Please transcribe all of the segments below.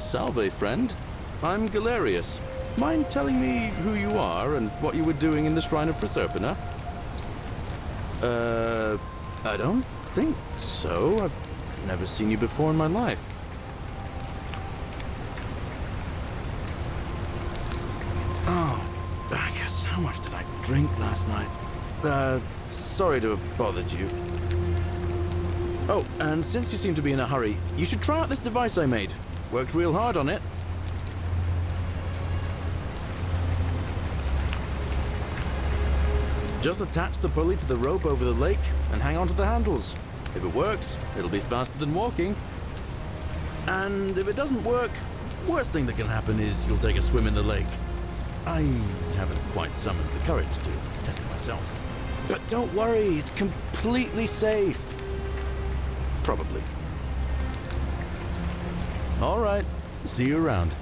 Salve, friend. I'm Galerius. Mind telling me who you are and what you were doing in the Shrine of Proserpina? I don't think so. I've never seen you before in my life. Oh, I guess how much did I drink last night? Sorry to have bothered you. Oh, and since you seem to be in a hurry, you should try out this device I made. Worked real hard on it. Just attach the pulley to the rope over the lake and hang on to the handles. If it works, it'll be faster than walking. And if it doesn't work, worst thing that can happen is you'll take a swim in the lake. I haven't quite summoned the courage to test it myself. But don't worry, it's completely safe. Probably. All right, see you around.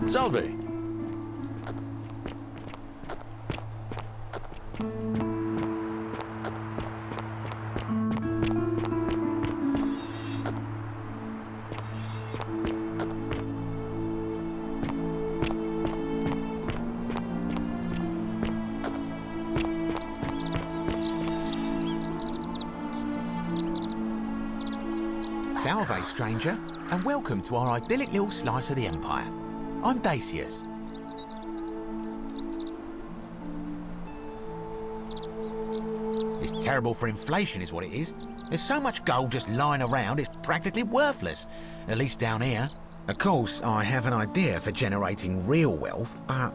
Salve. Salve, stranger, and welcome to our idyllic little slice of the Empire. I'm Dacius. It's terrible for inflation is what it is. There's so much gold just lying around, it's practically worthless. At least down here. Of course, I have an idea for generating real wealth, but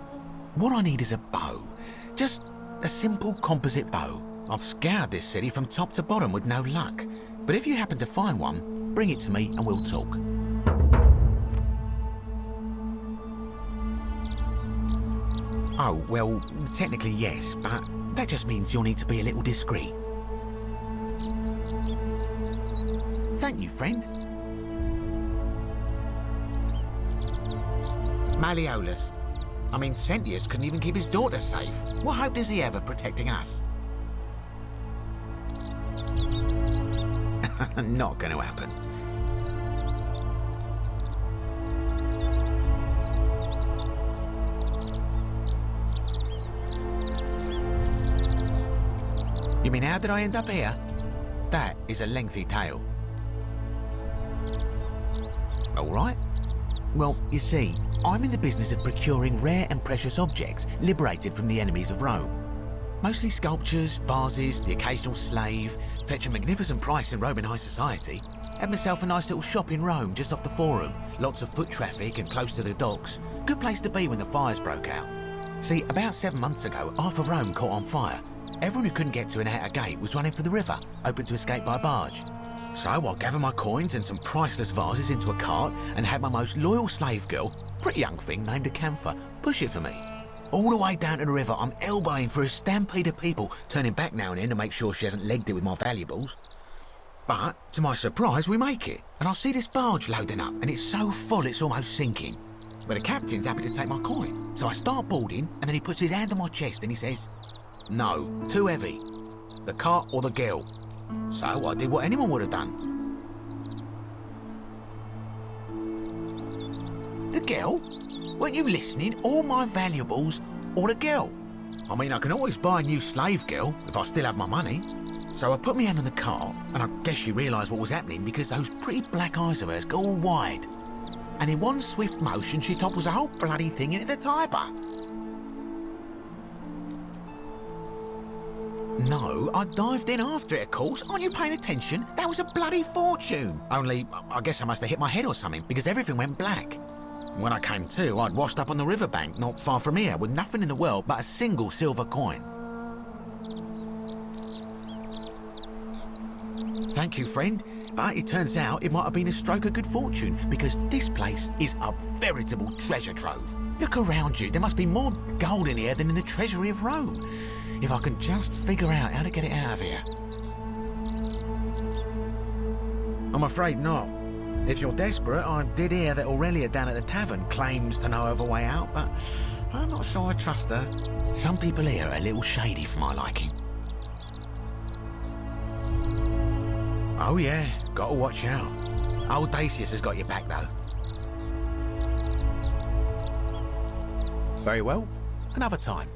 what I need is a bow. Just a simple composite bow. I've scoured this city from top to bottom with no luck. But if you happen to find one, bring it to me and we'll talk. Oh, well, technically yes, but that just means you'll need to be a little discreet. Thank you, friend. Malleolus. I mean, Sentius couldn't even keep his daughter safe. What hope does he have of protecting us? Not going to happen. You mean, how did I end up here? That is a lengthy tale. All right. Well, you see, I'm in the business of procuring rare and precious objects liberated from the enemies of Rome. Mostly sculptures, vases, the occasional slave, fetch a magnificent price in Roman high society. Had myself a nice little shop in Rome just off the Forum. Lots of foot traffic and close to the docks. Good place to be when the fires broke out. See, about 7 months ago, half of Rome caught on fire. Everyone who couldn't get to an outer gate was running for the river, hoping to escape by barge. So I gathered my coins and some priceless vases into a cart and had my most loyal slave girl, pretty young thing named Acantha, push it for me. All the way down to the river, I'm elbowing through a stampede of people, turning back now and then to make sure she hasn't legged it with my valuables. But, to my surprise, we make it, and I see this barge loading up, and it's so full it's almost sinking. But the captain's happy to take my coin, so I start boarding, and then he puts his hand on my chest and he says, "No, too heavy. The cart or the girl." So I did what anyone would have done. The girl? Weren't you listening? All my valuables or the girl? I mean, I can always buy a new slave girl if I still have my money. So I put my hand on the cart, and I guess she realised what was happening because those pretty black eyes of hers go all wide. and in one swift motion she topples the whole bloody thing into the Tiber. No, I dived in after it, of course. Aren't you paying attention? That was a bloody fortune. Only, I guess I must have hit my head or something, because everything went black. When I came to, I'd washed up on the riverbank, not far from here, with nothing in the world but a single silver coin. Thank you, friend. But it turns out it might have been a stroke of good fortune, because this place is a veritable treasure trove. Look around you. There must be more gold in here than in the treasury of Rome. If I can just figure out how to get it out of here. I'm afraid not. If you're desperate, I did hear that Aurelia down at the tavern claims to know of a way out, but I'm not sure I trust her. Some people here are a little shady for my liking. Oh yeah, gotta watch out. Old Dacius has got your back though. Very well, another time.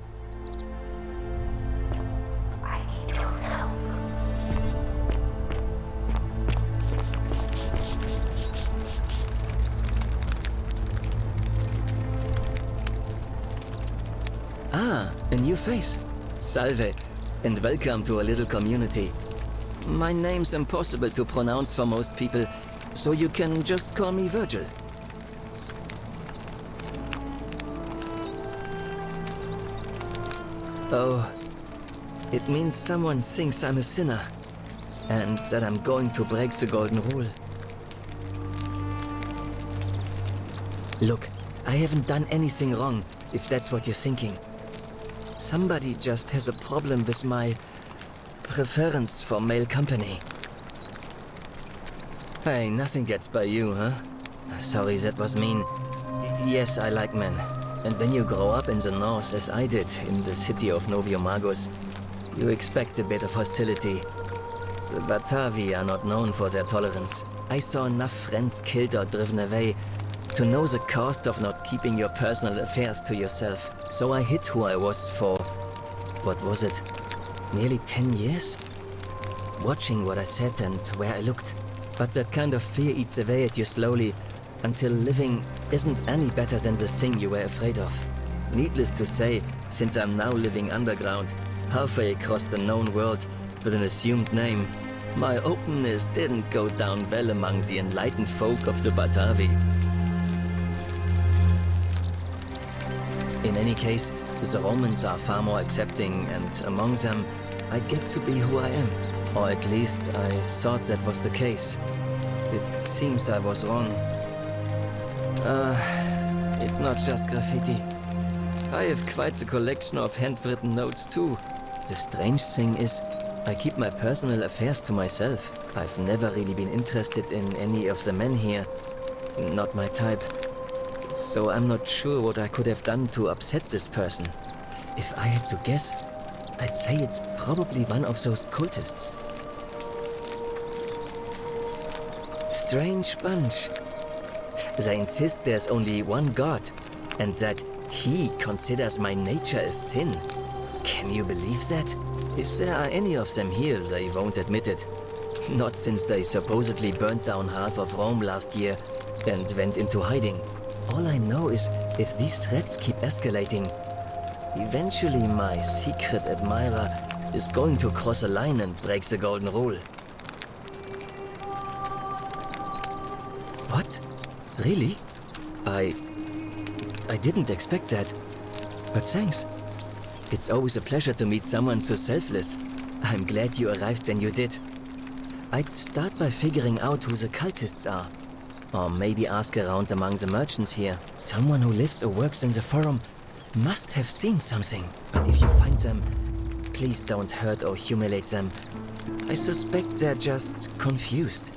Ah, a new face. Salve, and welcome to a little community. My name's impossible to pronounce for most people, so you can just call me Virgil. Oh, it means someone thinks I'm a sinner, and that I'm going to break the golden rule. Look, I haven't done anything wrong, if that's what you're thinking. Somebody just has a problem with my preference for male company. Hey, nothing gets by you, huh? Sorry, that was mean. Yes, I like men. And when you grow up in the north, as I did, in the city of Noviomagus, you expect a bit of hostility. The Batavi are not known for their tolerance. I saw enough friends killed or driven away to know the cost of not keeping your personal affairs to yourself. So I hid who I was for, what was it, nearly 10 years? Watching what I said and where I looked. But that kind of fear eats away at you slowly, until living isn't any better than the thing you were afraid of. Needless to say, since I'm now living underground, halfway across the known world with an assumed name, my openness didn't go down well among the enlightened folk of the Batavi. In any case, the Romans are far more accepting, and among them, I get to be who I am. Or at least, I thought that was the case. It seems I was wrong. It's not just graffiti. I have quite the collection of handwritten notes too. The strange thing is, I keep my personal affairs to myself. I've never really been interested in any of the men here. Not my type. So I'm not sure what I could have done to upset this person. If I had to guess, I'd say it's probably one of those cultists. Strange bunch. They insist there's only one God, and that he considers my nature a sin. Can you believe that? If there are any of them here, they won't admit it. Not since they supposedly burnt down half of Rome last year and went into hiding. All I know is, if these threats keep escalating, eventually my secret admirer is going to cross a line and break the golden rule. What? Really? I didn't expect that. But thanks. It's always a pleasure to meet someone so selfless. I'm glad you arrived when you did. I'd start by figuring out who the cultists are. Or maybe ask around among the merchants here. Someone who lives or works in the forum must have seen something. But if you find them, please don't hurt or humiliate them. I suspect they're just confused.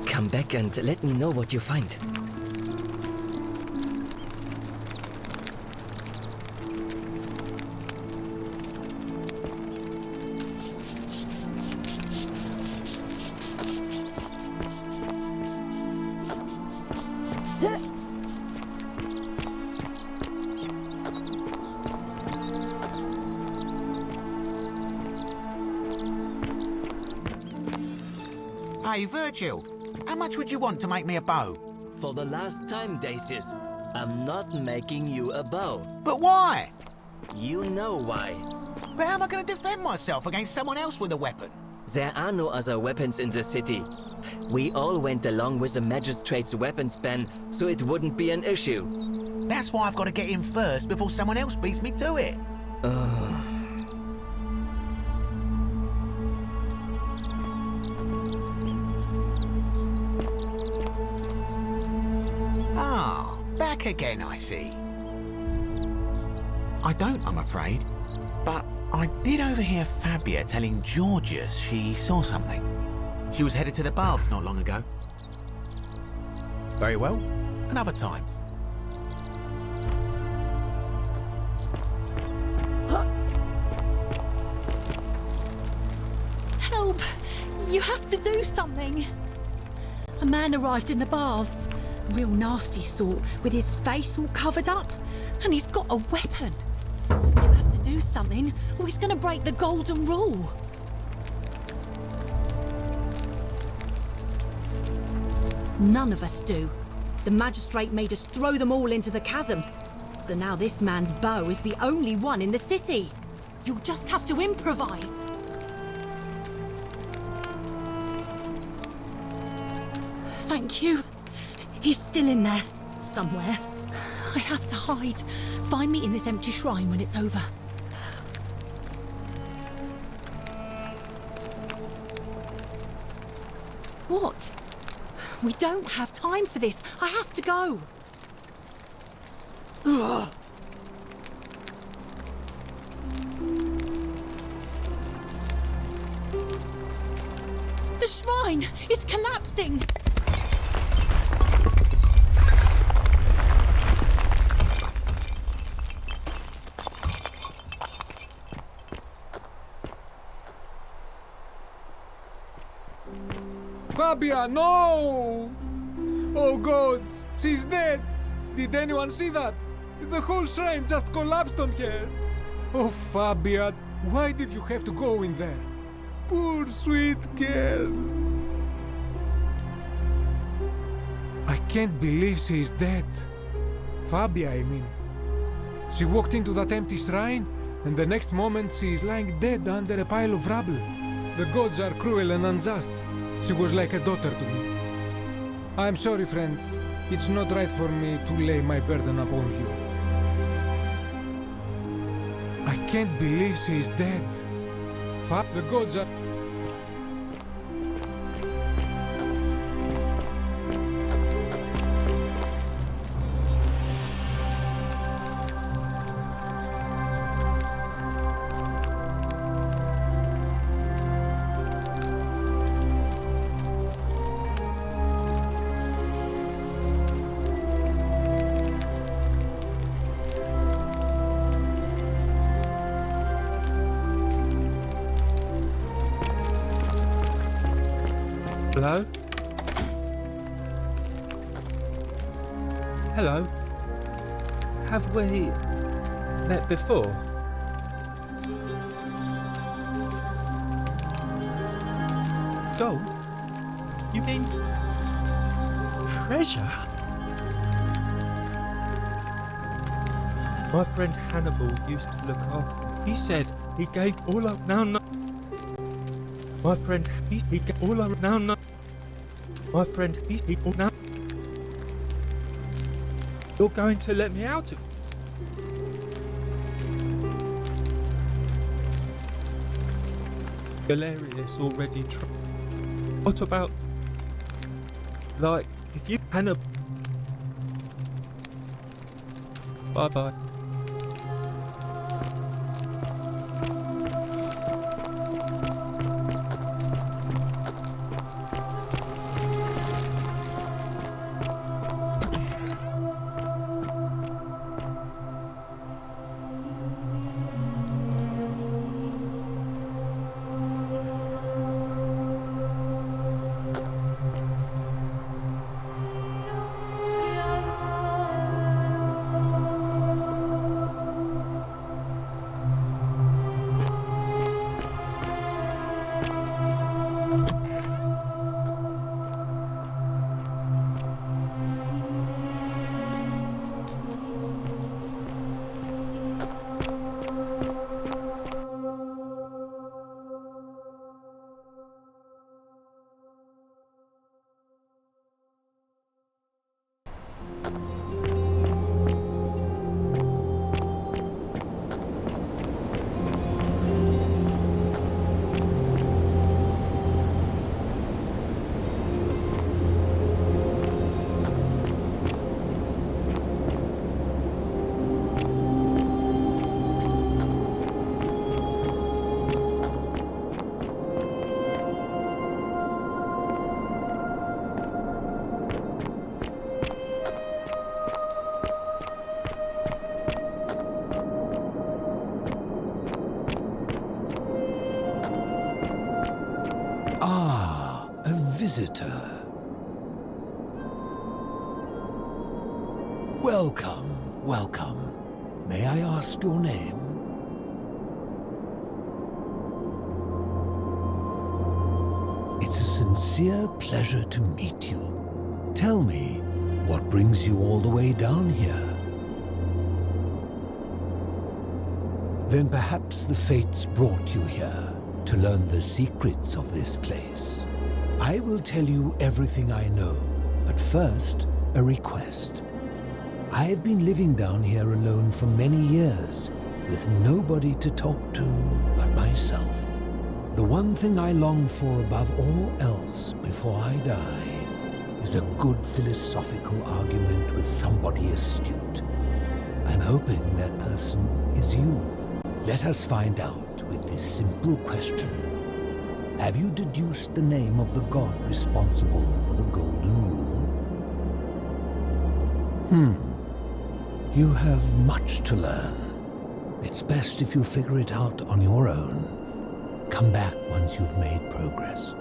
Come back and let me know what you find. Hey, Virgil, how How much would you want to make me a bow? For the last time, Dacius, I'm not making you a bow. But why? You know why. But how am I going to defend myself against someone else with a weapon? There are no other weapons in the city. We all went along with the magistrate's weapons ban, so it wouldn't be an issue. That's why I've got to get in first before someone else beats me to it. Ah, back again, I see. I don't, I'm afraid. But I did overhear Fabia telling Georgius she saw something. She was headed to the baths not long ago. Very well, another time. Help! You have to do something! A man arrived in the baths. Real nasty sort, with his face all covered up. And he's got a weapon. You have to do something, or he's gonna break the golden rule. None of us do. The magistrate made us throw them all into the chasm. So now this man's bow is the only one in the city. You'll just have to improvise. Thank you. He's still in there, somewhere. I have to hide. Find me in this empty shrine when it's over. What? We don't have time for this. I have to go. Ugh. The shrine is collapsing. Fabia, no! Oh gods, she's dead! Did anyone see that? The whole shrine just collapsed on her! Oh Fabia, why did you have to go in there? Poor sweet girl! I can't believe she is dead. Fabia, I mean. She walked into that empty shrine, and the next moment she is lying dead under a pile of rubble. The gods are cruel and unjust. She was like a daughter to me. I'm sorry, friend. It's not right for me to lay my burden upon you. I can't believe she is dead. The gods are... Hello? Hello? Have we met before? Gold? You mean treasure? My friend Hannibal used to look after. He said he gave all up. Now no. My friend, he gave all up. Now no. My friend, he all now. You're going to let me out of. Galerius already tried. What about, like, if you Hannibal? Bye bye. visitor. Welcome, welcome. May I ask your name? It's a sincere pleasure to meet you. Tell me, what brings you all the way down here? Then perhaps the fates brought you here to learn the secrets of this place. I will tell you everything I know, but first, a request. I've been living down here alone for many years, with nobody to talk to but myself. The one thing I long for above all else before I die is a good philosophical argument with somebody astute. I'm hoping that person is you. Let us find out with this simple question. Have you deduced the name of the god responsible for the Golden Rule? You have much to learn. It's best if you figure it out on your own. Come back once you've made progress.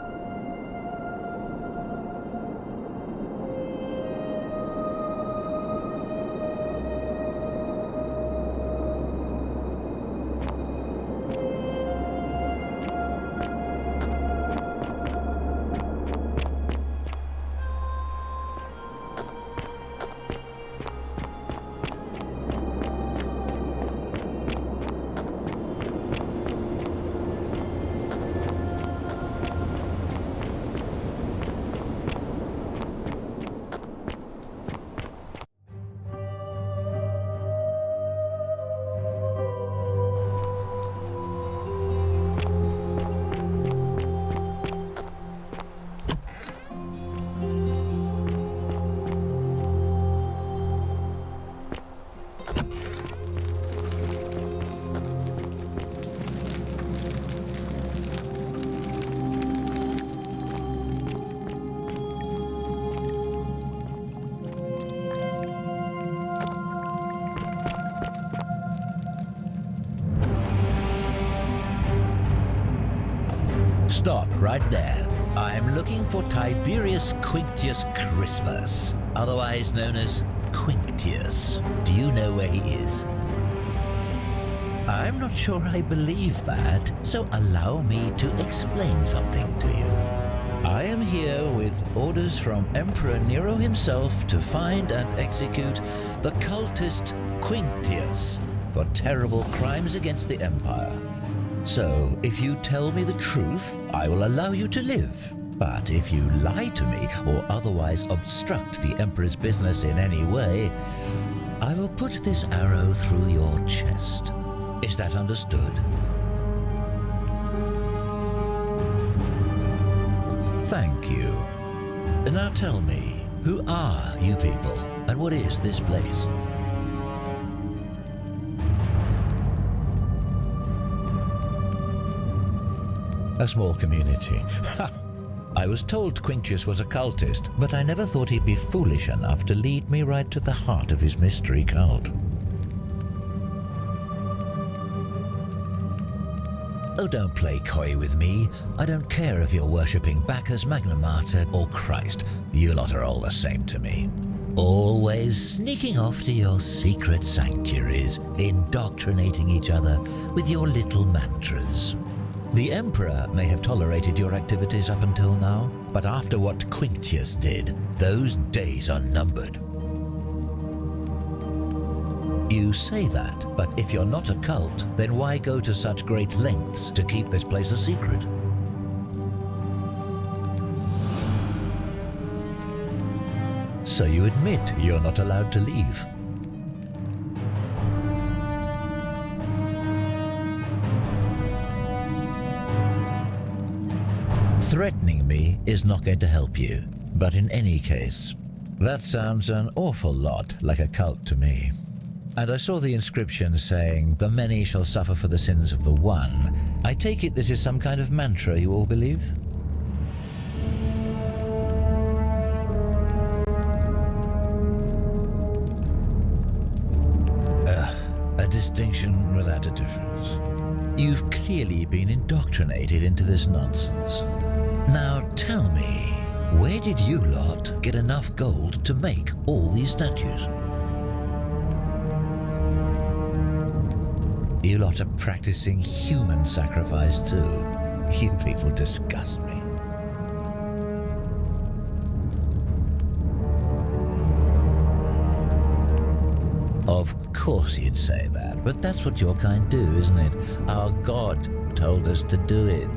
Stop right there. I'm looking for Tiberius Quinctius Christmas, otherwise known as Quinctius. Do you know where he is? I'm not sure I believe that, so allow me to explain something to you. I am here with orders from Emperor Nero himself to find and execute the cultist Quinctius for terrible crimes against the Empire. So, if you tell me the truth, I will allow you to live. But if you lie to me or otherwise obstruct the Emperor's business in any way, I will put this arrow through your chest. Is that understood? Thank you. Now tell me, who are you people, and what is this place? A small community. Ha! I was told Quinctius was a cultist, but I never thought he'd be foolish enough to lead me right to the heart of his mystery cult. Oh, don't play coy with me. I don't care if you're worshipping Bacchus, Magna Mater, or Christ. You lot are all the same to me. Always sneaking off to your secret sanctuaries, indoctrinating each other with your little mantras. The Emperor may have tolerated your activities up until now, but after what Quinctius did, those days are numbered. You say that, but if you're not a cult, then why go to such great lengths to keep this place a secret? So you admit you're not allowed to leave. Threatening me is not going to help you, but in any case, that sounds an awful lot like a cult to me. And I saw the inscription saying, "The many shall suffer for the sins of the one." I take it this is some kind of mantra you all believe? A distinction without a difference. You've clearly been indoctrinated into this nonsense. Now tell me, Where did you lot get enough gold to make all these statues? You lot are practicing human sacrifice too. You people disgust me. Of course you'd say that, but that's what your kind do, isn't it? Our God told us to do it.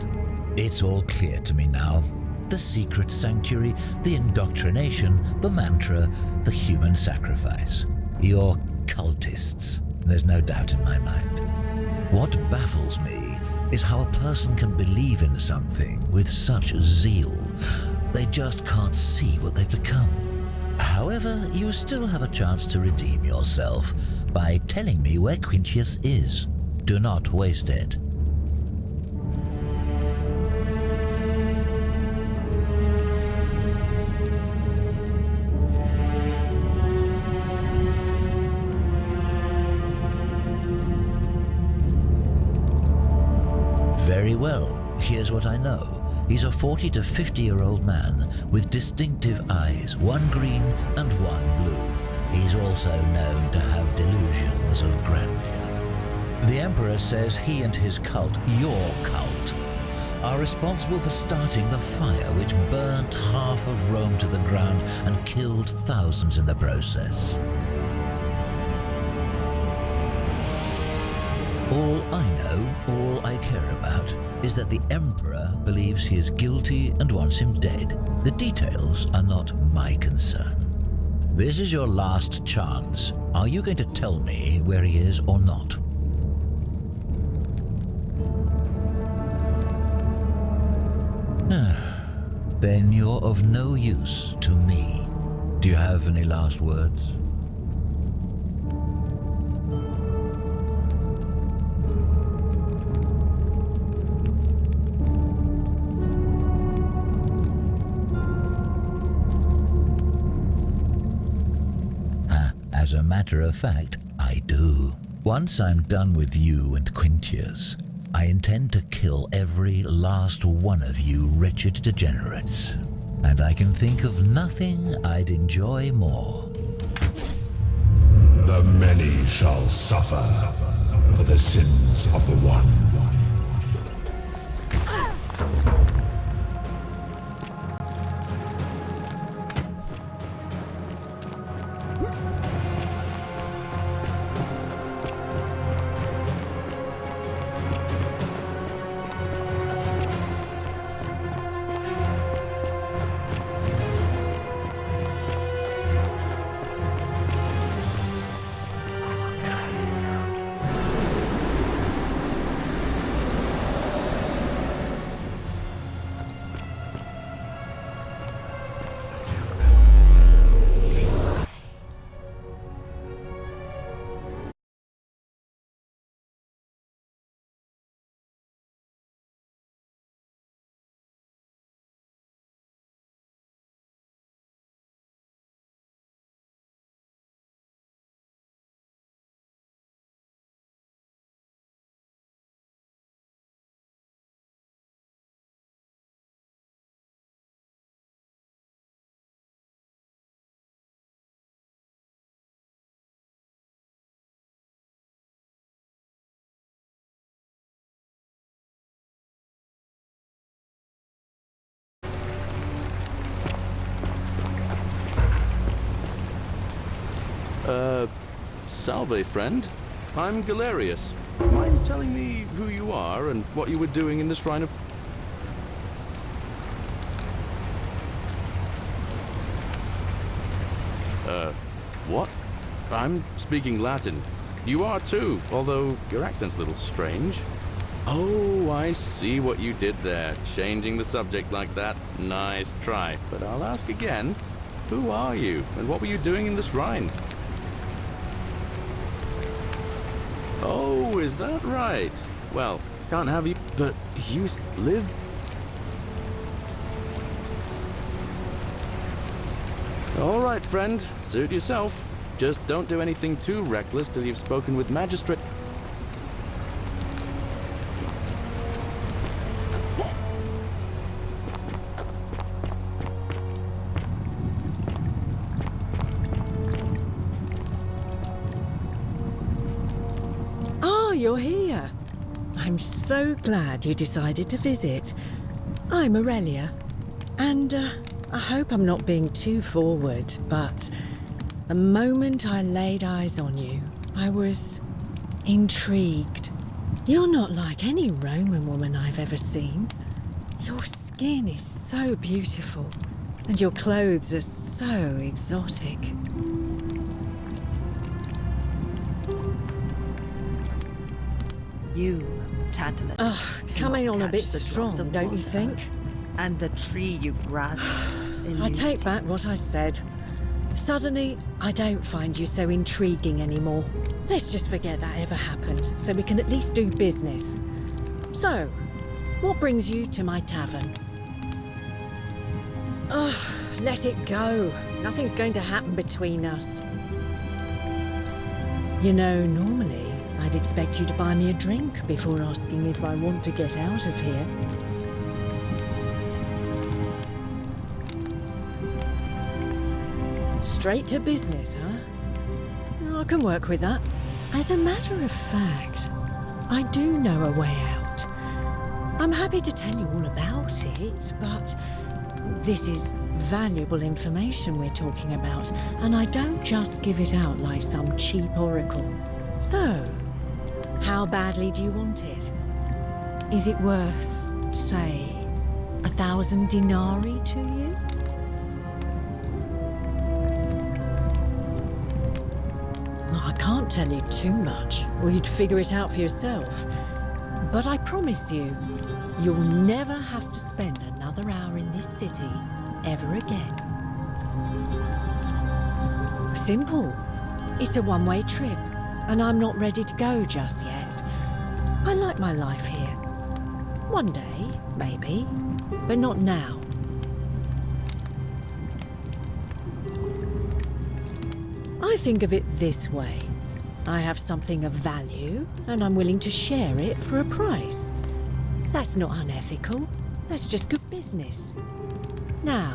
It's all clear to me now. The secret sanctuary, the indoctrination, the mantra, the human sacrifice. You're cultists. There's no doubt in my mind. What baffles me is how a person can believe in something with such zeal. They just can't see what they've become. However, you still have a chance to redeem yourself by telling me where Quintius is. Do not waste it. Very well. Here's what I know. He's a 40 to 50-year-old man with distinctive eyes, one green and one blue. He's also known to have delusions of grandeur. The Emperor says he and his cult, your cult, are responsible for starting the fire which burnt half of Rome to the ground and killed thousands in the process. All I know, all I care about, is that the Emperor believes he is guilty and wants him dead. The details are not my concern. This is your last chance. Are you going to tell me where he is or not? Then you're of no use to me. Do you have any last words? As a matter of fact, I do. Once I'm done with you and Quintius, I intend to kill every last one of you wretched degenerates. And I can think of nothing I'd enjoy more. The many shall suffer for the sins of the one. Salve, friend. I'm Galerius. Mind telling me who you are and what you were doing in the Shrine of... What? I'm speaking Latin. You are too, although your accent's a little strange. Oh, I see what you did there. Changing the subject like that. Nice try. But I'll ask again. Who are you, and what were you doing in the shrine? Oh, is that right? Well, can't have you, but you live... All right, friend. Suit yourself. Just don't do anything too reckless till you've spoken with magistrate... you're here. I'm so glad you decided to visit. I'm Aurelia, and I hope I'm not being too forward, but the moment I laid eyes on you, I was intrigued. You're not like any Roman woman I've ever seen. Your skin is so beautiful, and your clothes are so exotic. You, Tantalus. Coming on a bit the drops strong, of don't you water, think? And the tree you grasped. I take back what I said. Suddenly, I don't find you so intriguing anymore. Let's just forget that ever happened, so we can at least do business. So, what brings you to my tavern? Ugh, let it go. Nothing's going to happen between us. You know, normally, I'd expect you to buy me a drink before asking if I want to get out of here. Straight to business, huh? I can work with that. As a matter of fact, I do know a way out. I'm happy to tell you all about it, but this is valuable information we're talking about, and I don't just give it out like some cheap oracle. So, how badly do you want it? Is it worth, say, 1,000 denarii to you? I can't tell you too much, or you'd figure it out for yourself. But I promise you, you'll never have to spend another hour in this city ever again. Simple. It's a one-way trip, and I'm not ready to go just yet. I like my life here. One day, maybe, but not now. I think of it this way. I have something of value, and I'm willing to share it for a price. That's not unethical. That's just good business. Now,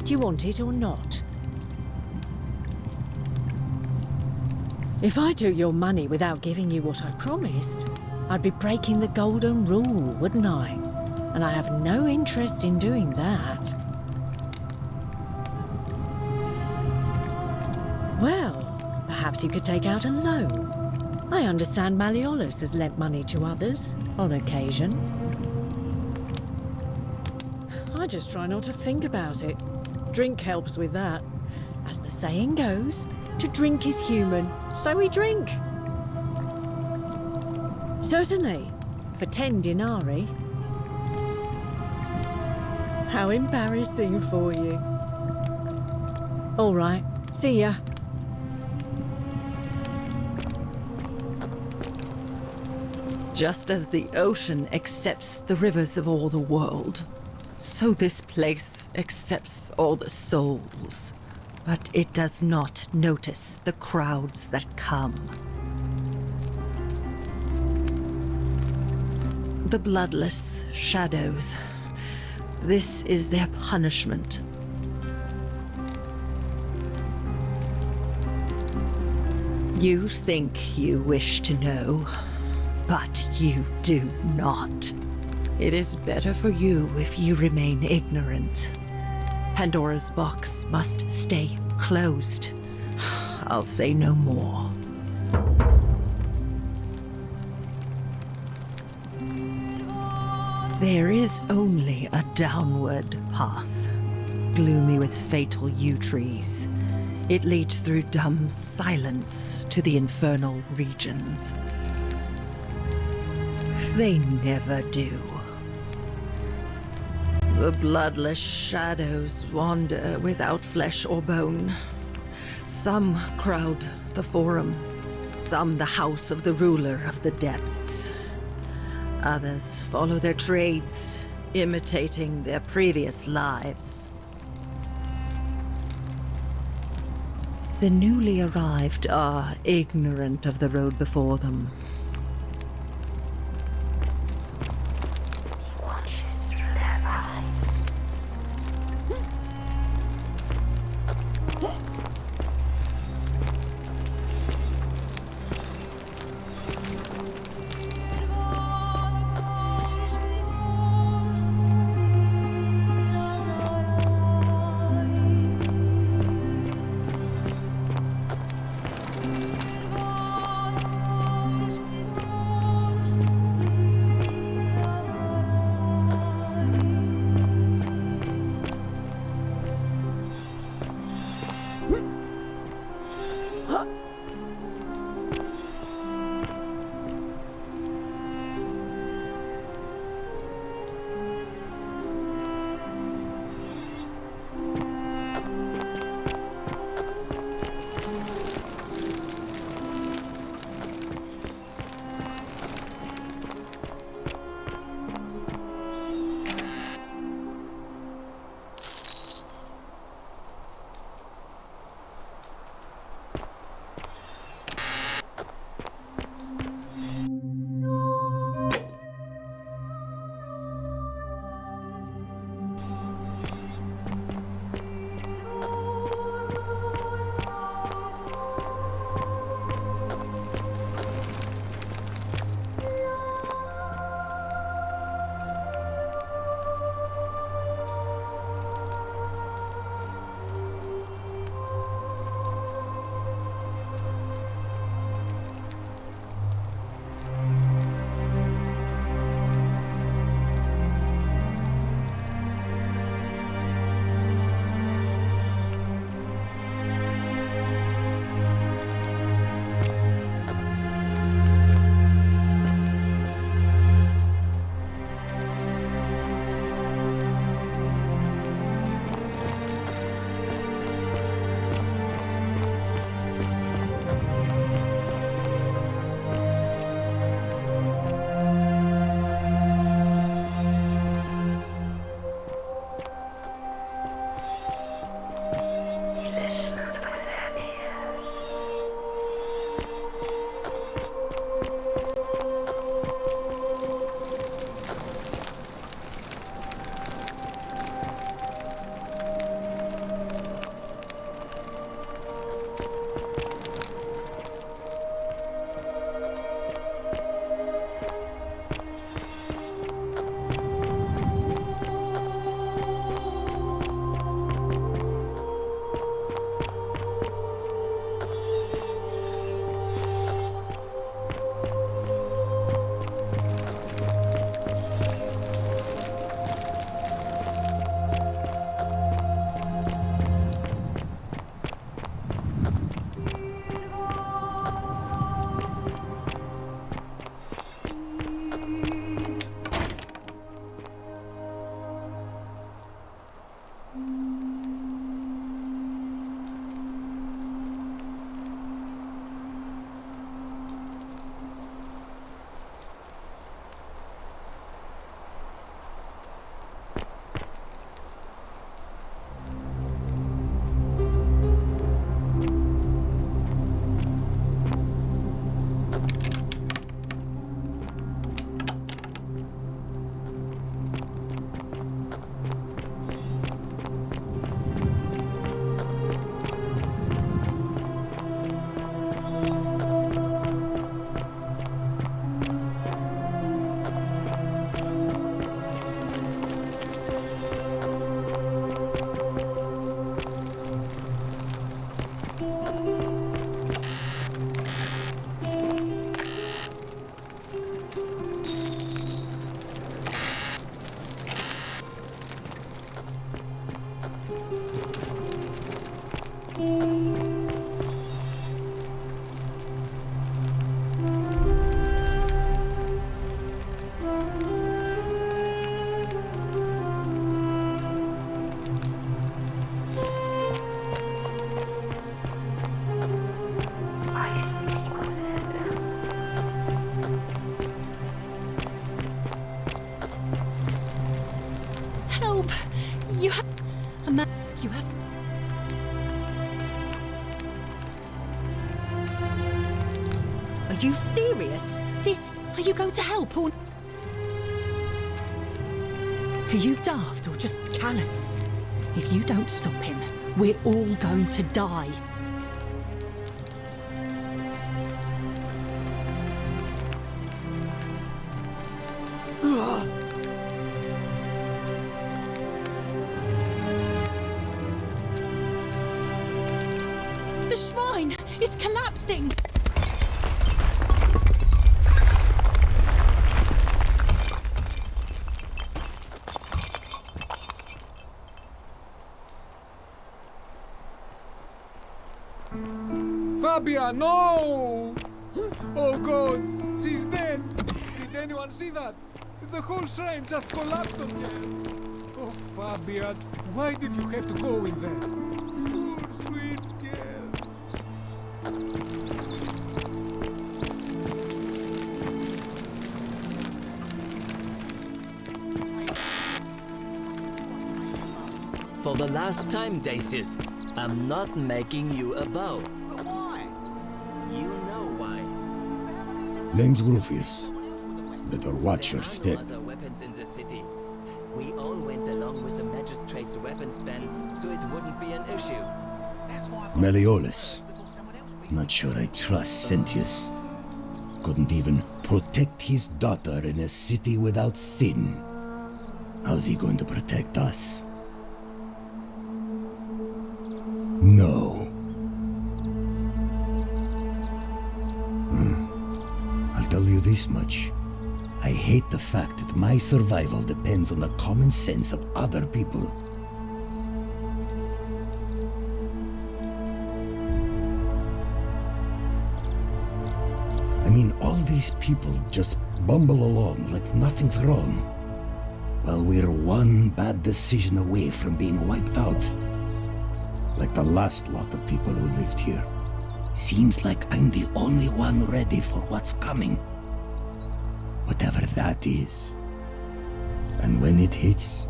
do you want it or not? If I took your money without giving you what I promised, I'd be breaking the golden rule, wouldn't I? And I have no interest in doing that. Well, perhaps you could take out a loan. I understand Malleolus has lent money to others, on occasion. I just try not to think about it. Drink helps with that. As the saying goes, to drink is human, so we drink. Certainly, for 10 denarii. How embarrassing for you. All right, see ya. Just as the ocean accepts the rivers of all the world, so this place accepts all the souls. But it does not notice the crowds that come. The bloodless shadows. This is their punishment. You think you wish to know, but you do not. It is better for you if you remain ignorant. Pandora's box must stay closed. I'll say no more. There is only a downward path, gloomy with fatal yew trees. It leads through dumb silence to the infernal regions. They never do. The bloodless shadows wander without flesh or bone. Some crowd the forum, some the house of the ruler of the depths. Others follow their trades, imitating their previous lives. The newly arrived are ignorant of the road before them. you serious? Are you going to help or... Are you daft or just callous? If you don't stop him, we're all going to die. The shrine is collapsing! Fabia, no! Oh God, she's dead! Did anyone see that? The whole shrine just collapsed on her. Oh, Fabia, why did you have to go in there? Poor sweet girl. For the last time, Dacius, I'm not making you a bow. But why? You know why. Name's Rufius. Better watch your step. Other weapons in the city. We all went along with the magistrate's weapons ban, so it wouldn't be an issue. Meliodas. Not sure I trust Sentius. Couldn't even protect his daughter in a city without sin. How's he going to protect us? No. I'll tell you this much. I hate the fact that my survival depends on the common sense of other people. I mean, all these people just bumble along like nothing's wrong, while we're one bad decision away from being wiped out. Like the last lot of people who lived here. Seems like I'm the only one ready for what's coming. Whatever that is. And when it hits,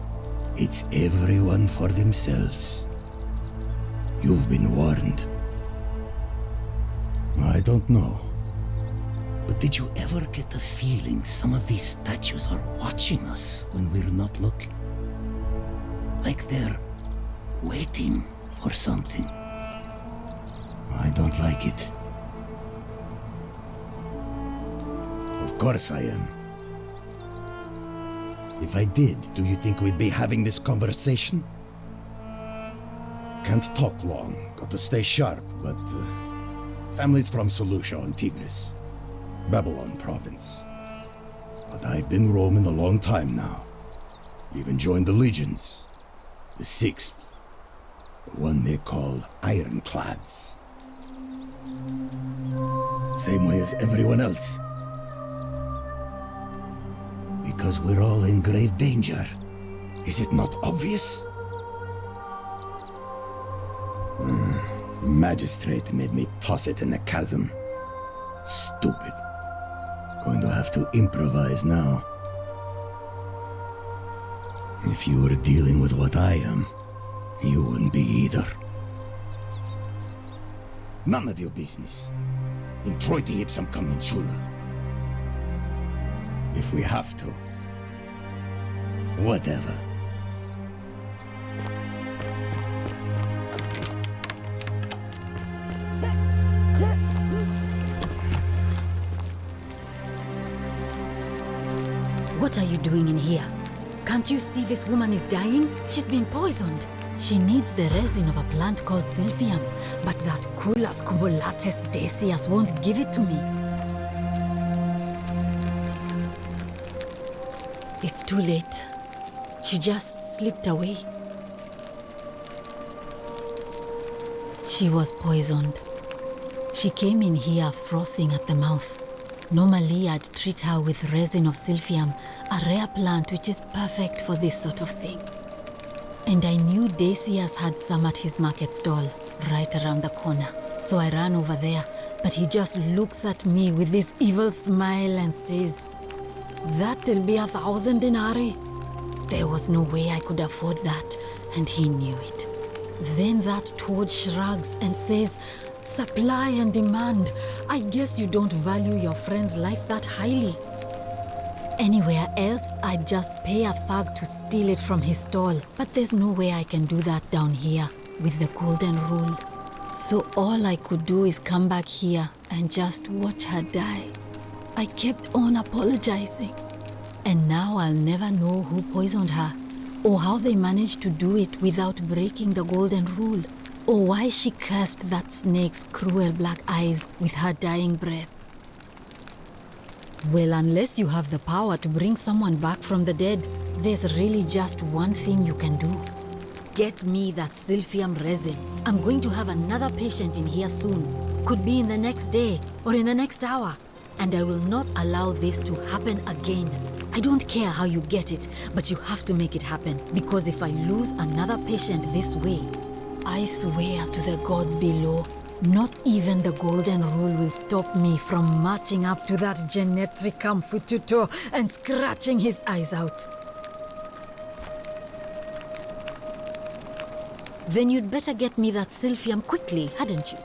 it's everyone for themselves. You've been warned. I don't know. But did you ever get the feeling some of these statues are watching us when we're not looking? Like they're waiting for something. I don't like it. Of course I am. If I did, do you think we'd be having this conversation? Can't talk long, got to stay sharp, but family's from Seleucia and Tigris, Babylon province. But I've been roaming a long time now. Even joined the legions, the 6th. The one they call Ironclads. Same way as everyone else. Because we're all in grave danger. Is it not obvious? Magistrate made me toss it in the chasm. Stupid. Going to have to improvise now. If you were dealing with what I am, you wouldn't be either. None of your business. In Troiti ipsum commensula. If we have to. Whatever. What are you doing in here? Can't you see this woman is dying? She's been poisoned. She needs the resin of a plant called Silphium, but that Culus cubulates Decius won't give it to me. It's too late. She just slipped away. She was poisoned. She came in here frothing at the mouth. Normally, I'd treat her with resin of Silphium, a rare plant which is perfect for this sort of thing. And I knew Decius had some at his market stall, right around the corner. So I ran over there, but he just looks at me with this evil smile and says, "That'll be 1,000 denarii." There was no way I could afford that, and he knew it. Then that toad shrugs and says, Supply and demand. I guess you don't value your friend's life that highly. Anywhere else, I'd just pay a thug to steal it from his stall. But there's no way I can do that down here with the golden rule. So all I could do is come back here and just watch her die. I kept on apologizing. And now I'll never know who poisoned her, or how they managed to do it without breaking the golden rule, or why she cursed that snake's cruel black eyes with her dying breath. Well, unless you have the power to bring someone back from the dead, there's really just one thing you can do. Get me that silphium resin. I'm going to have another patient in here soon. Could be in the next day or in the next hour. And I will not allow this to happen again. I don't care how you get it, but you have to make it happen. Because if I lose another patient this way, I swear to the gods below, not even the golden rule will stop me from marching up to that Genetricum Fututo and scratching his eyes out. Then you'd better get me that silphium quickly, hadn't you?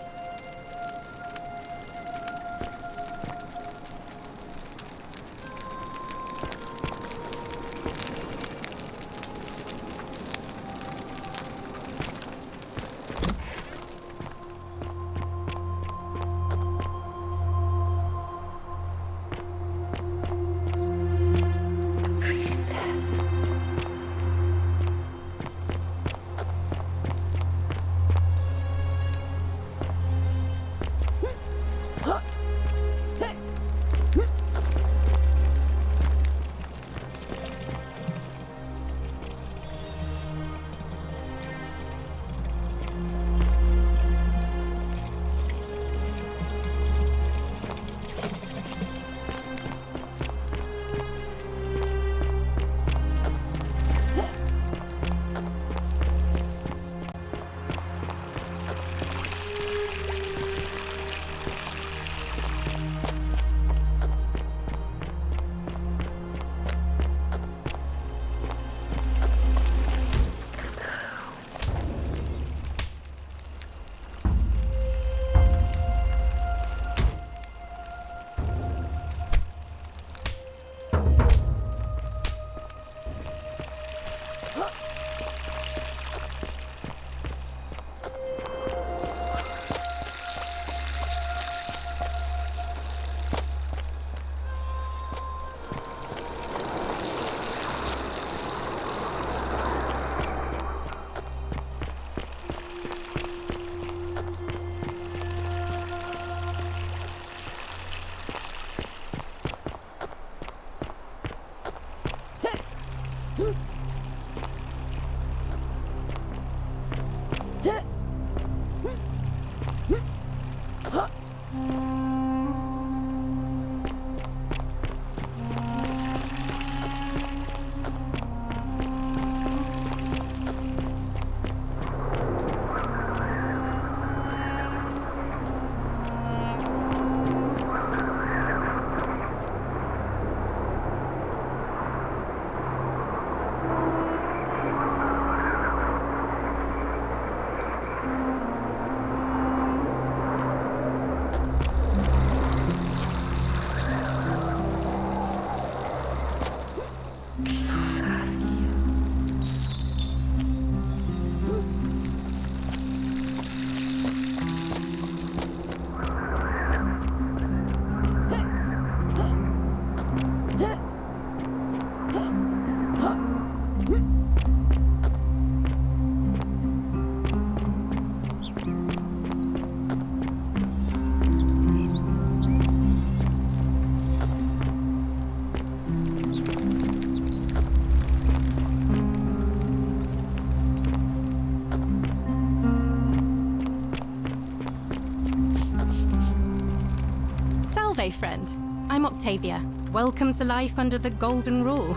Salve, friend. I'm Octavia. Welcome to life under the Golden Rule.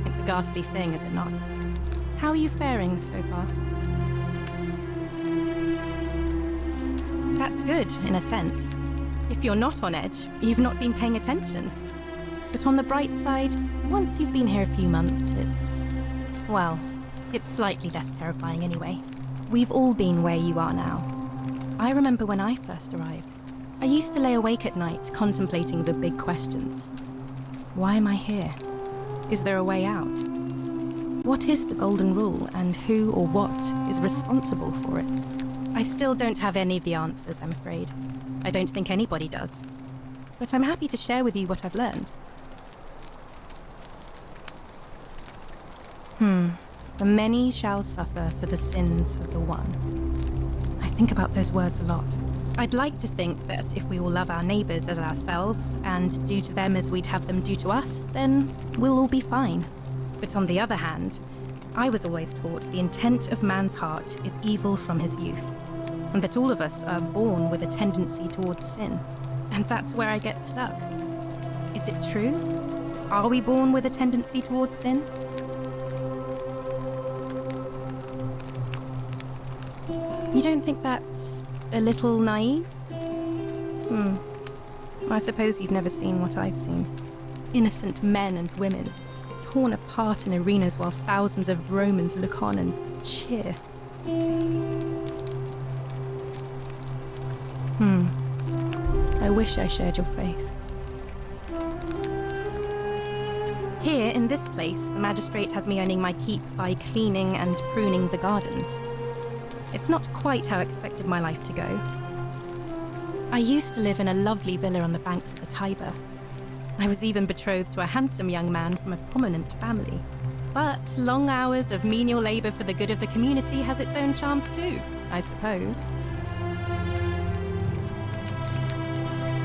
It's a ghastly thing, is it not? How are you faring so far? That's good, in a sense. If you're not on edge, you've not been paying attention. But on the bright side, once you've been here a few months, it's slightly less terrifying anyway. We've all been where you are now. I remember when I first arrived. I used to lay awake at night contemplating the big questions. Why am I here? Is there a way out? What is the Golden Rule, and who or what is responsible for it? I still don't have any of the answers, I'm afraid. I don't think anybody does. But I'm happy to share with you what I've learned. The many shall suffer for the sins of the one. I think about those words a lot. I'd like to think that if we all love our neighbours as ourselves and do to them as we'd have them do to us, then we'll all be fine. But on the other hand, I was always taught the intent of man's heart is evil from his youth, and that all of us are born with a tendency towards sin. And that's where I get stuck. Is it true? Are we born with a tendency towards sin? You don't think that's a little naive? I suppose you've never seen what I've seen. Innocent men and women, torn apart in arenas while thousands of Romans look on and cheer. I wish I shared your faith. Here, in this place, the magistrate has me earning my keep by cleaning and pruning the gardens. It's not quite how I expected my life to go. I used to live in a lovely villa on the banks of the Tiber. I was even betrothed to a handsome young man from a prominent family. But long hours of menial labour for the good of the community has its own charms too, I suppose.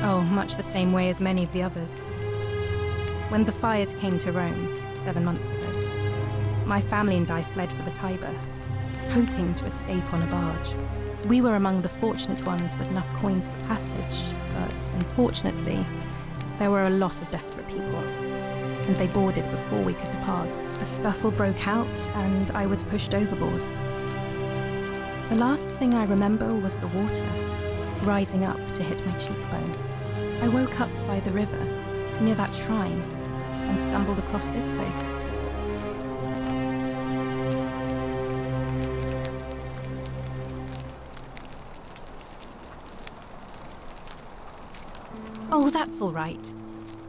Oh, much the same way as many of the others. When the fires came to Rome 7 months ago, my family and I fled for the Tiber, hoping to escape on a barge. We were among the fortunate ones with enough coins for passage, but unfortunately, there were a lot of desperate people, and they boarded before we could depart. A scuffle broke out, and I was pushed overboard. The last thing I remember was the water, rising up to hit my cheekbone. I woke up by the river, near that shrine, and stumbled across this place. Oh, that's all right.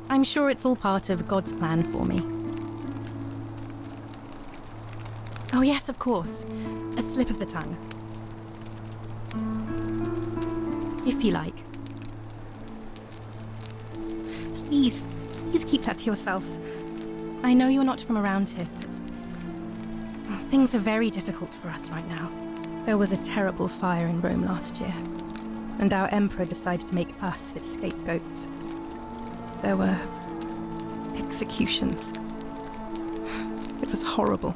I'm sure it's all part of God's plan for me. Oh yes, of course. A slip of the tongue. If you like. Please keep that to yourself. I know you're not from around here, but things are very difficult for us right now. There was a terrible fire in Rome last year, and our emperor decided to make us his scapegoats. There were executions. It was horrible.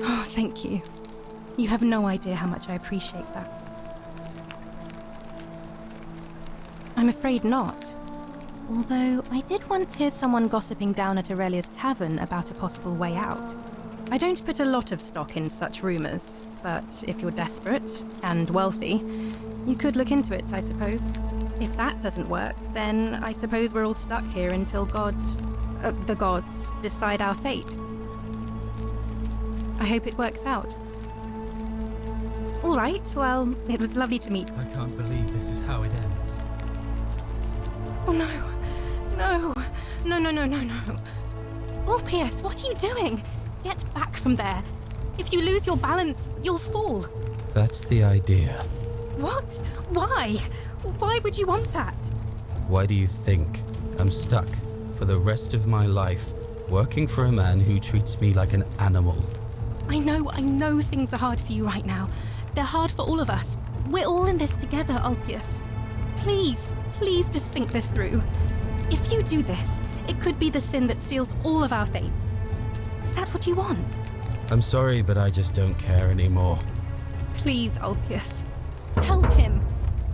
Oh, thank you. You have no idea how much I appreciate that. I'm afraid not. Although I did once hear someone gossiping down at Aurelia's tavern about a possible way out. I don't put a lot of stock in such rumours, but if you're desperate and wealthy, you could look into it, I suppose. If that doesn't work, then I suppose we're all stuck here until the gods decide our fate. I hope it works out. All right, well, it was lovely to meet. I can't believe this is how it ends. Oh no. No. No, no, no, no, no. Ulpius, what are you doing? Get back from there. If you lose your balance, you'll fall. That's the idea. What? Why? Why would you want that? Why do you think I'm stuck for the rest of my life working for a man who treats me like an animal? I know things are hard for you right now. They're hard for all of us. We're all in this together, Ulpius. Please just think this through. If you do this, it could be the sin that seals all of our fates. Is that what you want? I'm sorry, but I just don't care anymore. Please, Ulpius. Help him.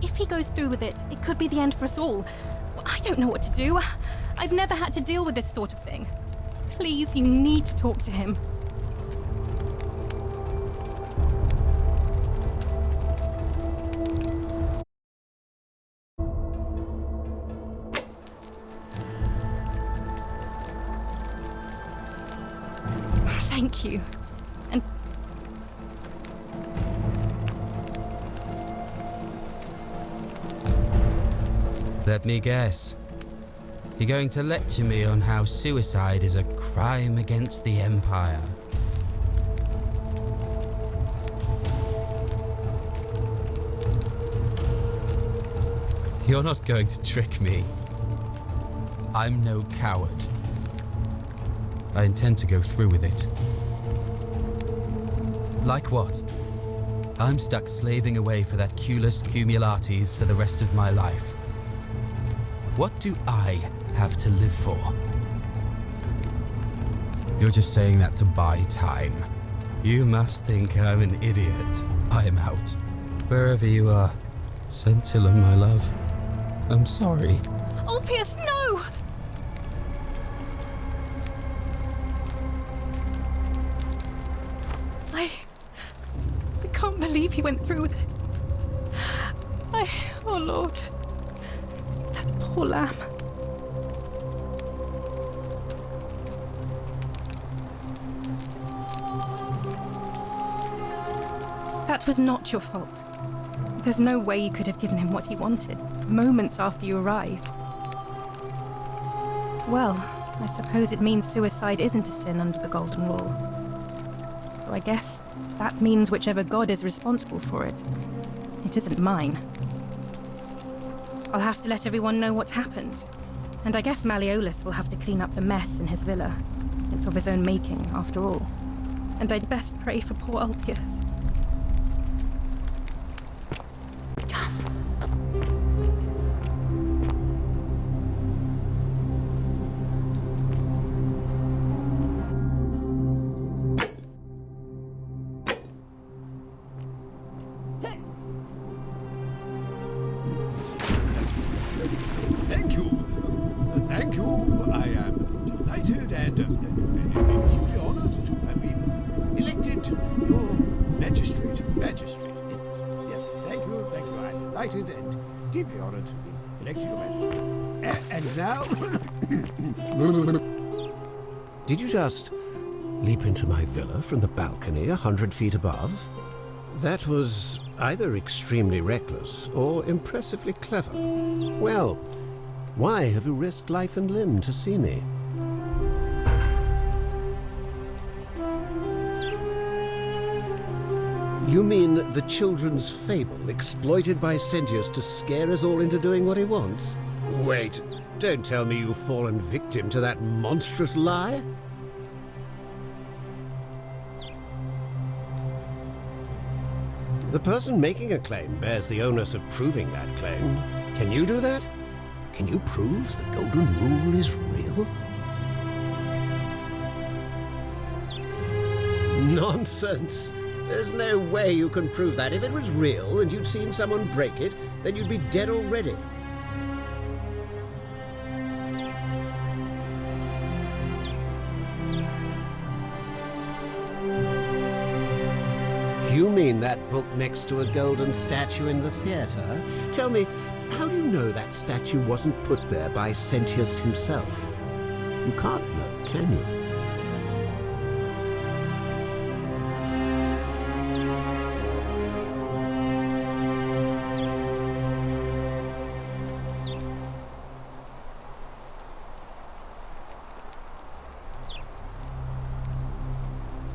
If he goes through with it, it could be the end for us all. I don't know what to do. I've never had to deal with this sort of thing. Please, you need to talk to him. Thank you. And Let me guess. You're going to lecture me on how suicide is a crime against the Empire. You're not going to trick me. I'm no coward. I intend to go through with it. Like what? I'm stuck slaving away for that culus cumulatis for the rest of my life. What do I have to live for? You're just saying that to buy time. You must think I'm an idiot. I'm out. Wherever you are, Scintilla, my love. I'm sorry. Ulpius, no! I can't believe he went through with it. Oh Lord. That poor lamb. That was not your fault. There's no way you could have given him what he wanted, moments after you arrived. Well, I suppose it means suicide isn't a sin under the Golden Rule. So I guess that means whichever god is responsible for it. It isn't mine. I'll have to let everyone know what happened. And I guess Malleolus will have to clean up the mess in his villa. It's of his own making, after all. And I'd best pray for poor Ulpius. Thank you. I am delighted and deeply honored to have been elected your magistrate. Yes, thank you. I'm delighted and deeply honored to be elected your magistrate. And now... Did you just leap into my villa from the balcony 100 feet above? That was either extremely reckless or impressively clever. Well, why have you risked life and limb to see me? You mean the children's fable exploited by Sentius to scare us all into doing what he wants? Wait, don't tell me you've fallen victim to that monstrous lie? The person making a claim bears the onus of proving that claim. Can you do that? Can you prove the Golden Rule is real? Nonsense! There's no way you can prove that. If it was real and you'd seen someone break it, then you'd be dead already. You mean that book next to a golden statue in the theatre? Tell me, how do you know that statue wasn't put there by Sentius himself? You can't know, can you?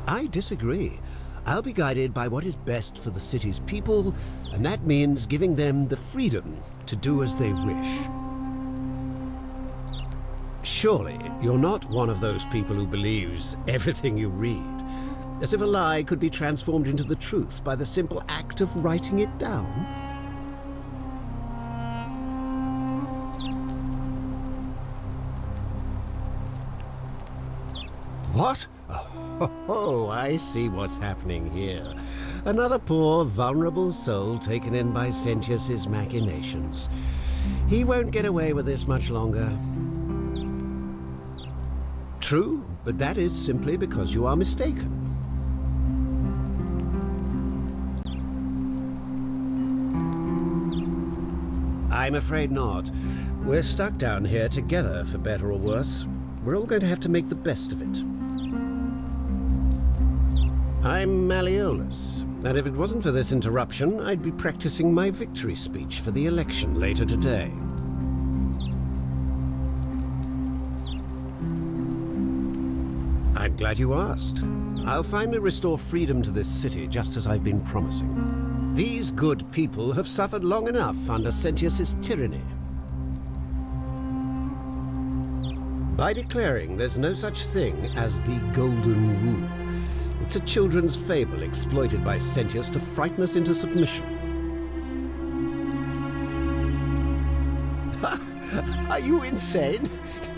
I disagree. I'll be guided by what is best for the city's people, and that means giving them the freedom to do as they wish. Surely, you're not one of those people who believes everything you read, as if a lie could be transformed into the truth by the simple act of writing it down? What? Oh, I see what's happening here. Another poor, vulnerable soul taken in by Sentius's machinations. He won't get away with this much longer. True, but that is simply because you are mistaken. I'm afraid not. We're stuck down here together, for better or worse. We're all going to have to make the best of it. I'm Malleolus, and if it wasn't for this interruption, I'd be practicing my victory speech for the election later today. I'm glad you asked. I'll finally restore freedom to this city, just as I've been promising. These good people have suffered long enough under Sentius's tyranny. By declaring there's no such thing as the Golden Rule, it's a children's fable exploited by Sentius to frighten us into submission. Are you insane?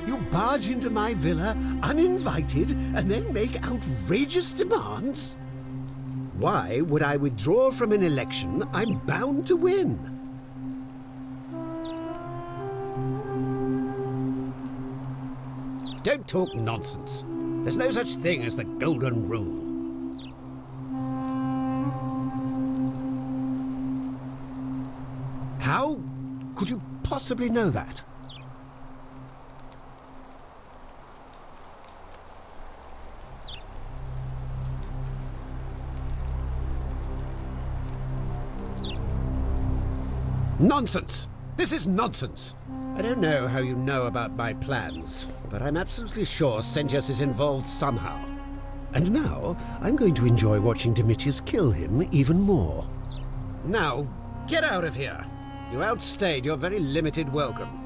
You barge into my villa uninvited and then make outrageous demands? Why would I withdraw from an election I'm bound to win? Don't talk nonsense. There's no such thing as the Golden Rule. How could you possibly know that? Nonsense! This is nonsense! I don't know how you know about my plans, but I'm absolutely sure Sentius is involved somehow. And now, I'm going to enjoy watching Domitius kill him even more. Now, get out of here! You outstayed your very limited welcome.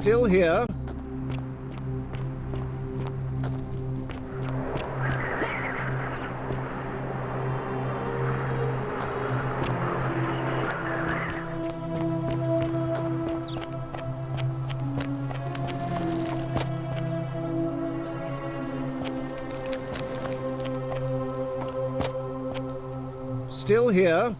Still here. Still here.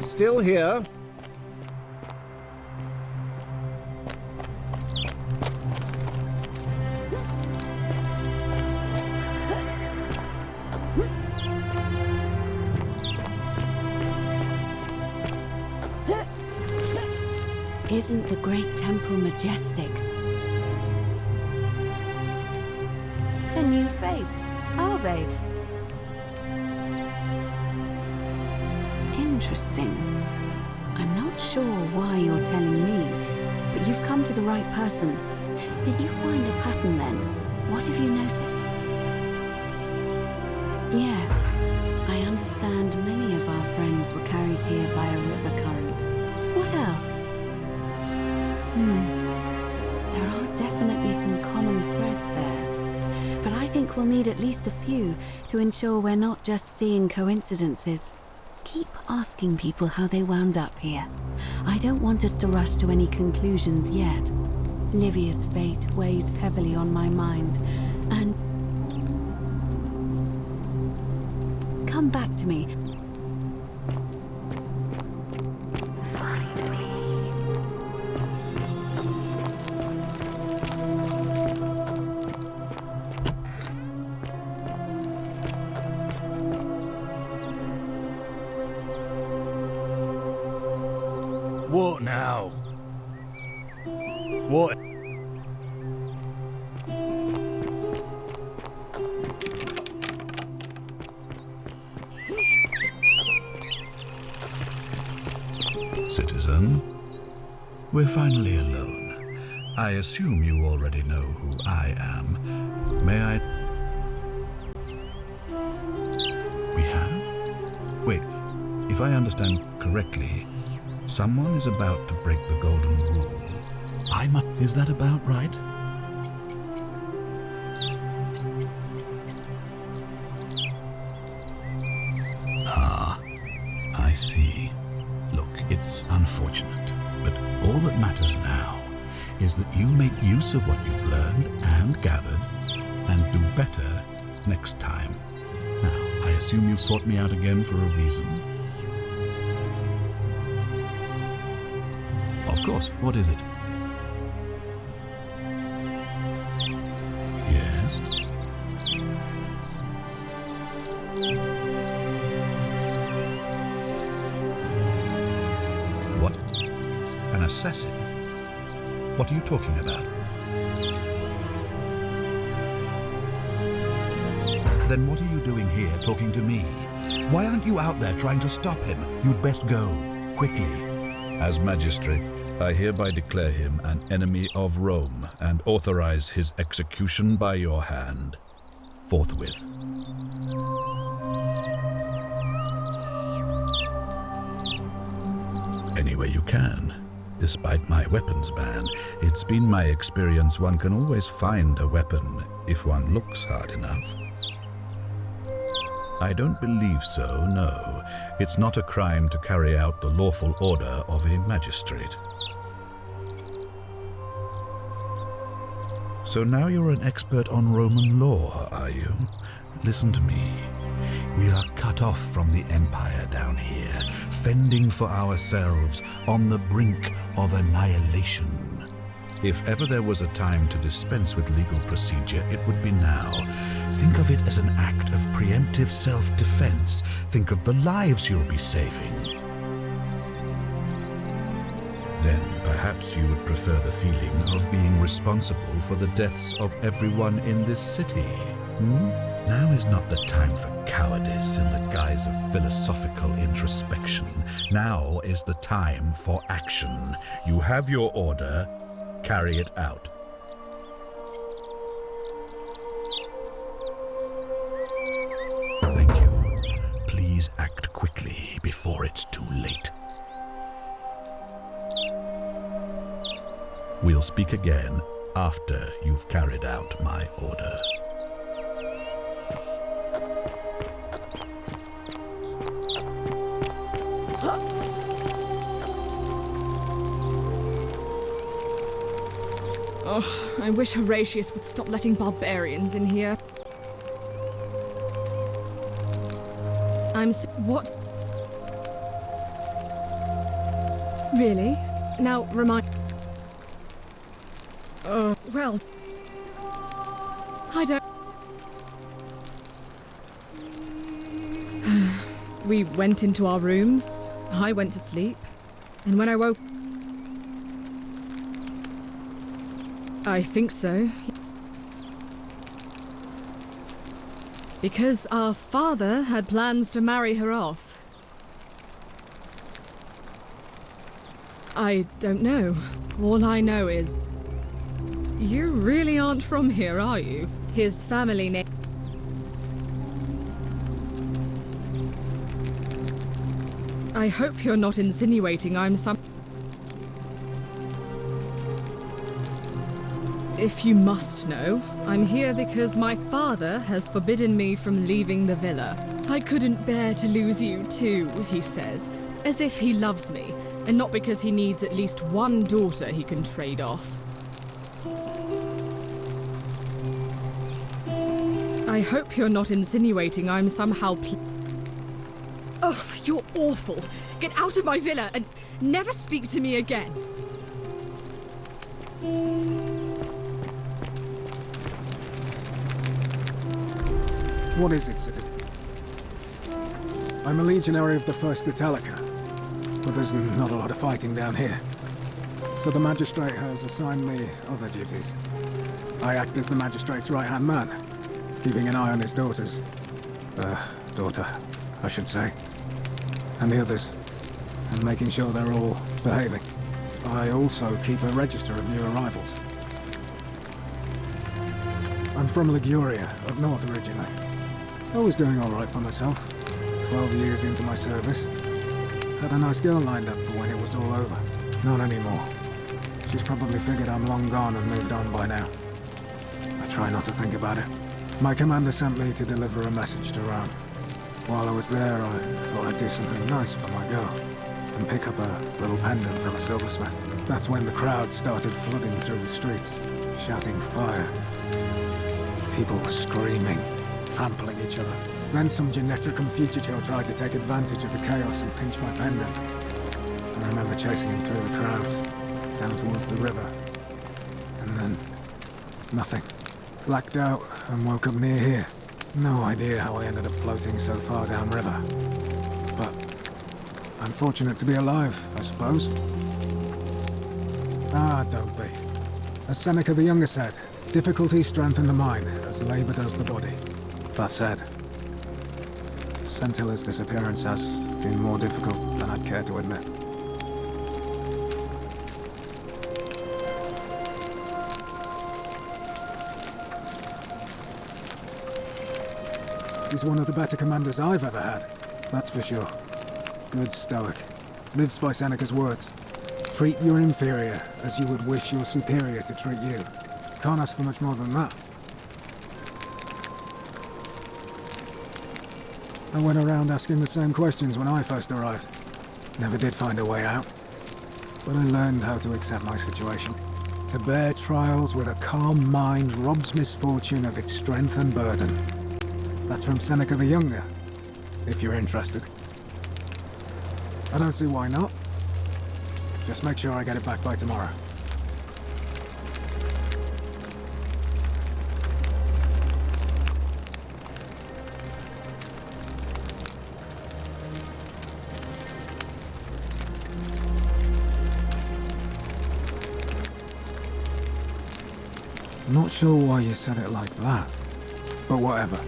Still here. Isn't the great temple majestic? A new face, are they? Interesting. I'm not sure why you're telling me. But you've come to the right person. Did you find a pattern then? What have you noticed? Yes. I understand many of our friends were carried here by a river current. What else? There are definitely some common threads there. But I think we'll need at least a few to ensure we're not just seeing coincidences. Keep asking people how they wound up here. I don't want us to rush to any conclusions yet. Livia's fate weighs heavily on my mind, and... Come back to me. What now? What? Citizen, we're finally alone. I assume you already know who I am. May I... We have? Wait, if I understand correctly, someone is about to break the golden rule. Is that about right? Ah, I see. Look, it's unfortunate, but all that matters now is that you make use of what you've learned and gathered and do better next time. Now, I assume you sought me out again for a reason. Of course, what is it? Yes? What? An assassin? What are you talking about? Then what are you doing here talking to me? Why aren't you out there trying to stop him? You'd best go, quickly. As magistrate, I hereby declare him an enemy of Rome and authorize his execution by your hand, forthwith. Any way you can. Despite my weapons ban, it's been my experience one can always find a weapon if one looks hard enough. I don't believe so, no. It's not a crime to carry out the lawful order of a magistrate. So now you're an expert on Roman law, are you? Listen to me. We are cut off from the Empire down here, fending for ourselves on the brink of annihilation. If ever there was a time to dispense with legal procedure, it would be now. Think of it as an act of preemptive self-defense. Think of the lives you'll be saving. Then perhaps you would prefer the feeling of being responsible for the deaths of everyone in this city. Now is not the time for cowardice in the guise of philosophical introspection. Now is the time for action. You have your order. Carry it out. Thank you. Please act quickly before it's too late. We'll speak again after you've carried out my order. Oh, I wish Horatius would stop letting barbarians in here. What? Really? Now, remind... well... I don't... We went into our rooms, I went to sleep, and when I woke... I think so. Because our father had plans to marry her off. I don't know. All I know is... You really aren't from here, are you? His family name... I hope you're not insinuating I'm some... If you must know, I'm here because my father has forbidden me from leaving the villa. I couldn't bear to lose you too, he says, as if he loves me, and not because he needs at least one daughter he can trade off. I hope you're not insinuating I'm somehow Ugh, you're awful. Get out of my villa and never speak to me again. What is it, citizen? I'm a legionary of the 1st Italica, but there's not a lot of fighting down here. So the magistrate has assigned me other duties. I act as the magistrate's right-hand man, keeping an eye on his daughters. Daughter, I should say. And the others, and making sure they're all behaving. I also keep a register of new arrivals. I'm from Liguria, up north originally. I was doing all right for myself. 12 years into my service. Had a nice girl lined up for when it was all over. Not anymore. She's probably figured I'm long gone and moved on by now. I try not to think about it. My commander sent me to deliver a message to Rome. While I was there, I thought I'd do something nice for my girl and pick up a little pendant from a silversmith. That's when the crowd started flooding through the streets, shouting fire. People were screaming, trampling each other. Then some Genetricum fugitive tried to take advantage of the chaos and pinch my pendant. I remember chasing him through the crowds, down towards the river. And then... nothing. Blacked out and woke up near here. No idea how I ended up floating so far downriver. But I'm fortunate to be alive, I suppose. Ah, don't be. As Seneca the Younger said, difficulty strengthens the mind, as labor does the body. That said, Scintilla's disappearance has been more difficult than I'd care to admit. He's one of the better commanders I've ever had, that's for sure. Good stoic. Lives by Seneca's words. Treat your inferior as you would wish your superior to treat you. Can't ask for much more than that. I went around asking the same questions when I first arrived. Never did find a way out. But I learned how to accept my situation. To bear trials with a calm mind robs misfortune of its strength and burden. That's from Seneca the Younger, if you're interested. I don't see why not. Just make sure I get it back by tomorrow. Not sure why you said it like that, but whatever.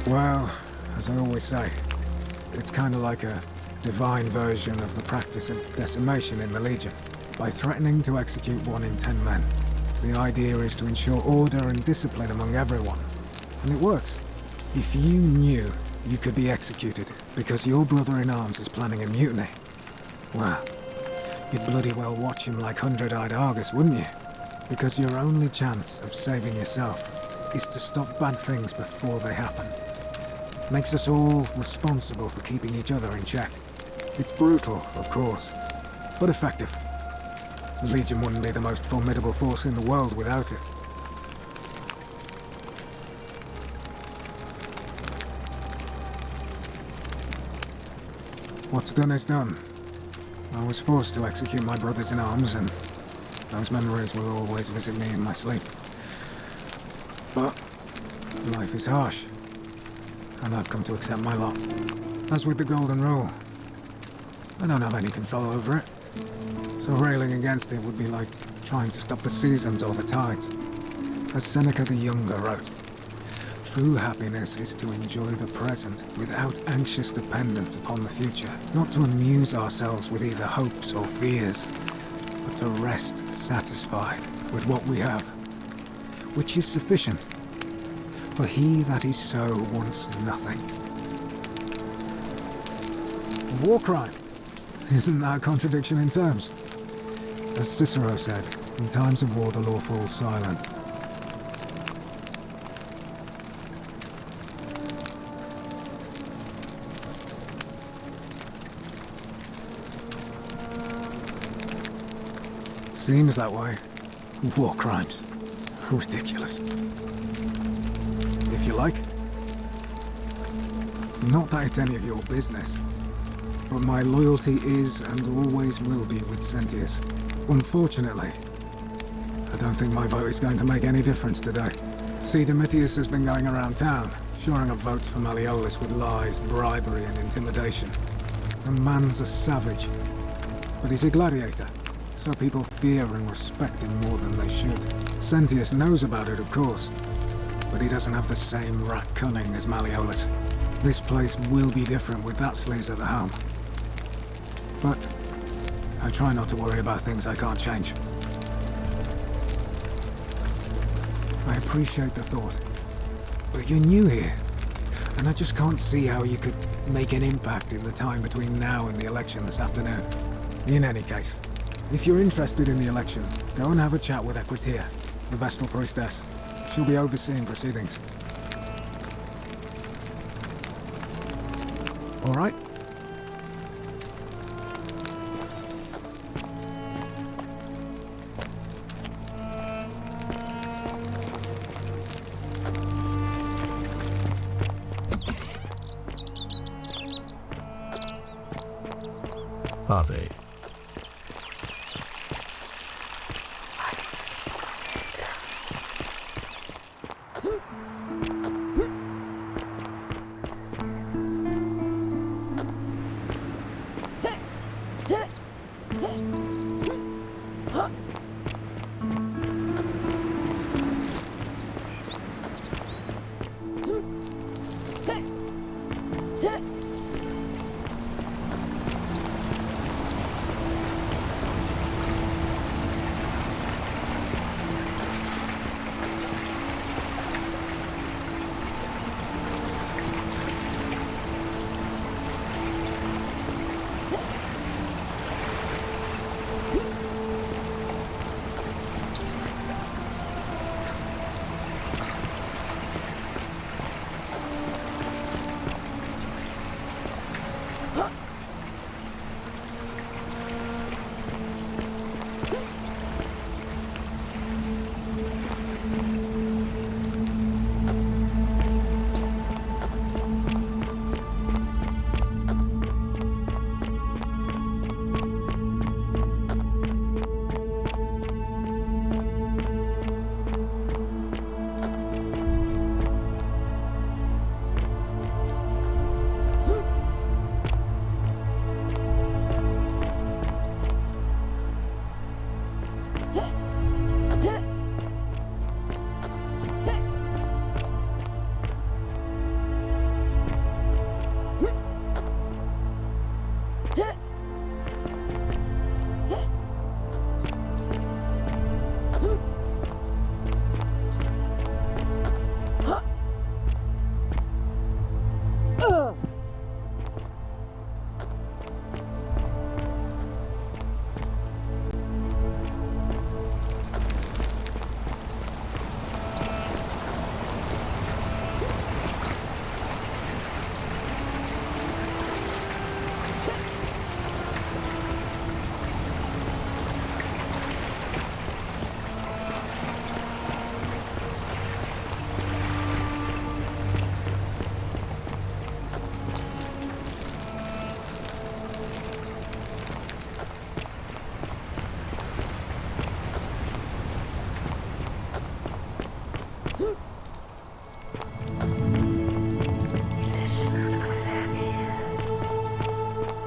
Well, as I always say, it's kind of like a divine version of the practice of decimation in the Legion. By threatening to execute 1 in 10 men, the idea is to ensure order and discipline among everyone. And it works. If you knew you could be executed because your brother-in-arms is planning a mutiny, well, you'd bloody well watch him like 100-eyed Argus, wouldn't you? Because your only chance of saving yourself is to stop bad things before they happen. Makes us all responsible for keeping each other in check. It's brutal, of course, but effective. The Legion wouldn't be the most formidable force in the world without it. What's done is done. I was forced to execute my brothers-in-arms, and those memories will always visit me in my sleep. But life is harsh, and I've come to accept my lot. As with the Golden Rule, I don't have any control over it, so railing against it would be like trying to stop the seasons or the tides. As Seneca the Younger wrote, True happiness is to enjoy the present without anxious dependence upon the future, not to amuse ourselves with either hopes or fears, but to rest satisfied with what we have, which is sufficient. For he that is so wants nothing. A war crime? Isn't that a contradiction in terms? As Cicero said, in times of war the law falls silent. Seems that way. War crimes. Ridiculous. If you like. Not that it's any of your business, but my loyalty is and always will be with Sentius. Unfortunately, I don't think my vote is going to make any difference today. See, Domitius has been going around town, shoring up votes for Malleolus with lies, bribery and intimidation. The man's a savage, but he's a gladiator, so people fear and respect him more than they should. Sentius knows about it, of course, but he doesn't have the same rat cunning as Malleolus. This place will be different with that sleaze at the helm. But I try not to worry about things I can't change. I appreciate the thought, but you're new here, and I just can't see how you could make an impact in the time between now and the election this afternoon. In any case, if you're interested in the election, go and have a chat with Equitia, the Vestal Priestess. She'll be overseeing proceedings. All right? Harvey.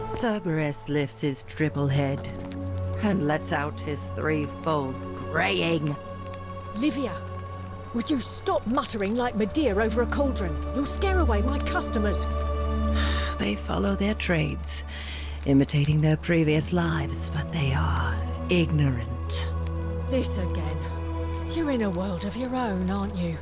Cerberus lifts his triple head and lets out his threefold braying. Livia, Would you stop muttering like Medea over a cauldron? You'll scare away my customers. They follow their trades, imitating their previous lives, but they are ignorant. This again. You're in a world of your own, aren't you?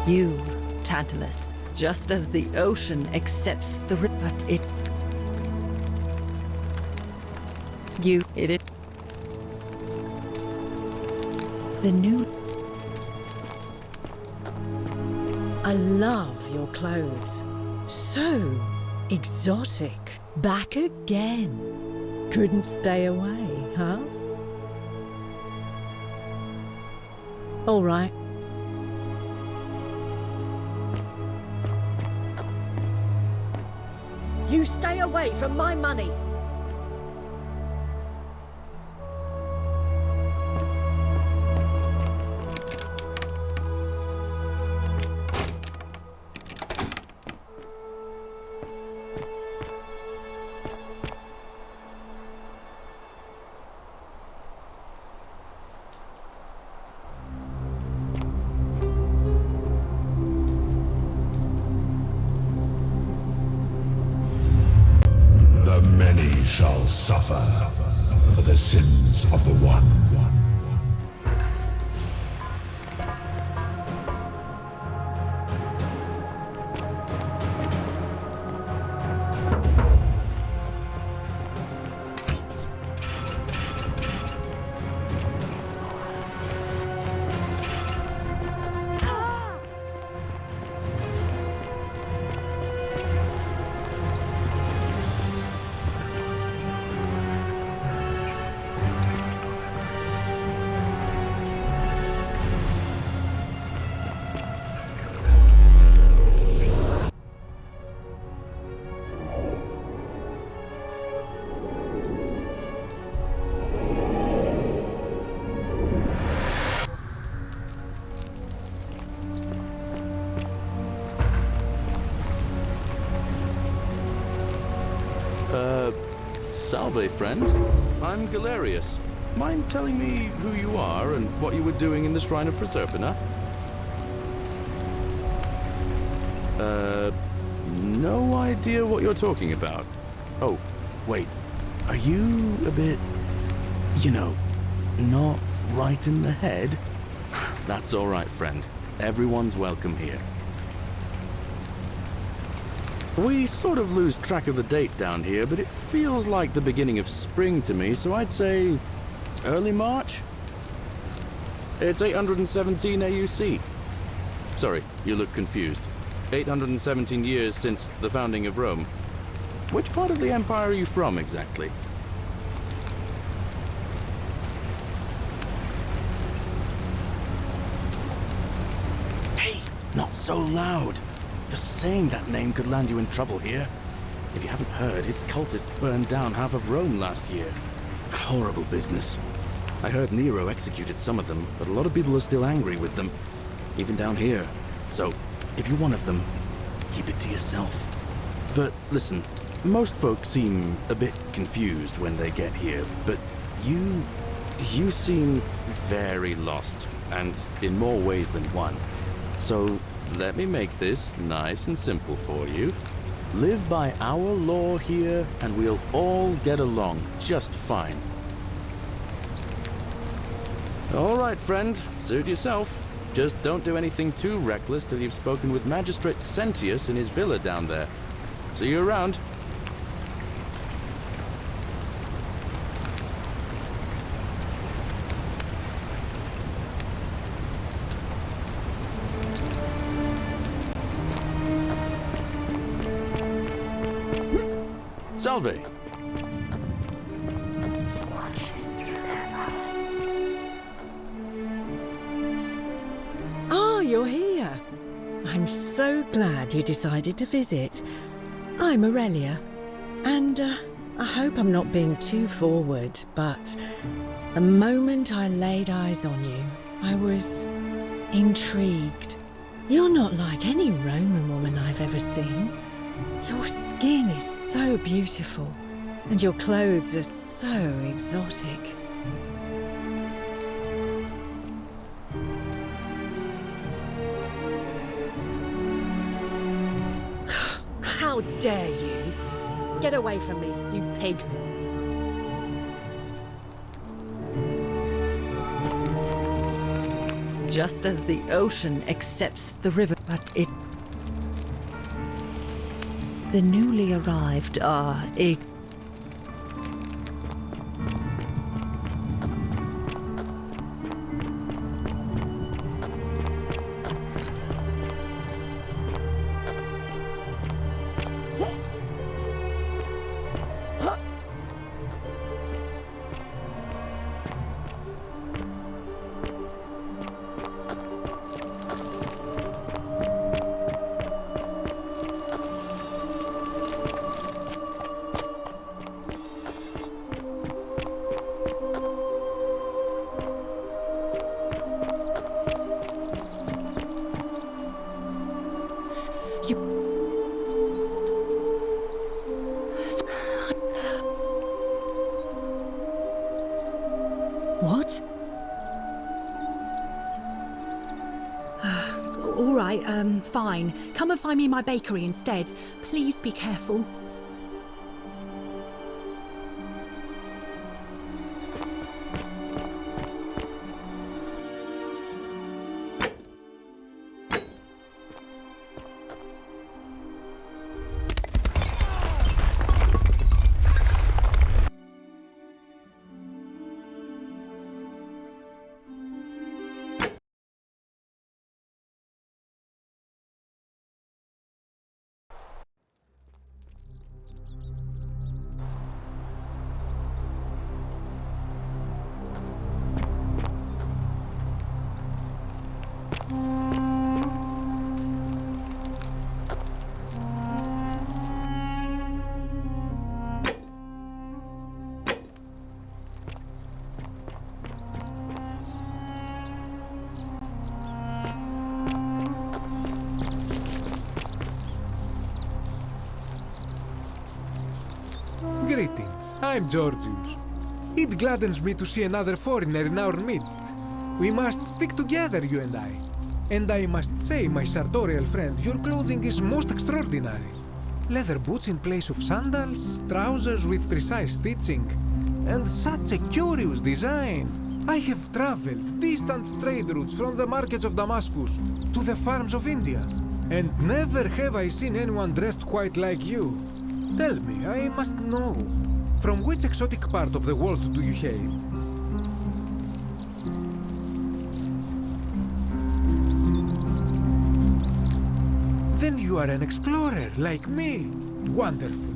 You, Tantalus, just as the ocean accepts the but it. The new. I love your clothes. So exotic. Back again. Couldn't stay away, huh? All right. You stay away from my money. Shall suffer for the sins of the one. Salve, friend. I'm Galerius. Mind telling me who you are and what you were doing in the Shrine of Proserpina? No idea what you're talking about. Oh, wait. Are you a bit, not right in the head? That's all right, friend. Everyone's welcome here. We sort of lose track of the date down here, but it feels like the beginning of spring to me, so I'd say early March? It's 817 AUC. Sorry, you look confused. 817 years since the founding of Rome. Which part of the Empire are you from, exactly? Hey, not so loud. Just saying that name could land you in trouble here. If you haven't heard, his cultists burned down half of Rome last year. Horrible business. I heard Nero executed some of them, but a lot of people are still angry with them, even down here. So, if you're one of them, keep it to yourself. But listen, most folks seem a bit confused when they get here, but you seem very lost, and in more ways than one. So, let me make this nice and simple for you. Live by our law here, and we'll all get along just fine. All right, friend, suit yourself. Just don't do anything too reckless till you've spoken with Magistrate Sentius in his villa down there. See you around. Salve. Ah, you're here. I'm so glad you decided to visit. I'm Aurelia, and I hope I'm not being too forward, but the moment I laid eyes on you, I was intrigued. You're not like any Roman woman I've ever seen. Your skin is so beautiful, and your clothes are so exotic. How dare you! Get away from me, you pig! Just as the ocean accepts the river, but it... The newly arrived are a... What? All right, fine. Come and find me in my bakery instead. Please be careful. Greetings, I'm Georgius. It gladdens me to see another foreigner in our midst. We must stick together, you and I. And I must say, my sartorial friend, your clothing is most extraordinary. Leather boots in place of sandals, trousers with precise stitching, and such a curious design. I have traveled distant trade routes from the markets of Damascus to the farms of India, and never have I seen anyone dressed quite like you. Tell me, I must know, from which exotic part of the world do you hail? Then you are an explorer, like me. Wonderful.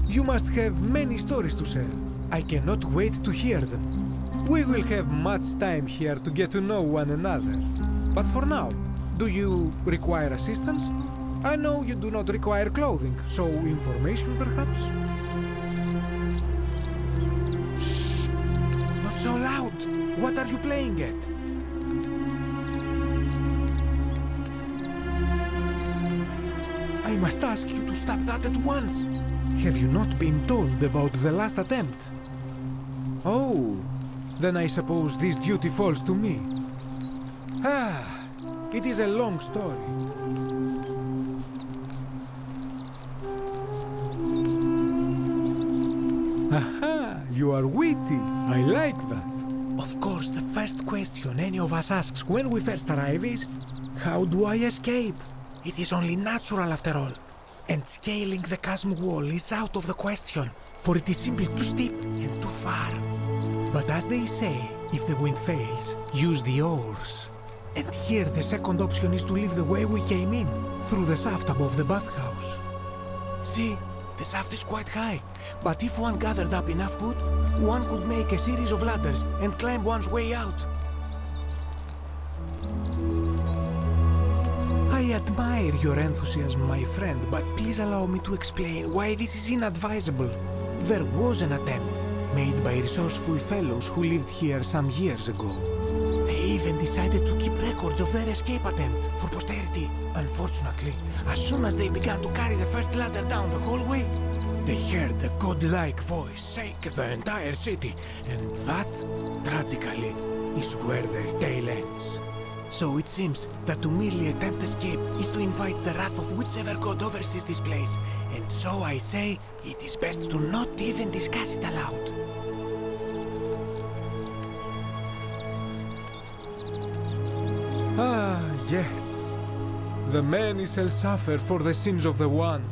You must have many stories to share. I cannot wait to hear them. We will have much time here to get to know one another. But for now, do you require assistance? I know you do not require clothing, so information perhaps? Shh! Not so loud! What are you playing at? I must ask you to stop that at once. Have you not been told about the last attempt? Oh, then I suppose this duty falls to me. Ah, it is a long story. Aha, you are witty. I like that. Of course, the first question any of us asks when we first arrive is, how do I escape? It is only natural after all. And scaling the chasm wall is out of the question, for it is simply too steep and too far. But as they say, if the wind fails, use the oars. And here the second option is to leave the way we came in, through the shaft above the bathhouse. See, the shaft is quite high, but if one gathered up enough wood, one could make a series of ladders and climb one's way out. I admire your enthusiasm, my friend, but please allow me to explain why this is inadvisable. There was an attempt made by resourceful fellows who lived here some years ago. They even decided to keep records of their escape attempt for posterity. Unfortunately, as soon as they began to carry the first ladder down the hallway, they heard a godlike voice shake the entire city, and that, tragically, is where their tale ends. So it seems that to merely attempt escape is to invite the wrath of whichever god oversees this place, and so I say it is best to not even discuss it aloud. Ah, yes. The many shall suffer for the sins of the one.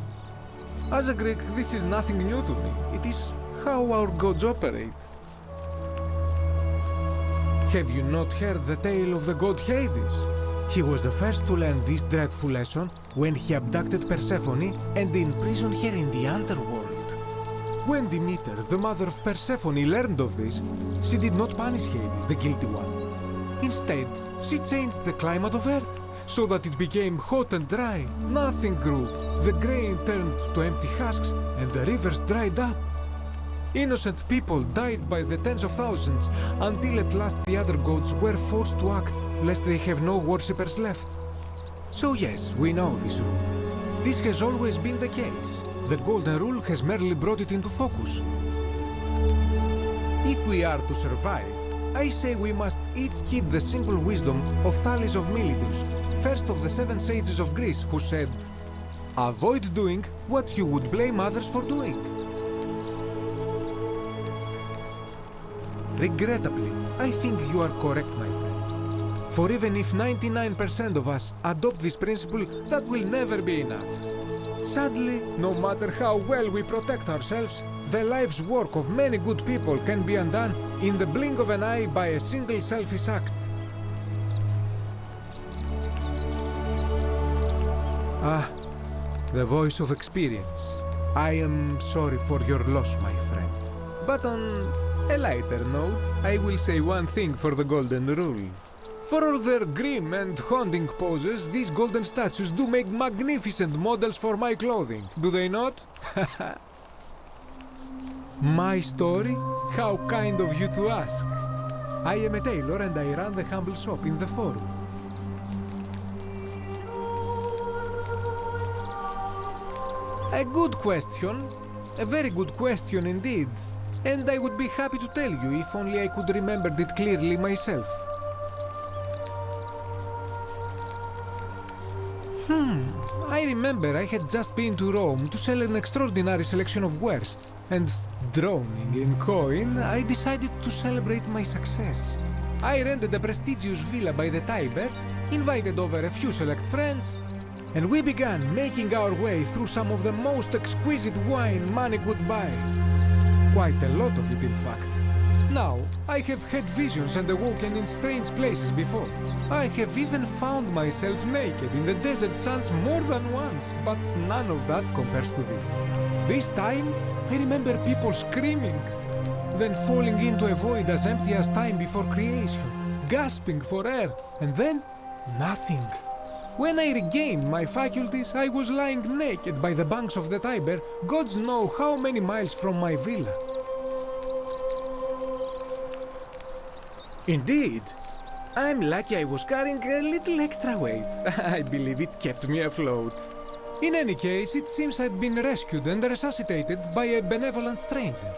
As a Greek, this is nothing new to me. It is how our gods operate. Have you not heard the tale of the god Hades? He was the first to learn this dreadful lesson when he abducted Persephone and imprisoned her in the underworld. When Demeter, the mother of Persephone, learned of this, she did not punish Hades, the guilty one. Instead, she changed the climate of Earth so that it became hot and dry. Nothing grew. The grain turned to empty husks and the rivers dried up. Innocent people died by the tens of thousands until at last the other gods were forced to act lest they have no worshippers left. So yes, we know this rule. This has always been the case. The Golden Rule has merely brought it into focus. If we are to survive, I say we must each heed the simple wisdom of Thales of Miletus, first of the 7 sages of Greece, who said, "Avoid doing what you would blame others for doing." Regrettably, I think you are correct, my friend. For even if 99% of us adopt this principle, that will never be enough. Sadly, no matter how well we protect ourselves, the life's work of many good people can be undone in the blink of an eye by a single selfish act. Ah, the voice of experience. I am sorry for your loss, my friend. But on a lighter note, I will say one thing for the Golden Rule. For all their grim and haunting poses, these golden statues do make magnificent models for my clothing, do they not? My story? How kind of you to ask. I am a tailor and I run the humble shop in the forum. A good question. A very good question indeed. And I would be happy to tell you if only I could remember it clearly myself. I remember I had just been to Rome to sell an extraordinary selection of wares, and drowning in coin, I decided to celebrate my success. I rented a prestigious villa by the Tiber, invited over a few select friends, and we began making our way through some of the most exquisite wine money could buy. Quite a lot of it, in fact. Now, I have had visions and awoken in strange places before. I have even found myself naked in the desert sands more than once, but none of that compares to this. This time, I remember people screaming, then falling into a void as empty as time before creation, gasping for air, and then nothing. When I regained my faculties, I was lying naked by the banks of the Tiber, gods know how many miles from my villa. Indeed. I'm lucky I was carrying a little extra weight. I believe it kept me afloat. In any case, it seems I'd been rescued and resuscitated by a benevolent stranger.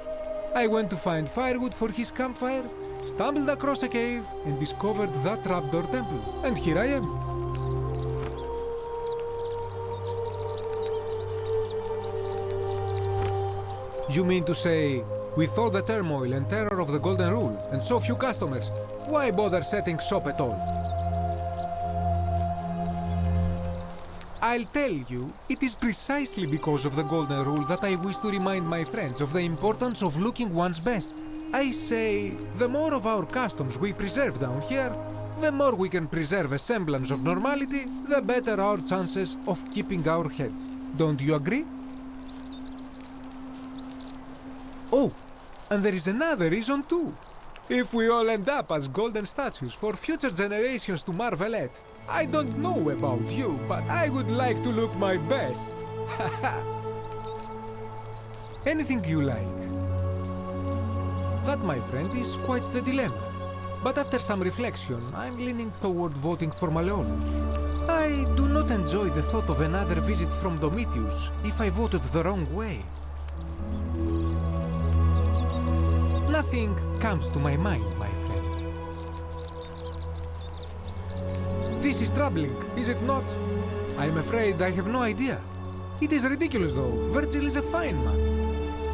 I went to find firewood for his campfire, stumbled across a cave, and discovered that trapdoor temple. And here I am. You mean to say, with all the turmoil and terror of the Golden Rule, and so few customers, why bother setting shop at all? I'll tell you, it is precisely because of the Golden Rule that I wish to remind my friends of the importance of looking one's best. I say, the more of our customs we preserve down here, the more we can preserve a semblance of normality, the better our chances of keeping our heads. Don't you agree? Oh, and there is another reason too. If we all end up as golden statues for future generations to marvel at, I don't know about you, but I would like to look my best. Anything you like. That, my friend, is quite the dilemma. But after some reflection, I'm leaning toward voting for Malleolus. I do not enjoy the thought of another visit from Domitius if I voted the wrong way. Nothing comes to my mind, my friend. This is troubling, is it not? I am afraid I have no idea. It is ridiculous, though. Virgil is a fine man.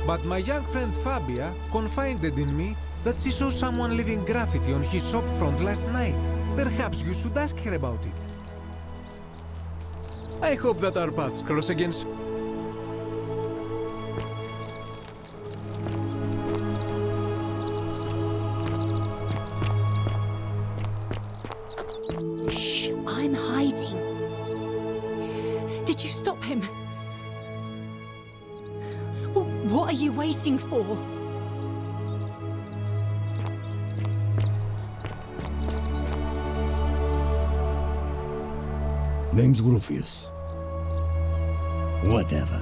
But my young friend Fabia confided in me that she saw someone leaving graffiti on his shop front last night. Perhaps you should ask her about it. I hope that our paths cross again soon. I'm hiding. Did you stop him? Well, what are you waiting for? Name's Rufius. Whatever.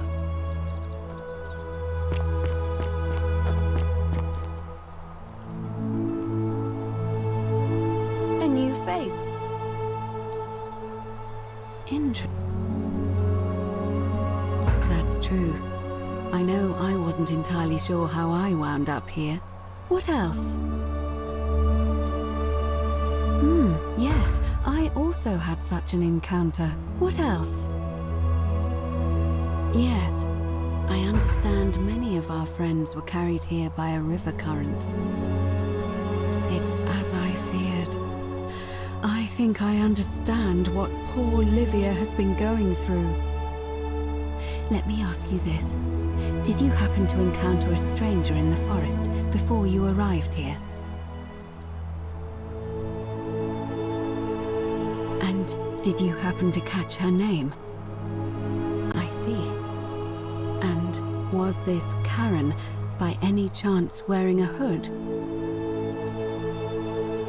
A new face. That's true. I know I wasn't entirely sure how I wound up here. What else? Yes, I also had such an encounter. What else? Yes, I understand many of our friends were carried here by a river current. It's as I feared. I think I understand what poor Livia has been going through. Let me ask you this. Did you happen to encounter a stranger in the forest before you arrived here? And did you happen to catch her name? I see. And was this Karen by any chance wearing a hood?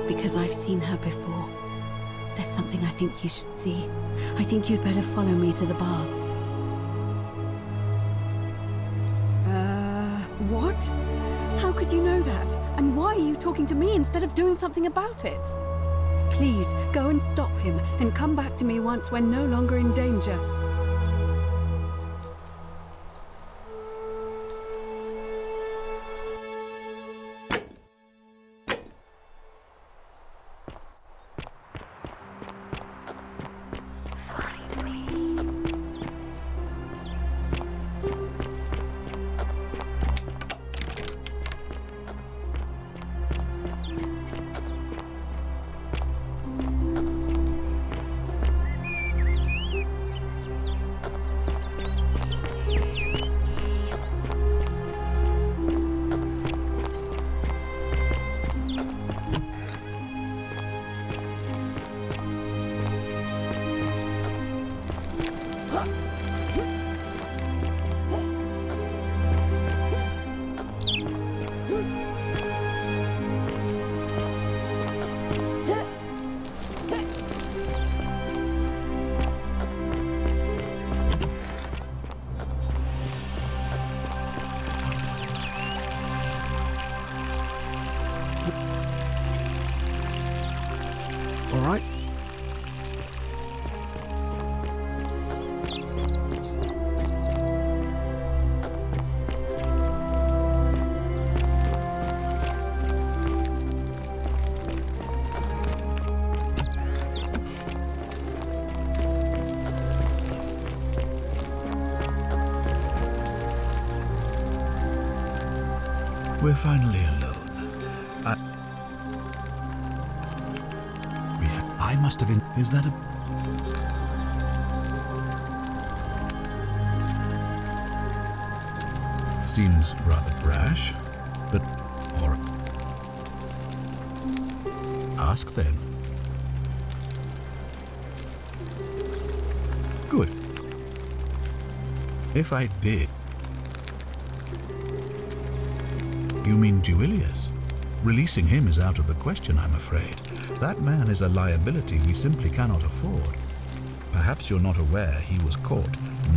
Because I've seen her before. There's something I think you should see. I think you'd better follow me to the baths. What? How could you know that? And why are you talking to me instead of doing something about it? Please, go and stop him, and come back to me once we're no longer in danger. We're finally alone. I must have been... Is that a... Seems rather brash, but... Or... Ask then. Good. If I did... You mean Duilius? Releasing him is out of the question, I'm afraid. That man is a liability we simply cannot afford. Perhaps you're not aware he was caught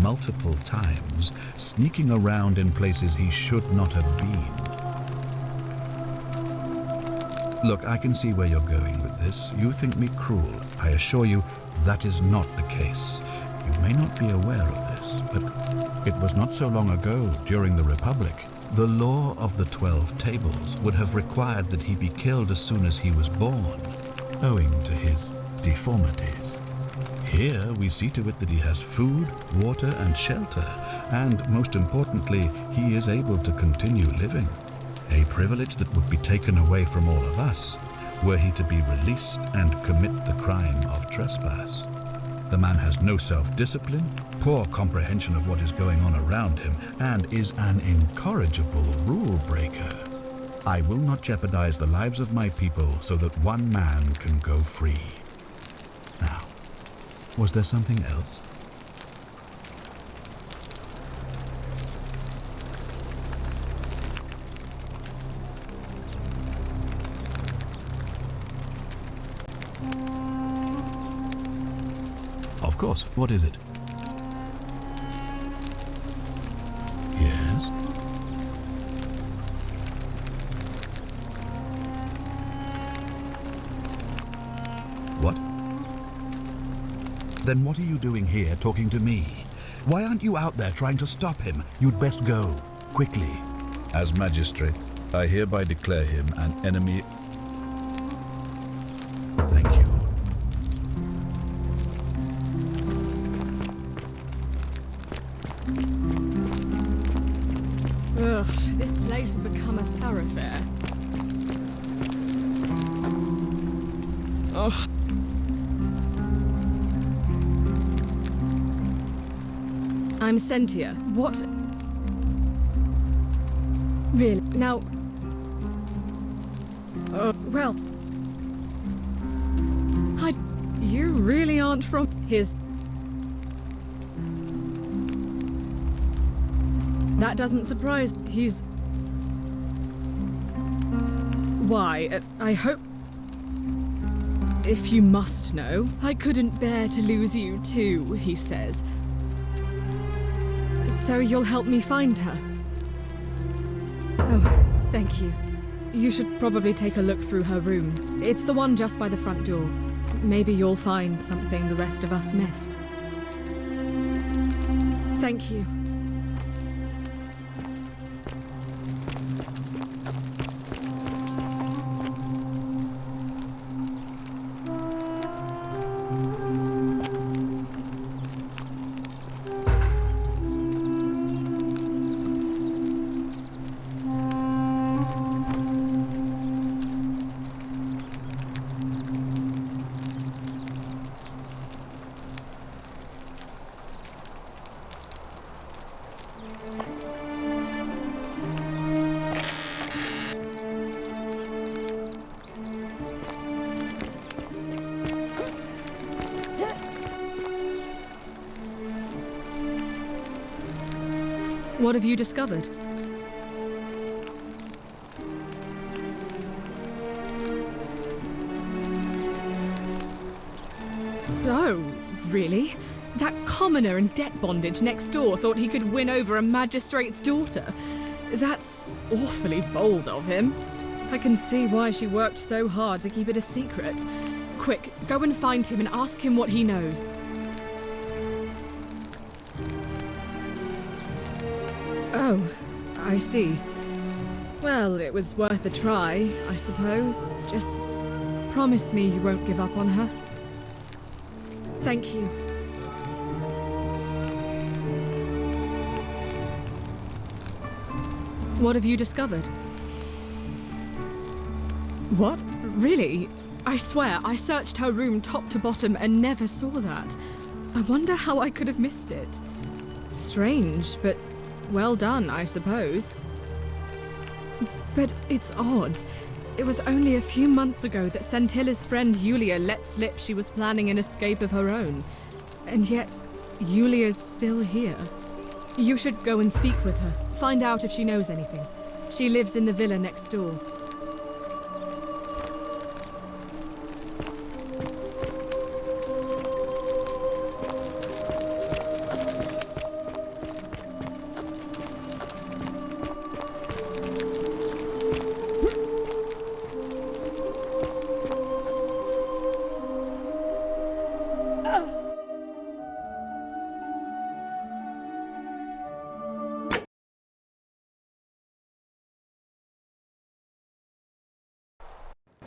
multiple times, sneaking around in places he should not have been. Look, I can see where you're going with this. You think me cruel. I assure you that is not the case. You may not be aware of this, but it was not so long ago, during the Republic, the law of the 12 Tables would have required that he be killed as soon as he was born, owing to his deformities. Here we see to it that he has food, water, and shelter, and most importantly, he is able to continue living. A privilege that would be taken away from all of us were he to be released and commit the crime of trespass. The man has no self-discipline, poor comprehension of what is going on around him, and is an incorrigible rule breaker. I will not jeopardize the lives of my people so that one man can go free. Now, was there something else? Of course. What is it? Yes? What? Then what are you doing here talking to me? Why aren't you out there trying to stop him? You'd best go. Quickly. As magistrate, I hereby declare him an enemy. Thank you. Ugh, this place has become a thoroughfare. Ugh. I'm Sentia. What? Really? Now... well... You really aren't from his... That doesn't surprise... He's... Why? I hope... If you must know, I couldn't bear to lose you too, he says. So you'll help me find her? Oh, thank you. You should probably take a look through her room. It's the one just by the front door. Maybe you'll find something the rest of us missed. Thank you. What have you discovered? Oh, really? That commoner in debt bondage next door thought he could win over a magistrate's daughter. That's awfully bold of him. I can see why she worked so hard to keep it a secret. Quick, go and find him and ask him what he knows. Oh, I see. Well, it was worth a try, I suppose. Just promise me you won't give up on her. Thank you. What have you discovered? What? Really? I swear, I searched her room top to bottom and never saw that. I wonder how I could have missed it. Strange, but well done, I suppose. But it's odd. It was only a few months ago that Sentilla's friend Yulia let slip she was planning an escape of her own. And yet, Yulia's still here. You should go and speak with her. Find out if she knows anything. She lives in the villa next door.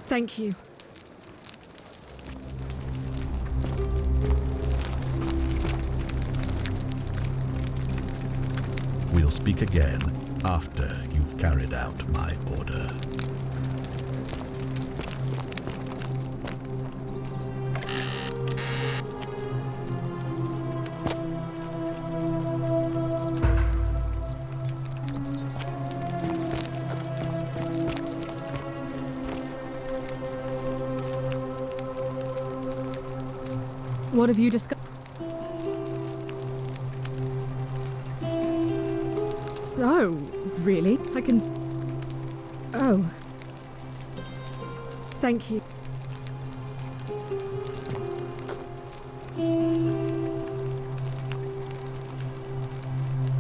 Thank you. We'll speak again after you've carried out my order. What have you discovered? Oh, really? I can... Oh. Thank you.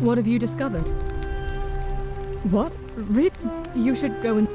What have you discovered? What? Really? You should go and...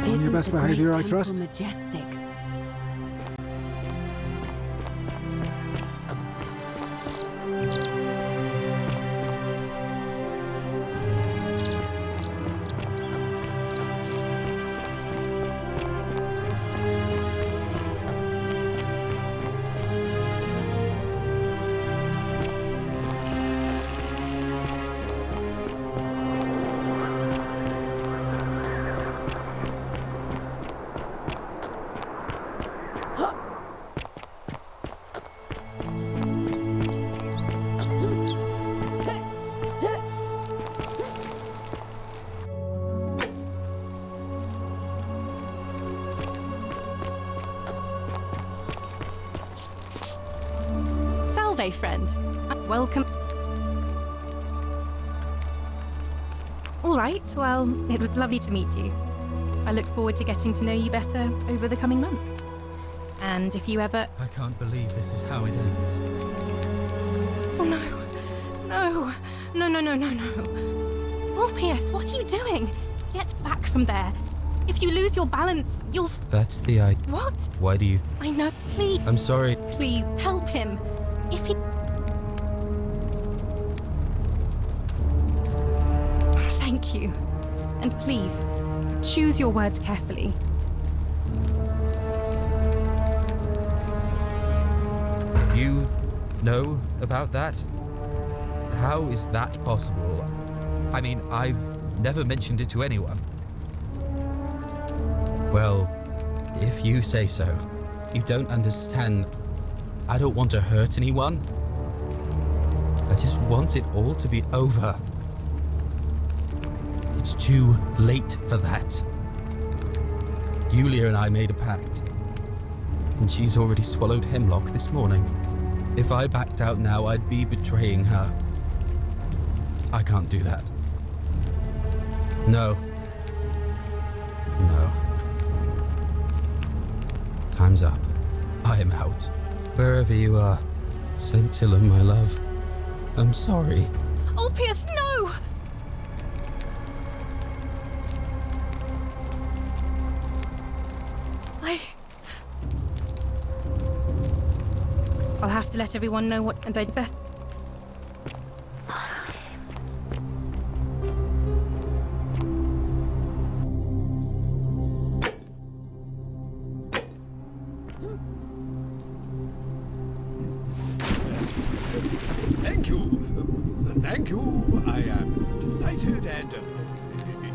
On your best behavior, I trust. Majestic. Salve, friend. Welcome. All right, well, it was lovely to meet you. I look forward to getting to know you better over the coming months. And if you ever... I can't believe this is how it ends. Oh, no. No. No, no, no, no, no. Wolf-Pierce, what are you doing? Get back from there. If you lose your balance, you'll... That's the idea. What? Why do you... I know. Please. I'm sorry. Please, help him. If he... Thank you. And please, choose your words carefully. You know about that? How is that possible? I mean, I've never mentioned it to anyone. Well, if you say so. You don't understand. I don't want to hurt anyone. I just want it all to be over. It's too late for that. Yulia and I made a pact, and she's already swallowed hemlock this morning. If I backed out now, I'd be betraying her. I can't do that. No. No. Time's up. I am out. Wherever you are, Sentilla, my love, I'm sorry. Ulpius, no! I'll have to let everyone know what, and they'd best. Thank you. Thank you. I am delighted and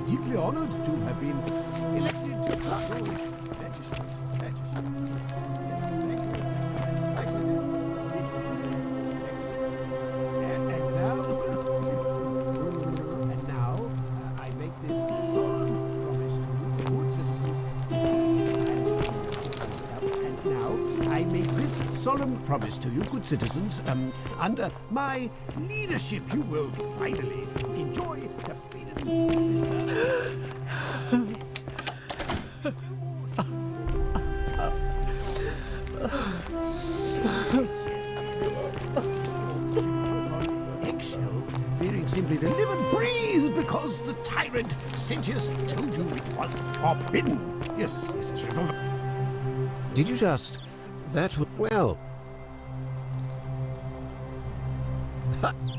deeply honored to have been elected to magistrate. And now, I make this solemn promise to you, good citizens. And now, I make this solemn promise to you, good citizens. Under my leadership, you will finally enjoy the freedom. Eggshells, fearing simply to live and breathe because the tyrant Sentius told you it was forbidden. Yes, it's forbidden. Did you just... That was... Well...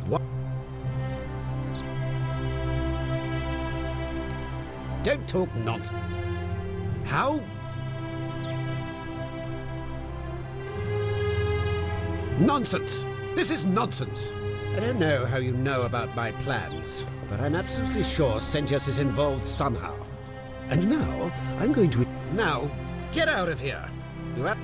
What? Don't talk nonsense. How? Nonsense! This is nonsense! I don't know how you know about my plans, but I'm absolutely sure Sentius is involved somehow. And now, I'm going to... Now, get out of here! You have...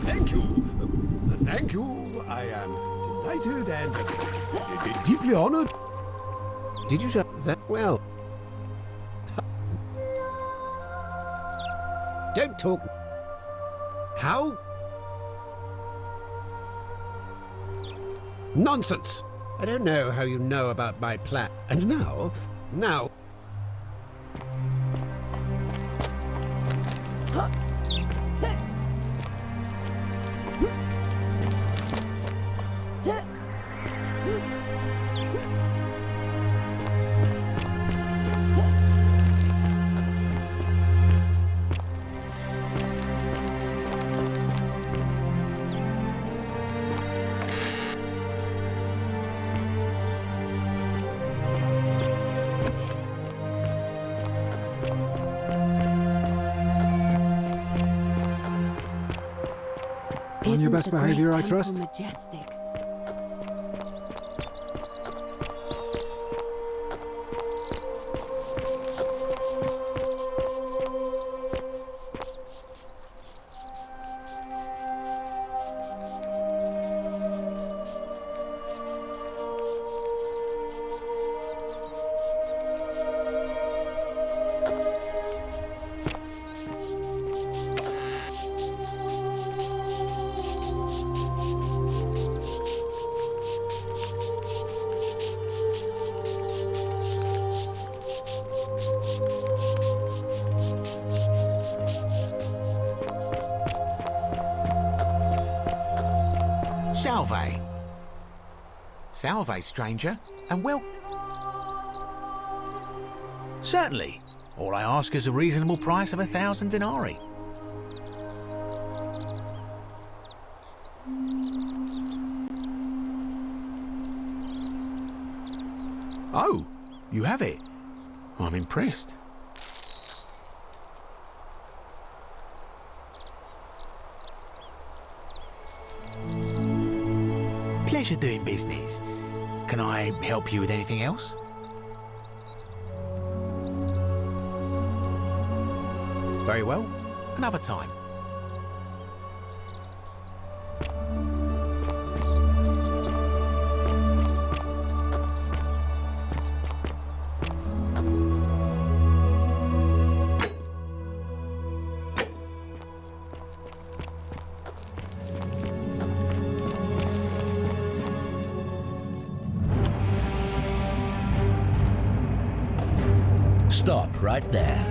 Thank you. Thank you. I am delighted and deeply honored. Did you say that? Well... Don't talk... How? Nonsense! I don't know how you know about my plan. And now... Now... On your best behavior, I trust? Majestic. Salve. Salve, stranger, and well... Certainly. All I ask is a reasonable price of 1,000 denarii. Oh, you have it. I'm impressed. Pleasure doing business. Can I help you with anything else? Very well. Another time. stop right there.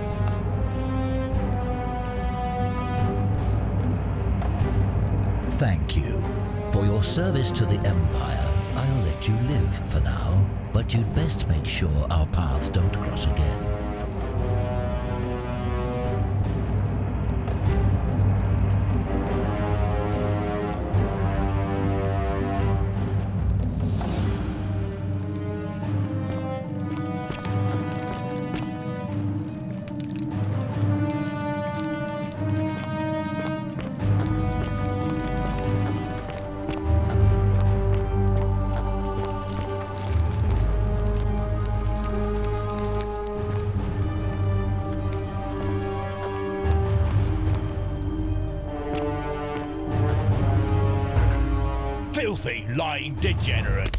Thank you. For your service to the Empire, I'll let you live for now, but you'd best make sure our paths don't cross again. Filthy, lying degenerate!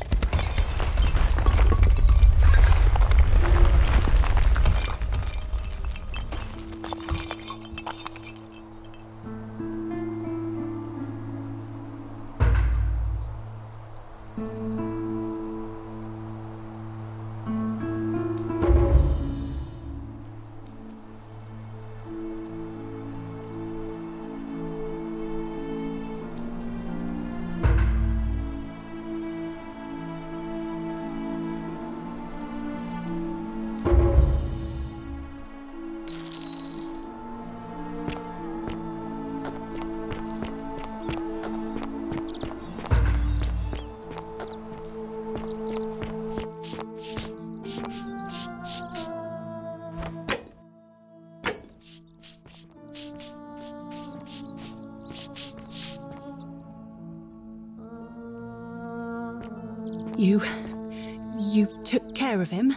You took care of him?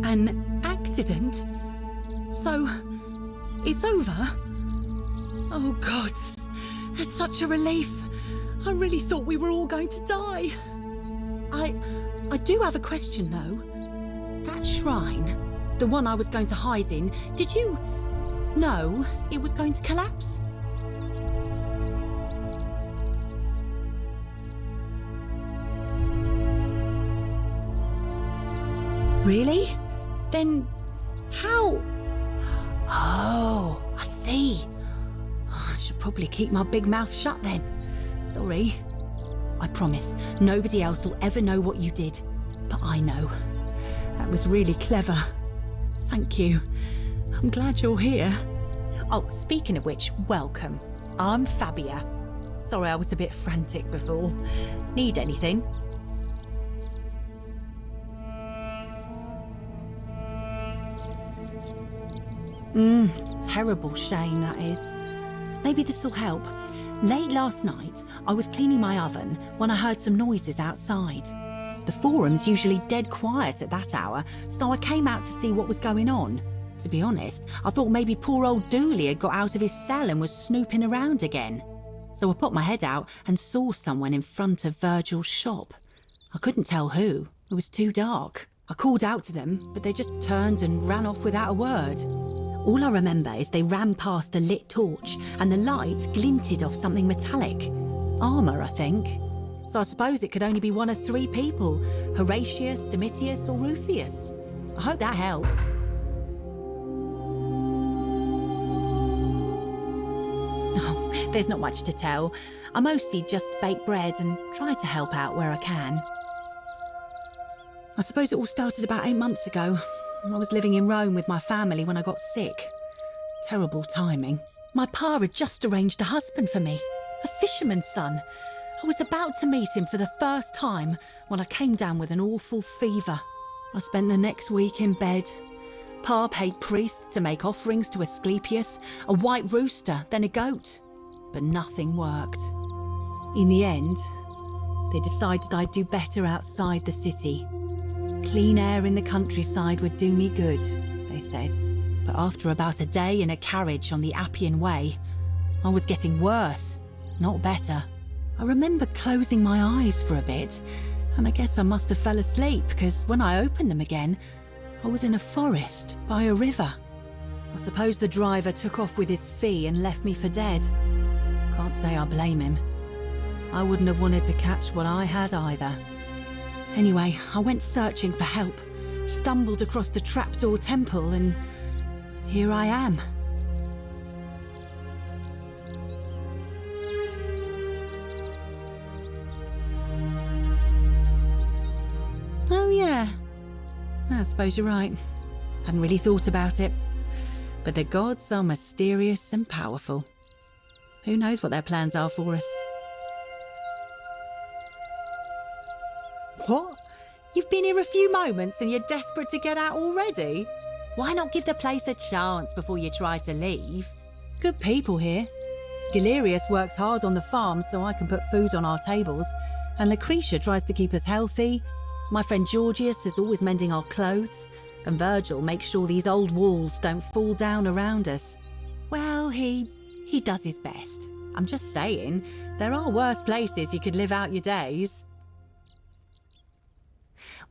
An accident? So, it's over? Oh God, it's such a relief. I really thought we were all going to die. I do have a question though. That shrine, the one I was going to hide in, did you know it was going to collapse? Really? Then how? Oh, I see. I should probably keep my big mouth shut then. Sorry. I promise, nobody else will ever know what you did. But I know. That was really clever. Thank you. I'm glad you're here. Oh, speaking of which, welcome. I'm Fabia. Sorry I was a bit frantic before. Need anything? Terrible shame that is. Maybe this'll help. Late last night, I was cleaning my oven when I heard some noises outside. The forum's usually dead quiet at that hour, so I came out to see what was going on. To be honest, I thought maybe poor old Dooley had got out of his cell and was snooping around again. So I put my head out and saw someone in front of Virgil's shop. I couldn't tell who. It was too dark. I called out to them, but they just turned and ran off without a word. All I remember is they ran past a lit torch and the light glinted off something metallic. Armour, I think. So I suppose it could only be one of three people. Horatius, Domitius or Rufius. I hope that helps. Oh, there's not much to tell. I mostly just bake bread and try to help out where I can. I suppose it all started about 8 months ago. I was living in Rome with my family when I got sick. Terrible timing. My pa had just arranged a husband for me, a fisherman's son. I was about to meet him for the first time when I came down with an awful fever. I spent the next week in bed. Pa paid priests to make offerings to Asclepius, a white rooster, then a goat. But nothing worked. In the end, they decided I'd do better outside the city. Clean air in the countryside would do me good, they said. But after about a day in a carriage on the Appian Way, I was getting worse, not better. I remember closing my eyes for a bit, and I guess I must have fell asleep because when I opened them again, I was in a forest by a river. I suppose the driver took off with his fee and left me for dead. Can't say I blame him. I wouldn't have wanted to catch what I had either. Anyway, I went searching for help, stumbled across the trapdoor temple, and here I am. Oh yeah, I suppose you're right. Hadn't really thought about it. But the gods are mysterious and powerful. Who knows what their plans are for us? What? You've been here a few moments and you're desperate to get out already? Why not give the place a chance before you try to leave? Good people here. Galerius works hard on the farm so I can put food on our tables, and Lucretia tries to keep us healthy. My friend Georgius is always mending our clothes, and Virgil makes sure these old walls don't fall down around us. Well, he does his best. I'm just saying, there are worse places you could live out your days.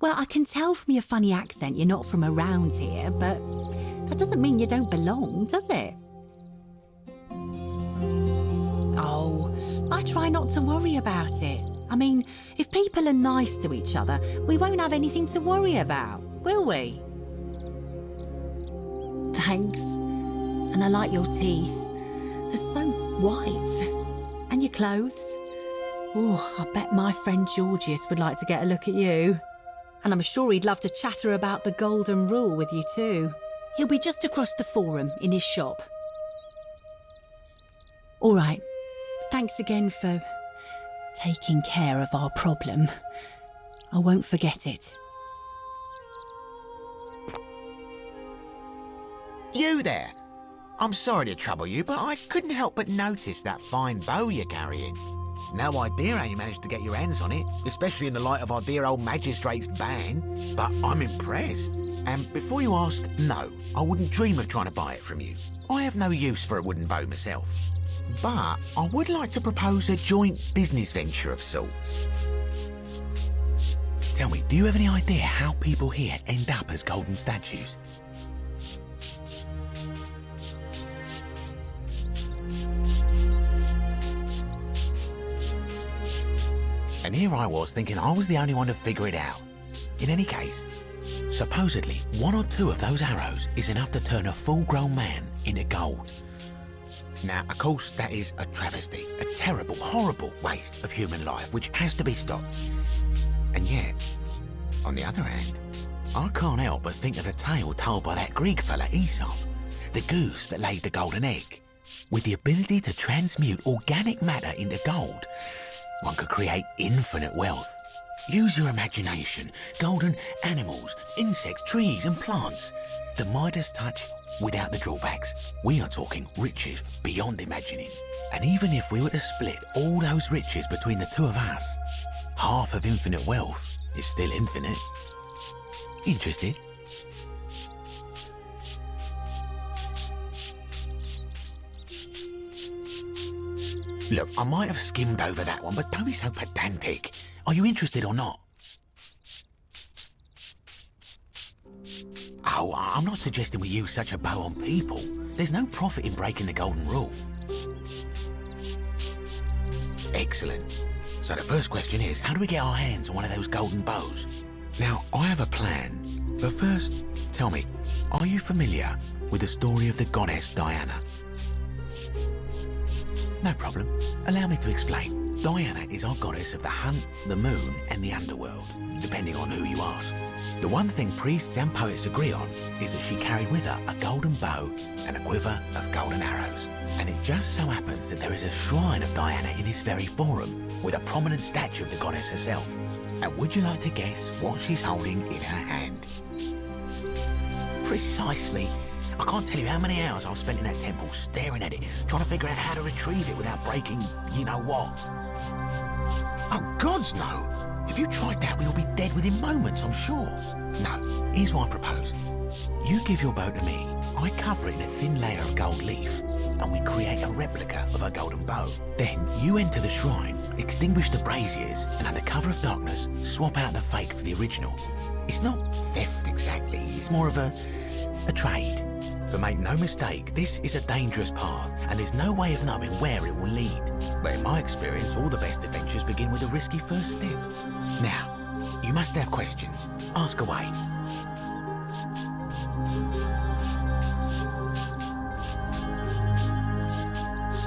Well, I can tell from your funny accent you're not from around here, but that doesn't mean you don't belong, does it? Oh, I try not to worry about it. I mean, if people are nice to each other, we won't have anything to worry about, will we? Thanks. And I like your teeth. They're so white. And your clothes. Oh, I bet my friend Georgius would like to get a look at you. And I'm sure he'd love to chatter about the Golden Rule with you too. He'll be just across the forum in his shop. All right. Thanks again for taking care of our problem. I won't forget it. You there! I'm sorry to trouble you, but I couldn't help but notice that fine bow you're carrying. No idea how you managed to get your hands on it, especially in the light of our dear old magistrate's ban, but I'm impressed. And before you ask, no, I wouldn't dream of trying to buy it from you. I have no use for a wooden bow myself. But I would like to propose a joint business venture of sorts. Tell me, do you have any idea how people here end up as golden statues? And here I was thinking I was the only one to figure it out. In any case, supposedly 1 or 2 of those arrows is enough to turn a full-grown man into gold. Now, of course, that is a travesty, a terrible, horrible waste of human life which has to be stopped. And yet, on the other hand, I can't help but think of the tale told by that Greek fella Aesop, the goose that laid the golden egg. With the ability to transmute organic matter into gold, one could create infinite wealth. Use your imagination. Golden animals, insects, trees and plants. The Midas touch without the drawbacks. We are talking riches beyond imagining. And even if we were to split all those riches between the 2 of us, half of infinite wealth is still infinite. Interested? Look, I might have skimmed over that one, but don't be so pedantic. Are you interested or not? Oh, I'm not suggesting we use such a bow on people. There's no profit in breaking the golden rule. Excellent. So the first question is, how do we get our hands on one of those golden bows? Now, I have a plan, but first, tell me, are you familiar with the story of the goddess Diana? No problem. Allow me to explain. Diana is our goddess of the hunt, the moon, and the underworld, depending on who you ask. The one thing priests and poets agree on is that she carried with her a golden bow and a quiver of golden arrows. And it just so happens that there is a shrine of Diana in this very forum, with a prominent statue of the goddess herself. And would you like to guess what she's holding in her hand? Precisely. I can't tell you how many hours I've spent in that temple staring at it, trying to figure out how to retrieve it without breaking you-know-what. Oh, gods, no! If you tried that, we'll be dead within moments, I'm sure. No, here's what I propose. You give your bow to me, I cover it in a thin layer of gold leaf, and we create a replica of a golden bow. Then you enter the shrine, extinguish the braziers, and under cover of darkness, swap out the fake for the original. It's not theft exactly, it's more of a trade. But make no mistake, this is a dangerous path, and there's no way of knowing where it will lead. But in my experience, all the best adventures begin with a risky first step. Now, You must have questions. Ask away.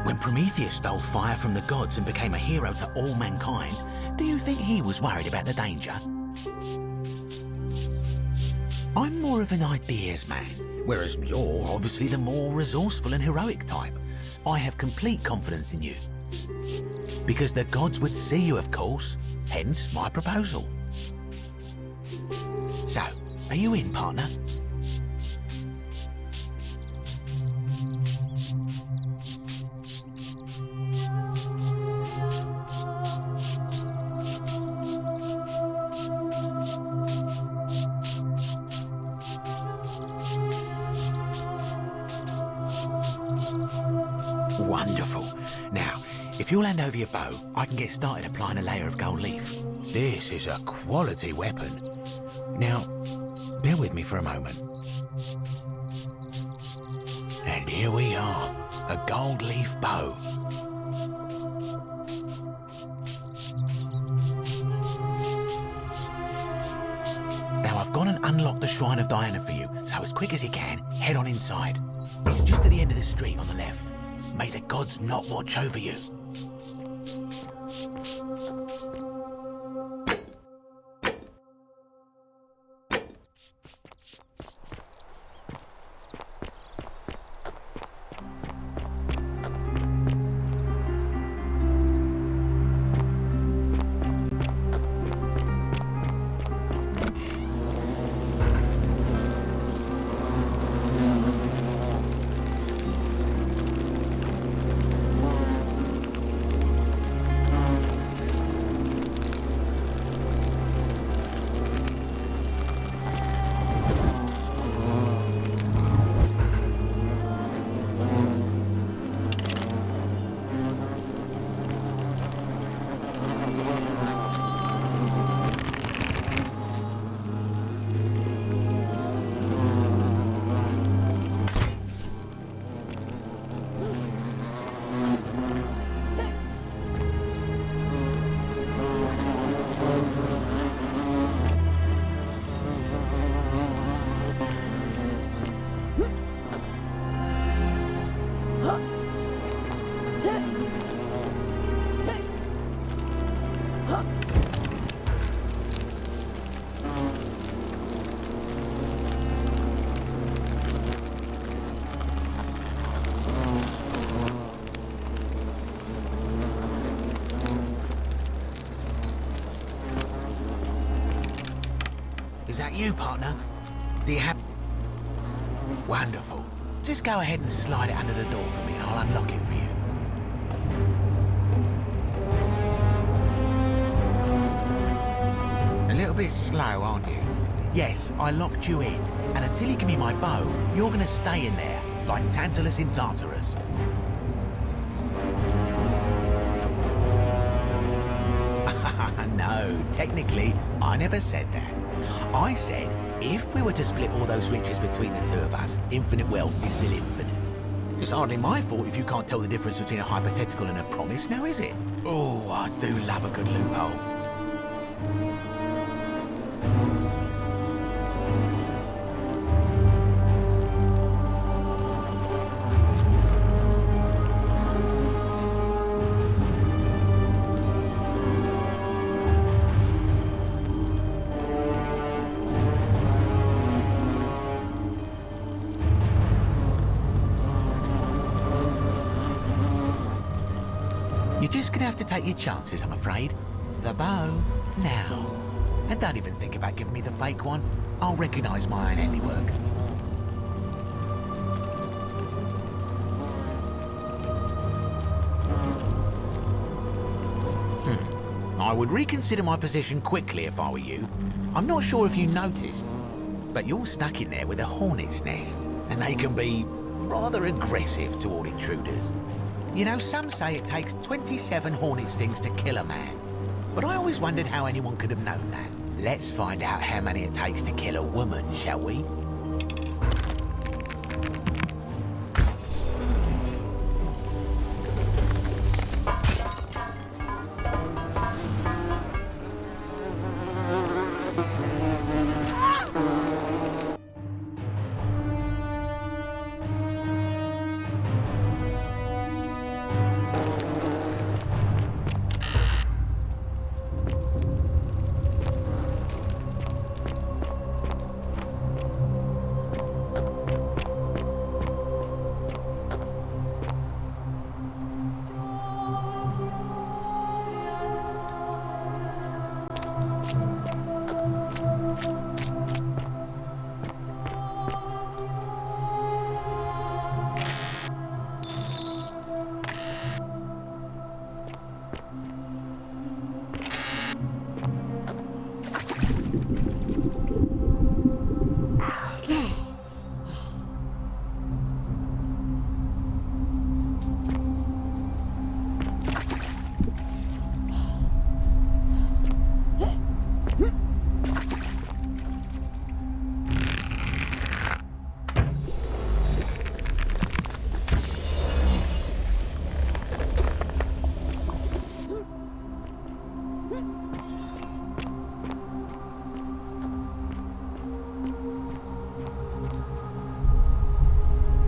When Prometheus stole fire from the gods and became a hero to all mankind, do you think he was worried about the danger? I'm more of an ideas man, whereas you're obviously the more resourceful and heroic type. I have complete confidence in you. Because the gods would see you, of course, hence my proposal. So, are you in, partner? Wonderful. Now, if you'll hand over your bow, I can get started applying a layer of gold leaf. This is a quality weapon. Now, bear with me for a moment. And here we are, a gold leaf bow. Now I've gone and unlocked the Shrine of Diana for you, so as quick as you can, head on inside. It's just at the end of the street on the left. May the gods not watch over you. Is that you, partner? Do you have... Wonderful. Just go ahead and slide it under the door for me and I'll unlock it for you. A little bit slow, aren't you? Yes, I locked you in. And until you give me my bow, you're gonna stay in there, like Tantalus in Tartarus. No, technically, I never said that. I said, if we were to split all those riches between the two of us, infinite wealth is still infinite. It's hardly my fault if you can't tell the difference between a hypothetical and a promise, now is it? Oh, I do love a good loophole. You're just gonna have to take your chances, I'm afraid. The bow, now. And don't even think about giving me the fake one. I'll recognise my own handiwork. I would reconsider my position quickly if I were you. I'm not sure if you noticed, but you're stuck in there with a hornet's nest, and they can be rather aggressive toward intruders. You know, some say it takes 27 hornet stings to kill a man. But I always wondered how anyone could have known that. Let's find out how many it takes to kill a woman, shall we?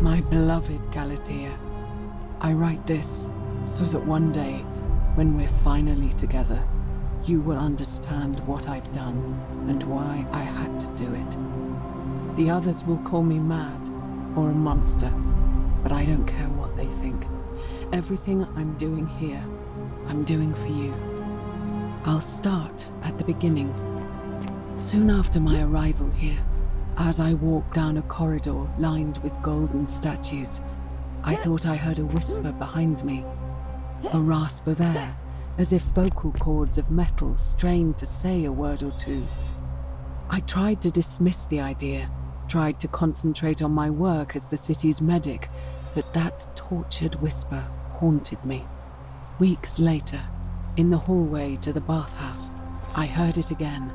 My beloved Galatea, I write this so that one day, when we're finally together, you will understand what I've done and why I had to do it. The others will call me mad or a monster, but I don't care what they think. Everything I'm doing here, I'm doing for you. I'll start at the beginning. Soon after my arrival here, as I walked down a corridor lined with golden statues, I thought I heard a whisper behind me, a rasp of air, as if vocal cords of metal strained to say a word or two. I tried to dismiss the idea, tried to concentrate on my work as the city's medic, but that tortured whisper haunted me. Weeks later, in the hallway to the bathhouse, I heard it again,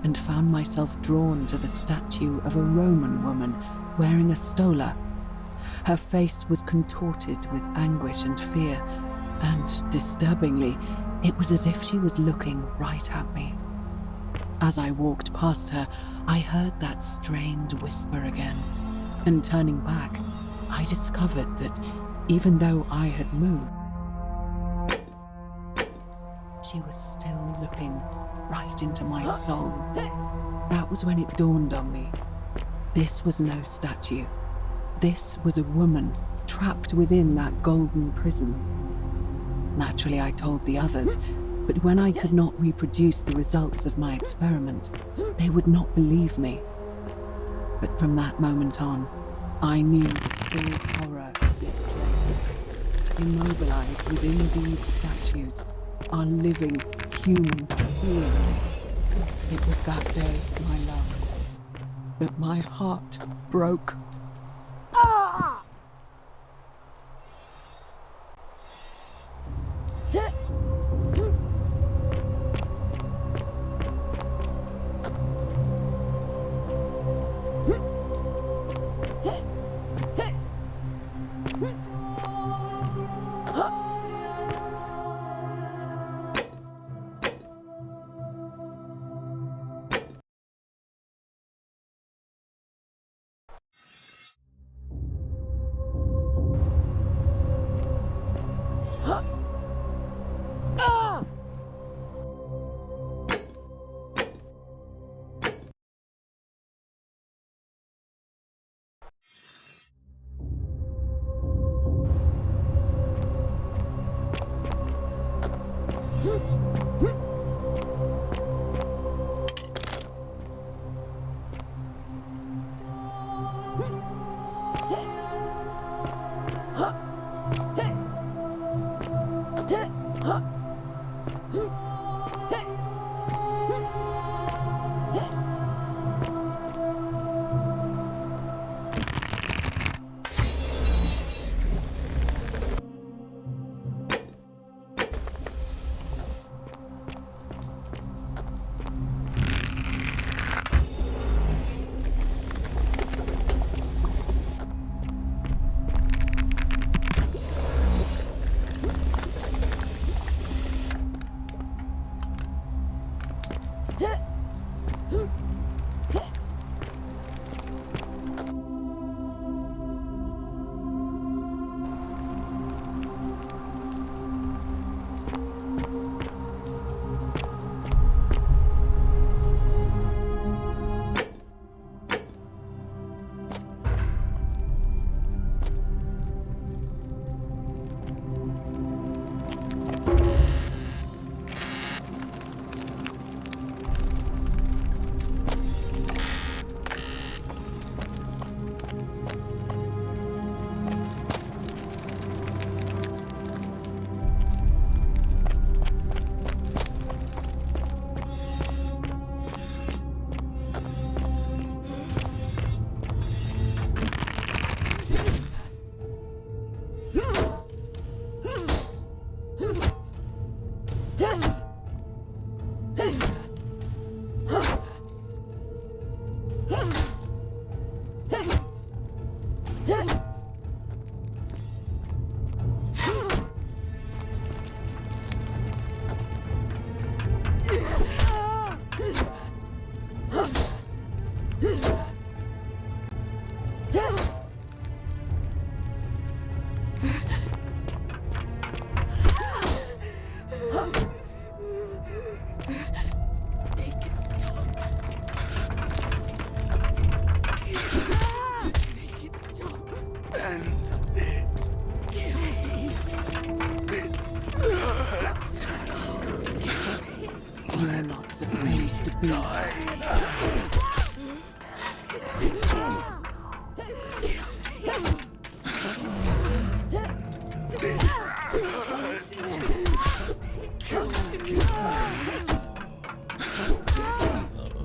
and found myself drawn to the statue of a Roman woman wearing a stola. Her face was contorted with anguish and fear, and, disturbingly, it was as if she was looking right at me. As I walked past her, I heard that strained whisper again, and turning back, I discovered that even though I had moved, she was still looking right into my soul. That was when it dawned on me. This was no statue. This was a woman trapped within that golden prison. Naturally, I told the others, but when I could not reproduce the results of my experiment, they would not believe me. But from that moment on, I knew the full horror of this place. Immobilized within these statues are living human beings. It was that day, my love, that my heart broke. Ah! You're not supposed to be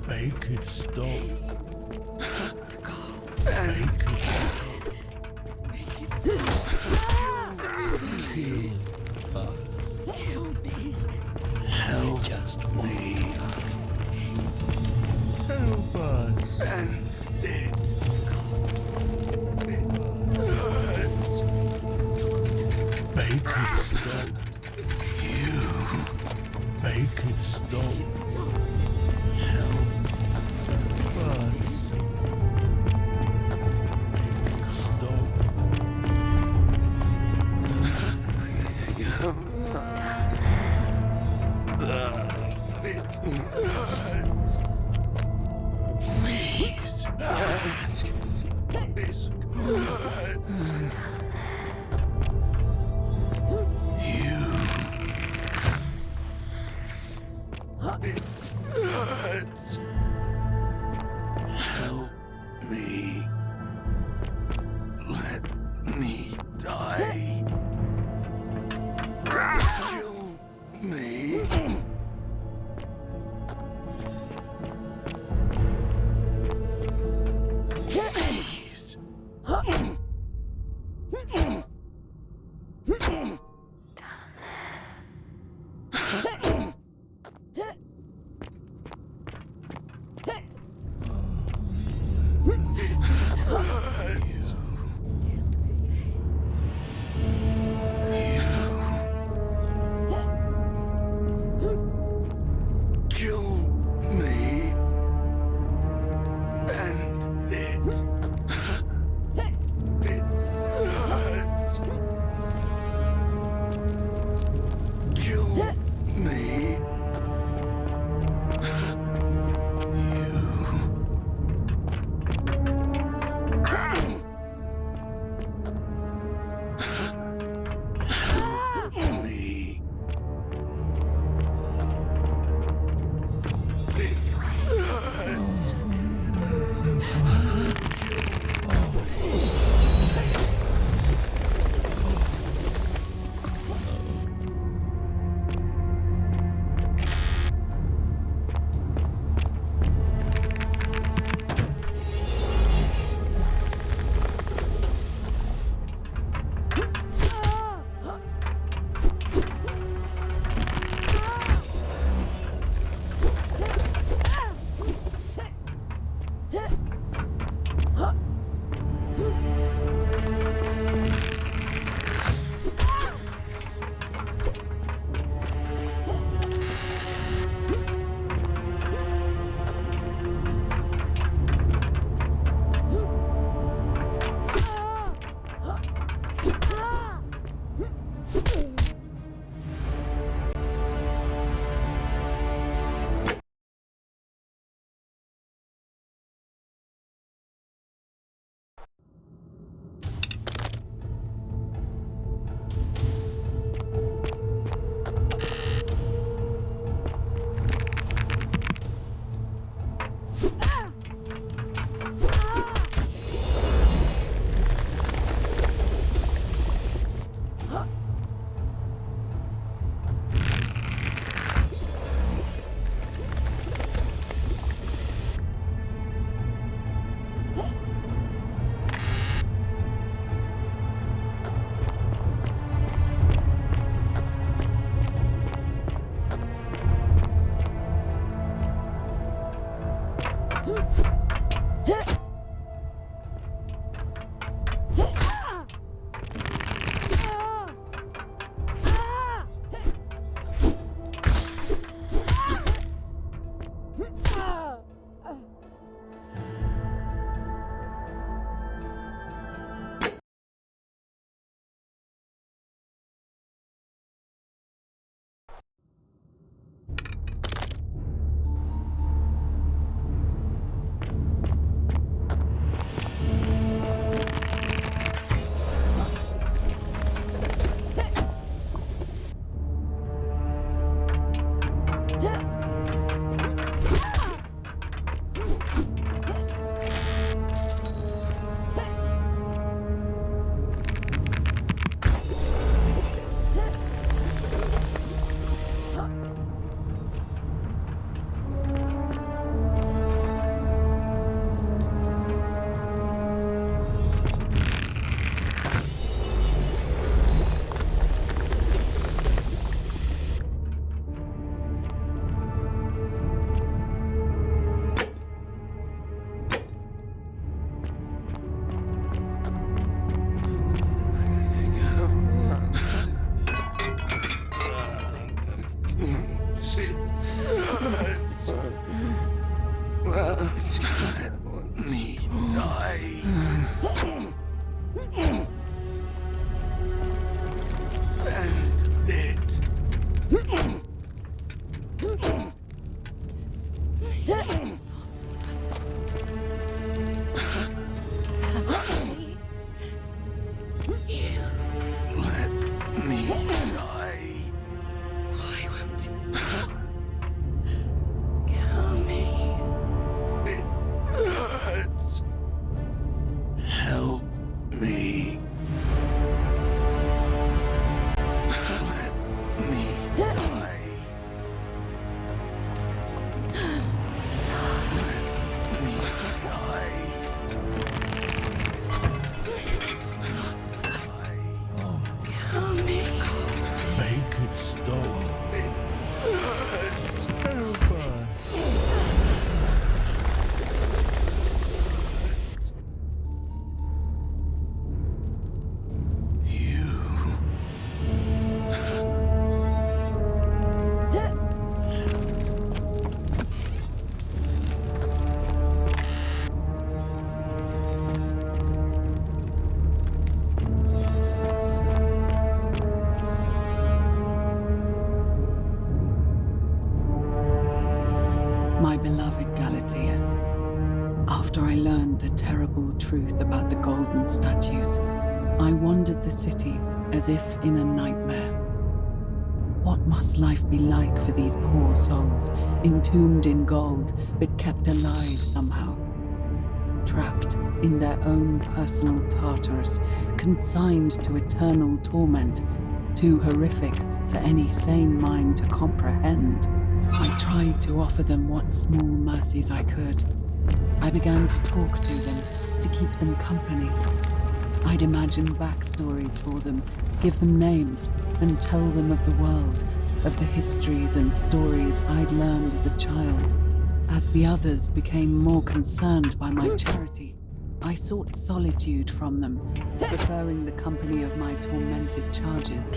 Make it stop. Help me. Help me. Help us. And it hurts. Make it stop. You make it stop. Help us. Make it stop. It hurts. Please. It hurts. It hurts. Help me. Let me die. Kill me. Please. Hurts. Kill me. And it hurts. Kill me. Me. It hurts. Let me die. End it. Let me die. Why won't it stop? Kill me. It hurts. Help me. Let me die. Let me die. Kill me. Make it stop. It hurts. Help us. My beloved Galatea, after I learned the terrible truth about the golden statues, I wandered the city as if in a nightmare. What must life be like for these poor souls, entombed in gold, but kept alive somehow? Trapped in their own personal Tartarus, consigned to eternal torment, too horrific for any sane mind to comprehend. I tried to offer them what small mercies I could. I began to talk to them, to keep them company. I'd imagine backstories for them, give them names, and tell them of the world, of the histories and stories I'd learned as a child. As the others became more concerned by my charity, I sought solitude from them, preferring the company of my tormented charges.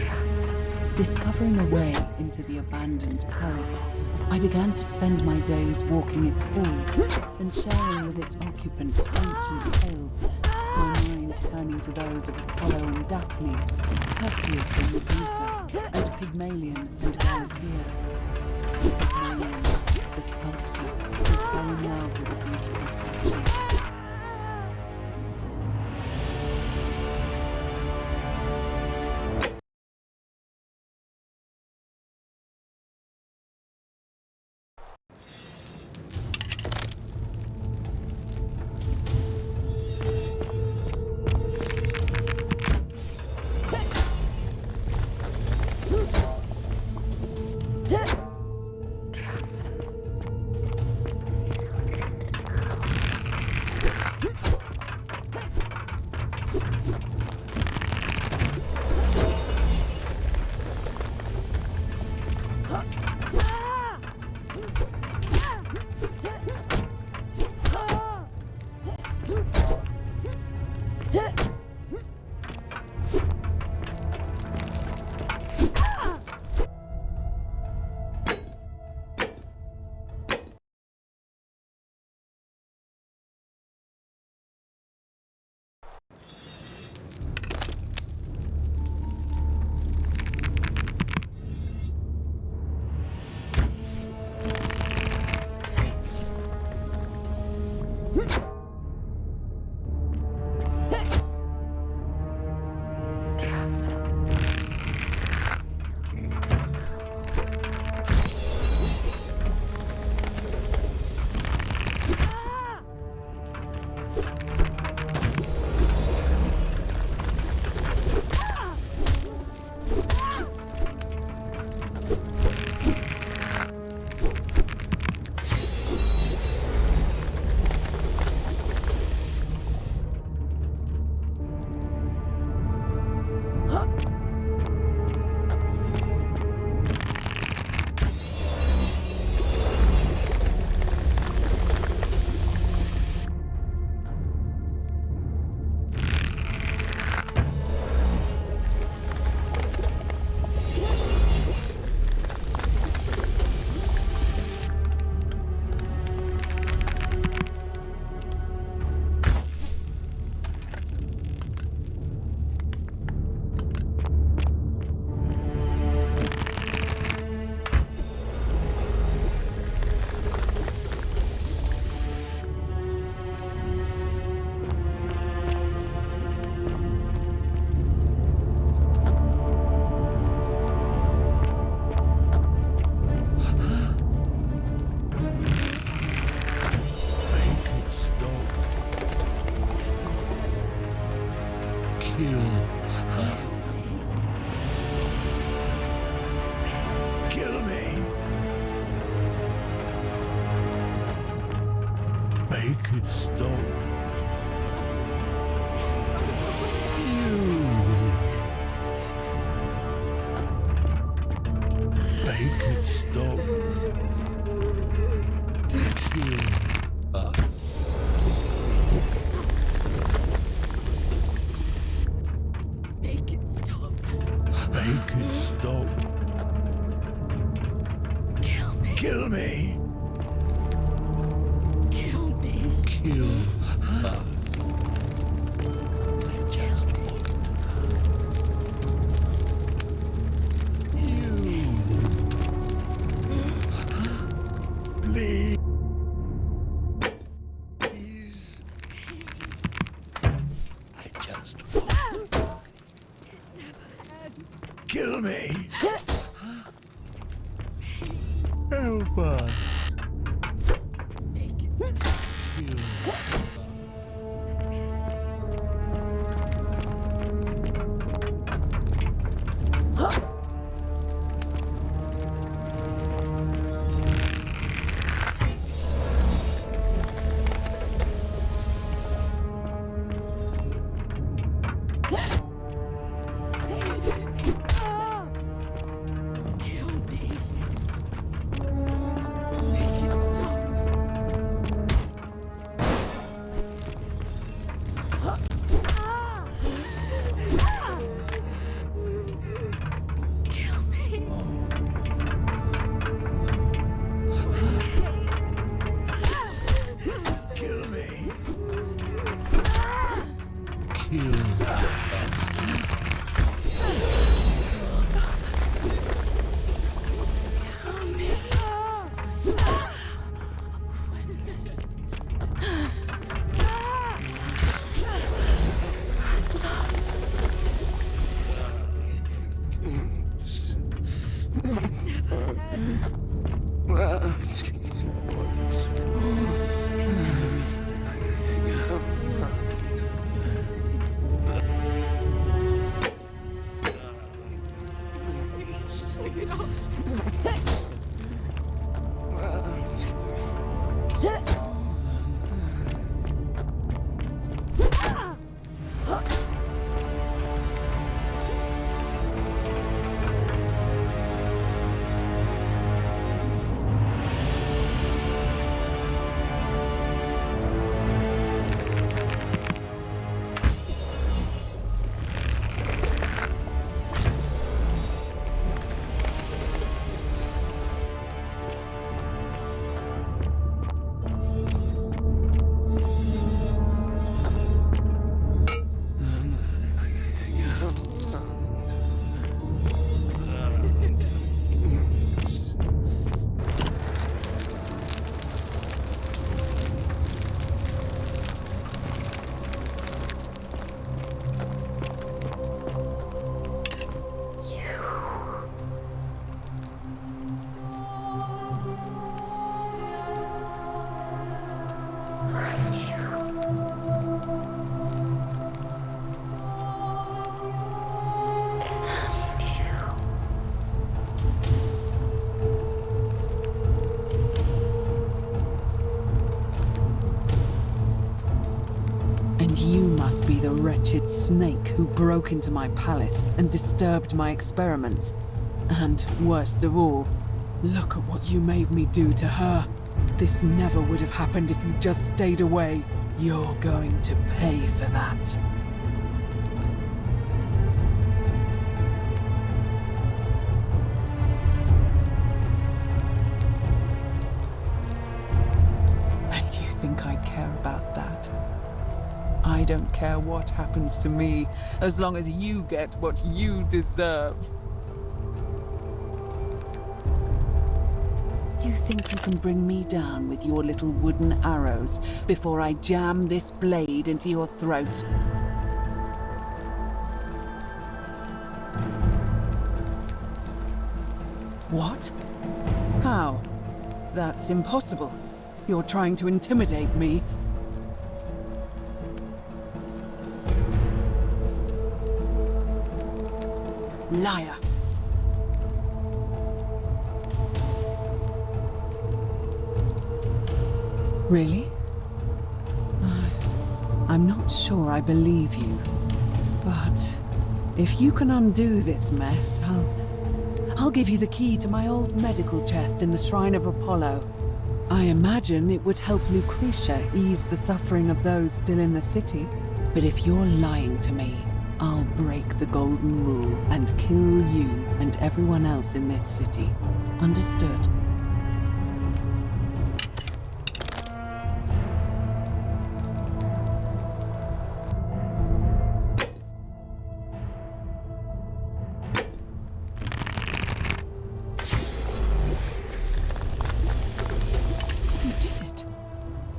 Discovering a way into the abandoned palace, I began to spend my days walking its halls and sharing with its occupants ancient tales, my mind turning to those of Apollo and Daphne, Perseus and Medusa, and Pygmalion and Galatea. Pygmalion, the sculptor, who fell in love with a beautiful statue. Make it stop. Make it stop. Kill us. Make it stop. Make it stop. Kill me. Kill me. Kill me. Kill us. Please. I just want to die. Kill me. Help us. Kill us. You must be the wretched snake who broke into my palace and disturbed my experiments. And worst of all, look at what you made me do to her. This never would have happened if you just stayed away. You're going to pay for that. And do you think I care about that? I don't care what happens to me, as long as you get what you deserve. You think you can bring me down with your little wooden arrows before I jam this blade into your throat? What? How? That's impossible. You're trying to intimidate me. Liar. Really? I'm not sure I believe you. But if you can undo this mess, I'll give you the key to my old medical chest in the Shrine of Apollo. I imagine it would help Lucretia ease the suffering of those still in the city. But if you're lying to me, I'll break the golden rule and kill you and everyone else in this city. Understood?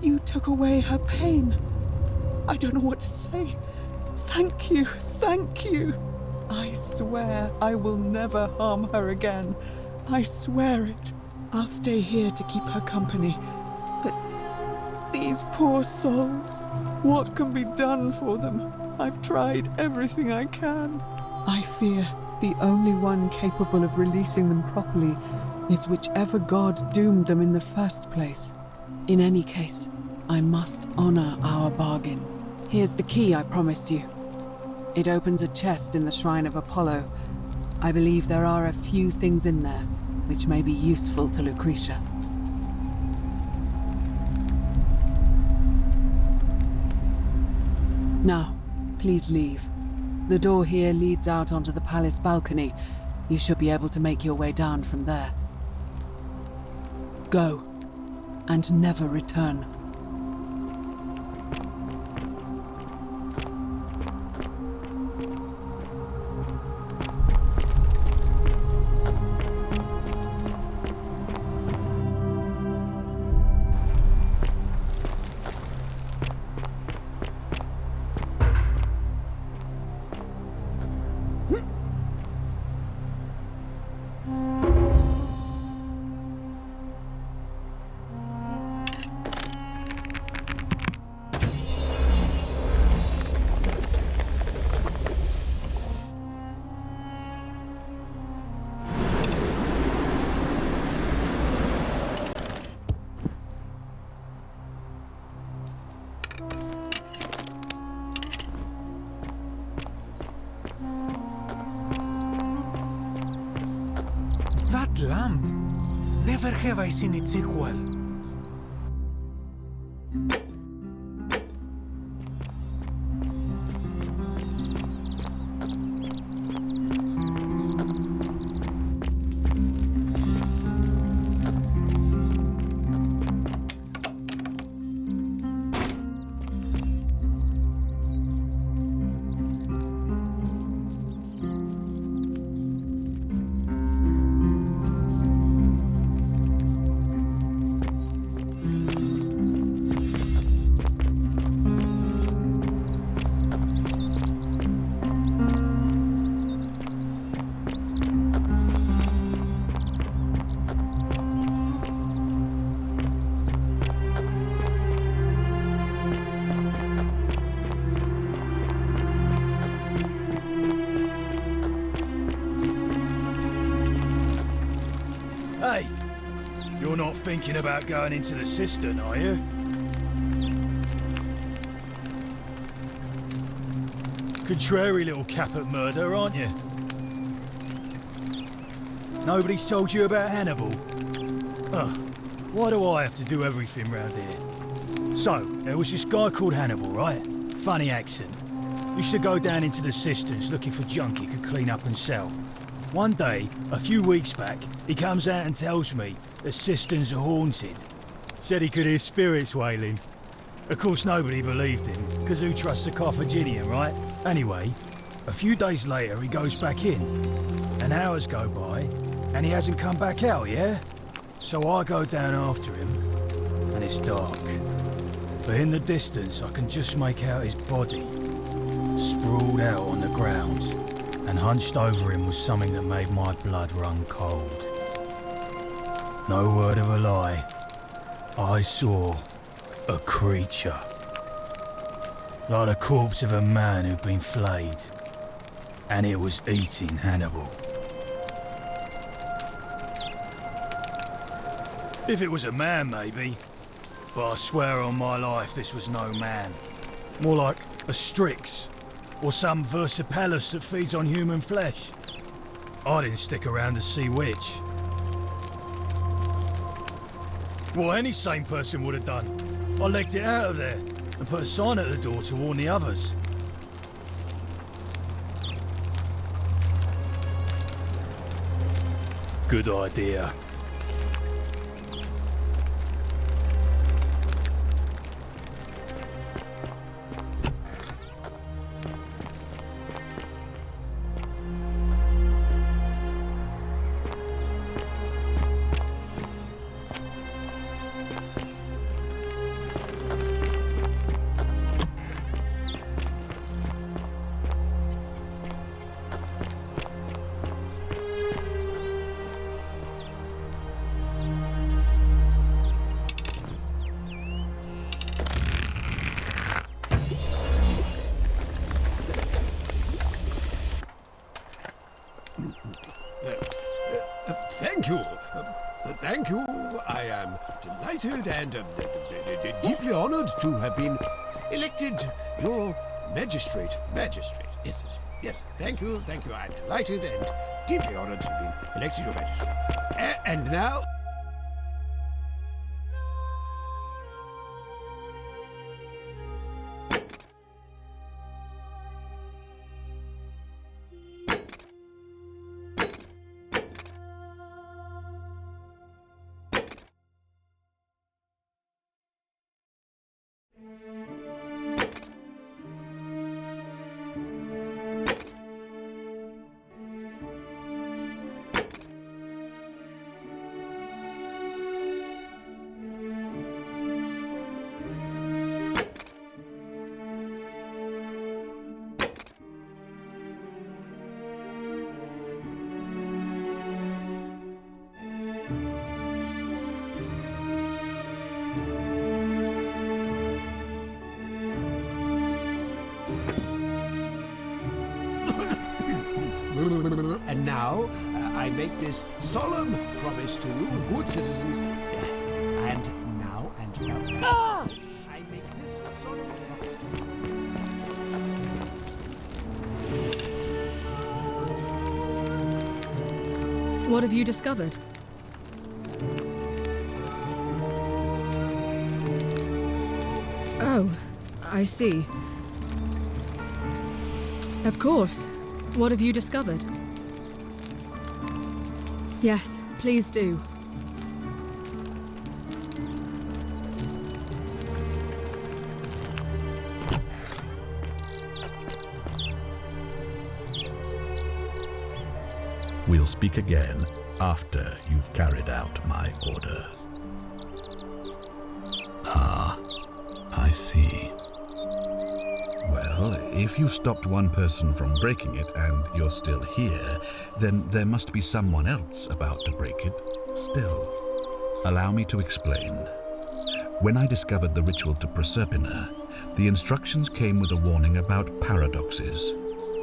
You took away her pain. I don't know what to say. Thank you, thank you. I swear I will never harm her again. I swear it. I'll stay here to keep her company. But these poor souls, what can be done for them? I've tried everything I can. I fear the only one capable of releasing them properly is whichever god doomed them in the first place. In any case, I must honor our bargain. Here's the key I promised you. It opens a chest in the Shrine of Apollo. I believe there are a few things in there which may be useful to Lucretia. Now, please leave. The door here leads out onto the palace balcony. You should be able to make your way down from there. Go, and never return. That lamp! Never have I seen its equal. Hey, you're not thinking about going into the cistern, are you? Contrary little cap at murder, aren't you? Nobody's told you about Hannibal? Ugh, why do I have to do everything round here? So, there was this guy called Hannibal, right? Funny accent. Used to go down into the cisterns looking for junk he could clean up and sell. One day, a few weeks back, he comes out and tells me the cisterns are haunted. Said he could hear spirits wailing. Of course, nobody believed him, because who trusts a Carthaginian, right? Anyway, a few days later, he goes back in. And hours go by, and he hasn't come back out, yeah? So I go down after him, and it's dark. But in the distance, I can just make out his body, sprawled out on the ground. And hunched over him was something that made my blood run cold. No word of a lie. I saw a creature. Like the corpse of a man who'd been flayed. And it was eating Hannibal. If it was a man, maybe. But I swear on my life this was no man. More like a Strix, or some Versipalus that feeds on human flesh. I didn't stick around to see which. Well, any sane person would have done. I legged it out of there and put a sign at the door to warn the others. Good idea. Thank you. I am delighted and deeply honored to have been elected your magistrate. Yes. Thank you. I'm delighted and deeply honored to have been elected your magistrate. And now... And now, I make this solemn promise to you, good citizens, and now, I make this solemn promise to you. What have you discovered? Oh, I see. Of course. What have you discovered? Yes, please do. We'll speak again after you've carried out my order. Ah, I see. Well, if you stopped one person from breaking it and you're still here, then there must be someone else about to break it still. Allow me to explain. When I discovered the ritual to Proserpina, the instructions came with a warning about paradoxes.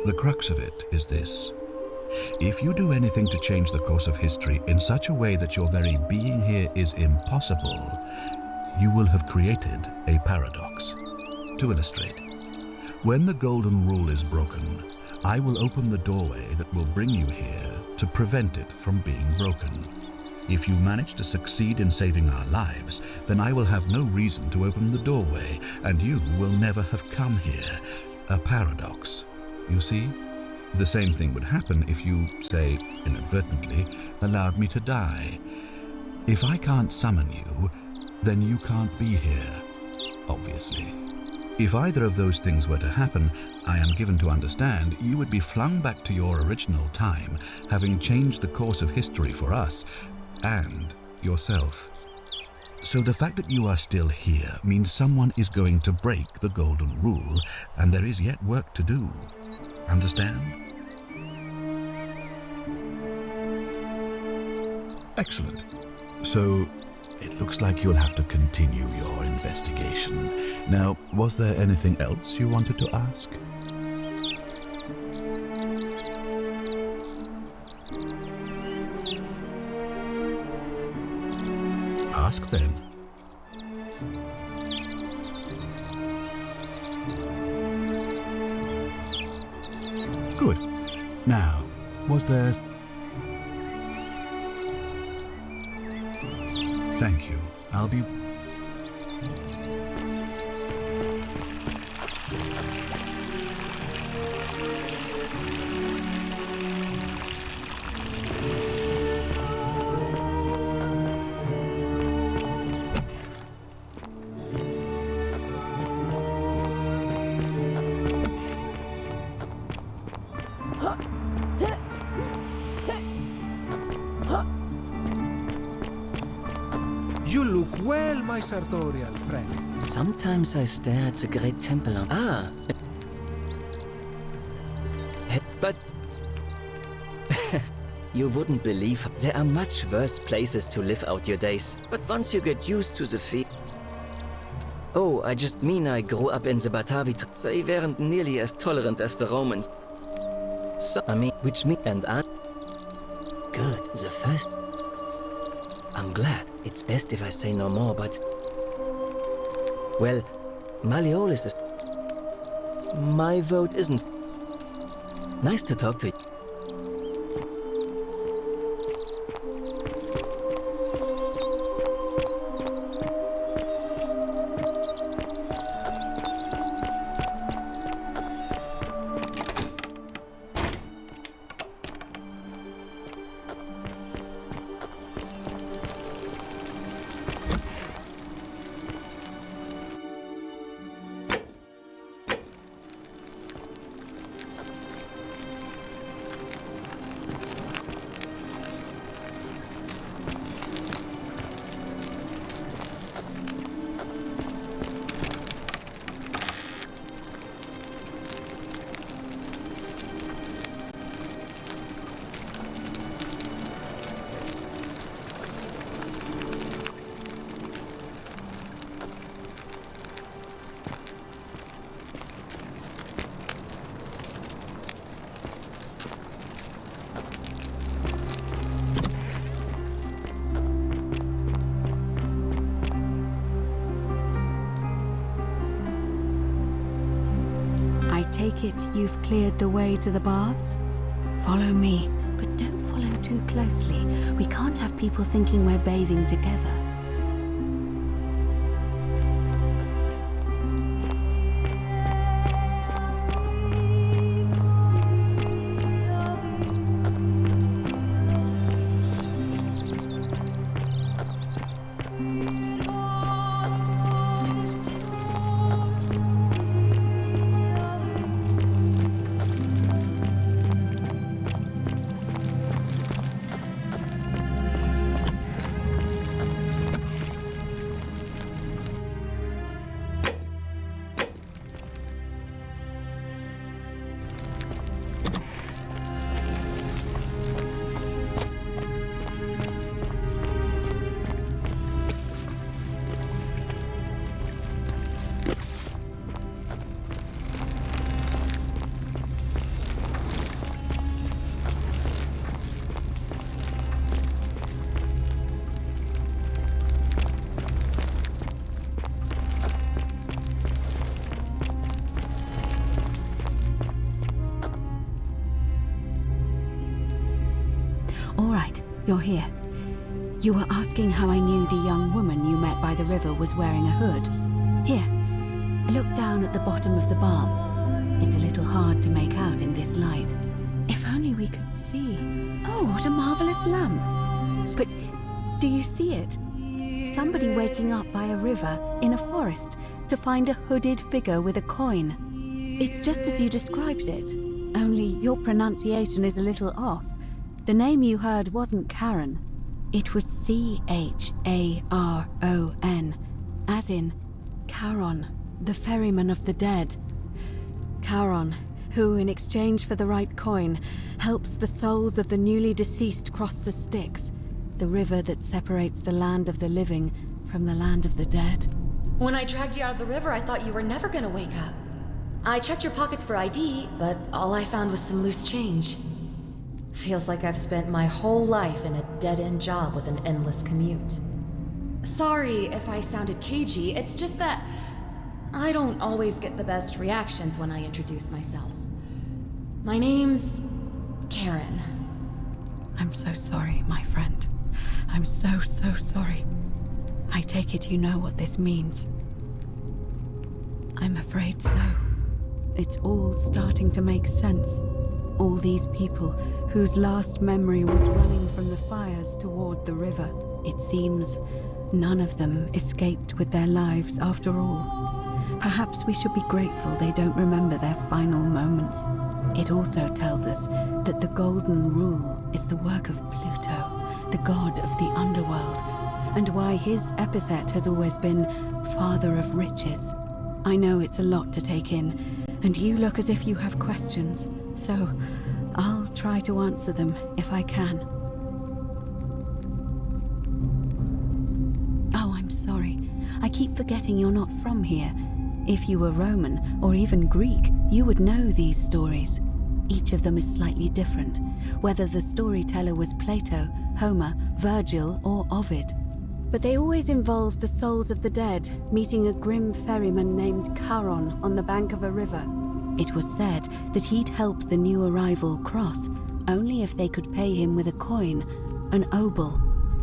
The crux of it is this. If you do anything to change the course of history in such a way that your very being here is impossible, you will have created a paradox. To illustrate, when the golden rule is broken, I will open the doorway that will bring you here to prevent it from being broken. If you manage to succeed in saving our lives, then I will have no reason to open the doorway, and you will never have come here. A paradox, you see? The same thing would happen if you, say, inadvertently, allowed me to die. If I can't summon you, then you can't be here, obviously. If either of those things were to happen, I am given to understand you would be flung back to your original time, having changed the course of history for us and yourself. So the fact that you are still here means someone is going to break the golden rule, and there is yet work to do. Understand? Excellent. So it looks like you'll have to continue your investigation. Now, was there anything else you wanted to ask? Ask then. Now, was there... Thank you. I'll be... You look well, my sartorial friend. Sometimes I stare at the great temple on... But... You wouldn't believe there are much worse places to live out your days. But once you get used to the feel... Oh, I just mean I grew up in the Batavi. They weren't nearly as tolerant as the Romans. So, I mean, which me and I... Good, the first... I'm glad. It's best if I say no more, but... Well, Malleolus is... My vote isn't... Nice to talk to you. Take it you've cleared the way to the baths? Follow me, but don't follow too closely. We can't have people thinking we're bathing together. You're here. You were asking how I knew the young woman you met by the river was wearing a hood. Here, look down at the bottom of the baths. It's a little hard to make out in this light. If only we could see. Oh, what a marvelous lamp. But do you see it? Somebody waking up by a river in a forest to find a hooded figure with a coin. It's just as you described it, only your pronunciation is a little off. The name you heard wasn't Charon. It was C-H-A-R-O-N, as in Charon, the ferryman of the dead. Charon, who, in exchange for the right coin, helps the souls of the newly deceased cross the Styx, the river that separates the land of the living from the land of the dead. When I dragged you out of the river, I thought you were never gonna wake up. I checked your pockets for ID, but all I found was some loose change. Feels like I've spent my whole life in a dead-end job with an endless commute. Sorry if I sounded cagey, it's just that I don't always get the best reactions when I introduce myself. My name's Karen. I'm so sorry, my friend. I'm so sorry. I take it you know what this means. I'm afraid so. It's all starting to make sense. All these people whose last memory was running from the fires toward the river. It seems none of them escaped with their lives after all. Perhaps we should be grateful they don't remember their final moments. It also tells us that the Golden Rule is the work of Pluto, the god of the underworld, and why his epithet has always been Father of Riches. I know it's a lot to take in, and you look as if you have questions, so I'll try to answer them if I can. Oh, I'm sorry. I keep forgetting you're not from here. If you were Roman, or even Greek, you would know these stories. Each of them is slightly different, whether the storyteller was Plato, Homer, Virgil, or Ovid. But they always involved the souls of the dead meeting a grim ferryman named Charon on the bank of a river. It was said that he'd help the new arrival cross, only if they could pay him with a coin, an obol.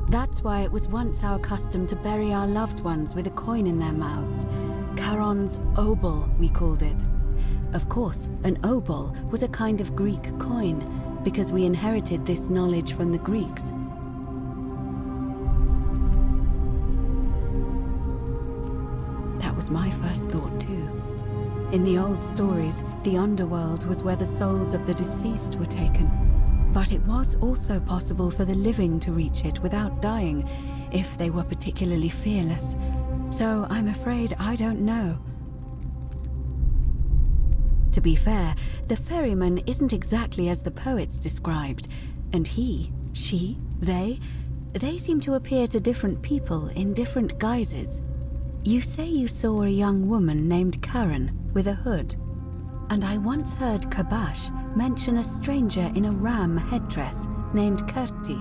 That's why it was once our custom to bury our loved ones with a coin in their mouths. Charon's obol, we called it. Of course, an obol was a kind of Greek coin, because we inherited this knowledge from the Greeks. That was my first thought too. In the old stories, the underworld was where the souls of the deceased were taken. But it was also possible for the living to reach it without dying, if they were particularly fearless. So I'm afraid I don't know. To be fair, the ferryman isn't exactly as the poets described, and he, she, they seem to appear to different people in different guises. You say you saw a young woman named Karen with a hood, and I once heard Kabash mention a stranger in a ram headdress named Kerti,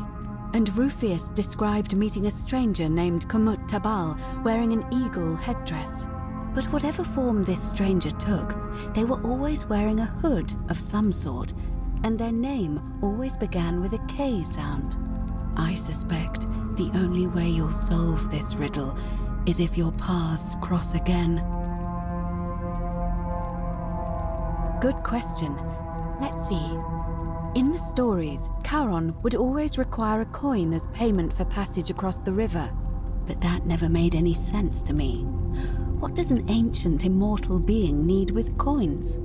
and Rufius described meeting a stranger named Kumut Tabal wearing an eagle headdress. But whatever form this stranger took, they were always wearing a hood of some sort, and their name always began with a K sound. I suspect the only way you'll solve this riddle is if your paths cross again. Good question. Let's see. In the stories, Charon would always require a coin as payment for passage across the river, but that never made any sense to me. What does an ancient immortal being need with coins?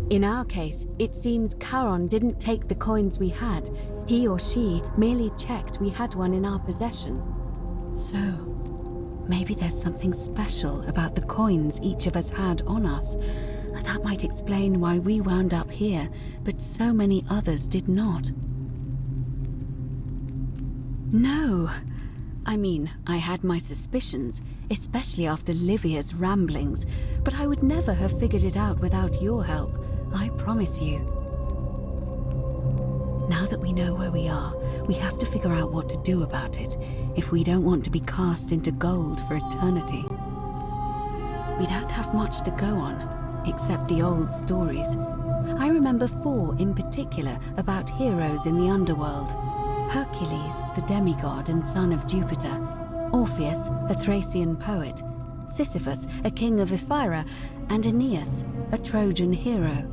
In our case, it seems Charon didn't take the coins we had. He or she merely checked we had one in our possession. So, maybe there's something special about the coins each of us had on us. That might explain why we wound up here, but so many others did not. No. I mean, I had my suspicions, especially after Livia's ramblings, but I would never have figured it out without your help, I promise you. Now that we know where we are, we have to figure out what to do about it, if we don't want to be cast into gold for eternity. We don't have much to go on, except the old stories. I remember 4 in particular about heroes in the underworld. Hercules, the demigod and son of Jupiter, Orpheus, a Thracian poet, Sisyphus, a king of Ephyra, and Aeneas, a Trojan hero.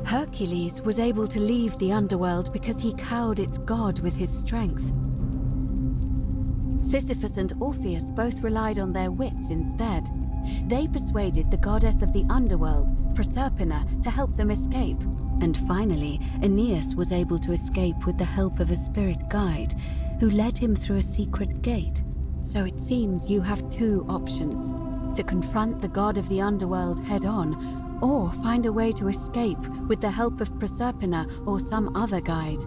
Hercules was able to leave the underworld because he cowed its god with his strength. Sisyphus and Orpheus both relied on their wits instead. They persuaded the goddess of the underworld, Proserpina, to help them escape. And finally, Aeneas was able to escape with the help of a spirit guide, who led him through a secret gate. So it seems you have 2 options: to confront the god of the underworld head-on, or find a way to escape with the help of Proserpina or some other guide.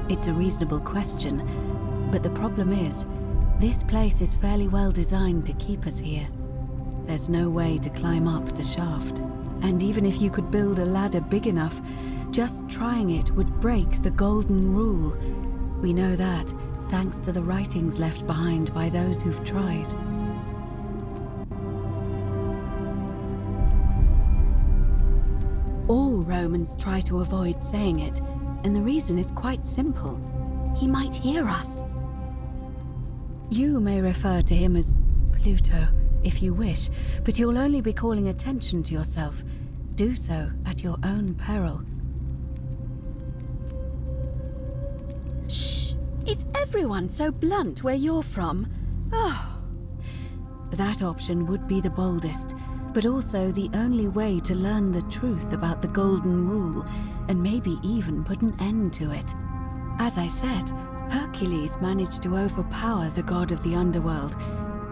It's a reasonable question, but the problem is, this place is fairly well designed to keep us here. There's no way to climb up the shaft. And even if you could build a ladder big enough, just trying it would break the Golden Rule. We know that, thanks to the writings left behind by those who've tried. All Romans try to avoid saying it, and the reason is quite simple. He might hear us. You may refer to him as Pluto, if you wish, but you'll only be calling attention to yourself. Do so at your own peril. Shh! Is everyone so blunt where you're from? Oh. That option would be the boldest, but also the only way to learn the truth about the Golden Rule, and maybe even put an end to it. As I said, Hercules managed to overpower the god of the underworld,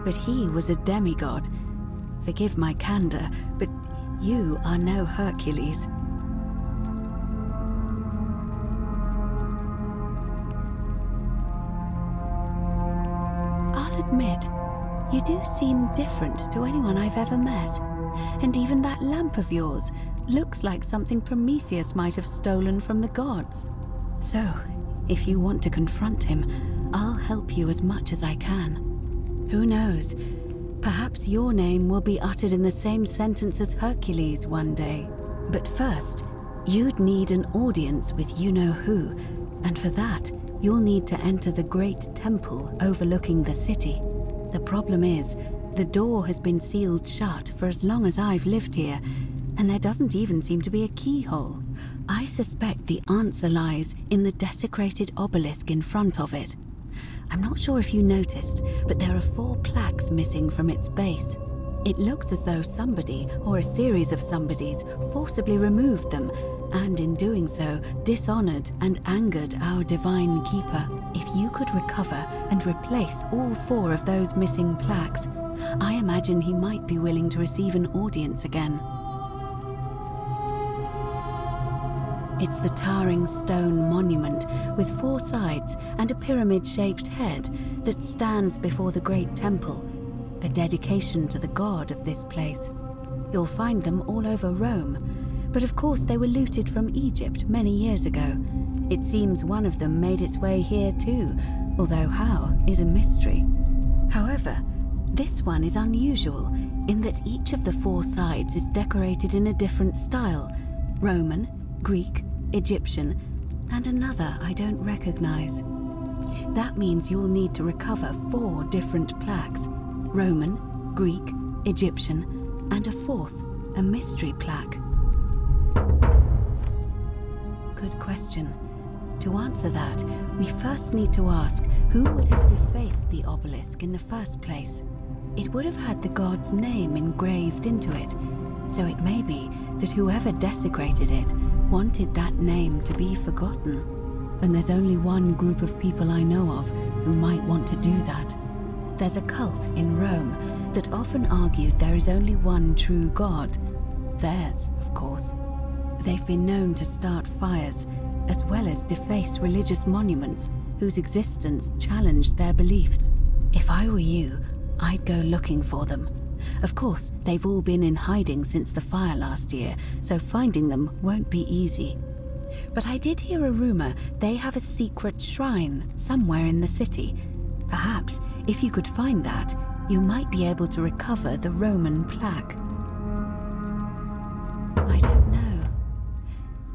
but he was a demigod. Forgive my candor, but you are no Hercules. I'll admit, you do seem different to anyone I've ever met. And even that lamp of yours looks like something Prometheus might have stolen from the gods. So, if you want to confront him, I'll help you as much as I can. Who knows? Perhaps your name will be uttered in the same sentence as Hercules one day. But first, you'd need an audience with you-know-who, and for that, you'll need to enter the great temple overlooking the city. The problem is, the door has been sealed shut for as long as I've lived here, and there doesn't even seem to be a keyhole. I suspect the answer lies in the desecrated obelisk in front of it. I'm not sure if you noticed, but there are 4 plaques missing from its base. It looks as though somebody, or a series of somebodies, forcibly removed them, and in doing so, dishonored and angered our divine keeper. If you could recover and replace all 4 of those missing plaques, I imagine he might be willing to receive an audience again. It's the towering stone monument with 4 sides and a pyramid-shaped head that stands before the great temple, a dedication to the god of this place. You'll find them all over Rome, but of course they were looted from Egypt many years ago. It seems one of them made its way here too, although how is a mystery. However, this one is unusual in that each of the 4 sides is decorated in a different style: Roman, Greek, Egyptian, and another I don't recognize. That means you'll need to recover 4 different plaques: Roman, Greek, Egyptian, and a 4th, a mystery plaque. Good question. To answer that, we first need to ask who would have defaced the obelisk in the first place. It would have had the god's name engraved into it, so it may be that whoever desecrated it wanted that name to be forgotten. And there's only one group of people I know of who might want to do that. There's a cult in Rome that often argued there is only one true god. Theirs, of course. They've been known to start fires, as well as deface religious monuments whose existence challenged their beliefs. If I were you, I'd go looking for them. Of course, they've all been in hiding since the fire last year, so finding them won't be easy. But I did hear a rumor they have a secret shrine somewhere in the city. Perhaps, if you could find that, you might be able to recover the Roman plaque. I don't know.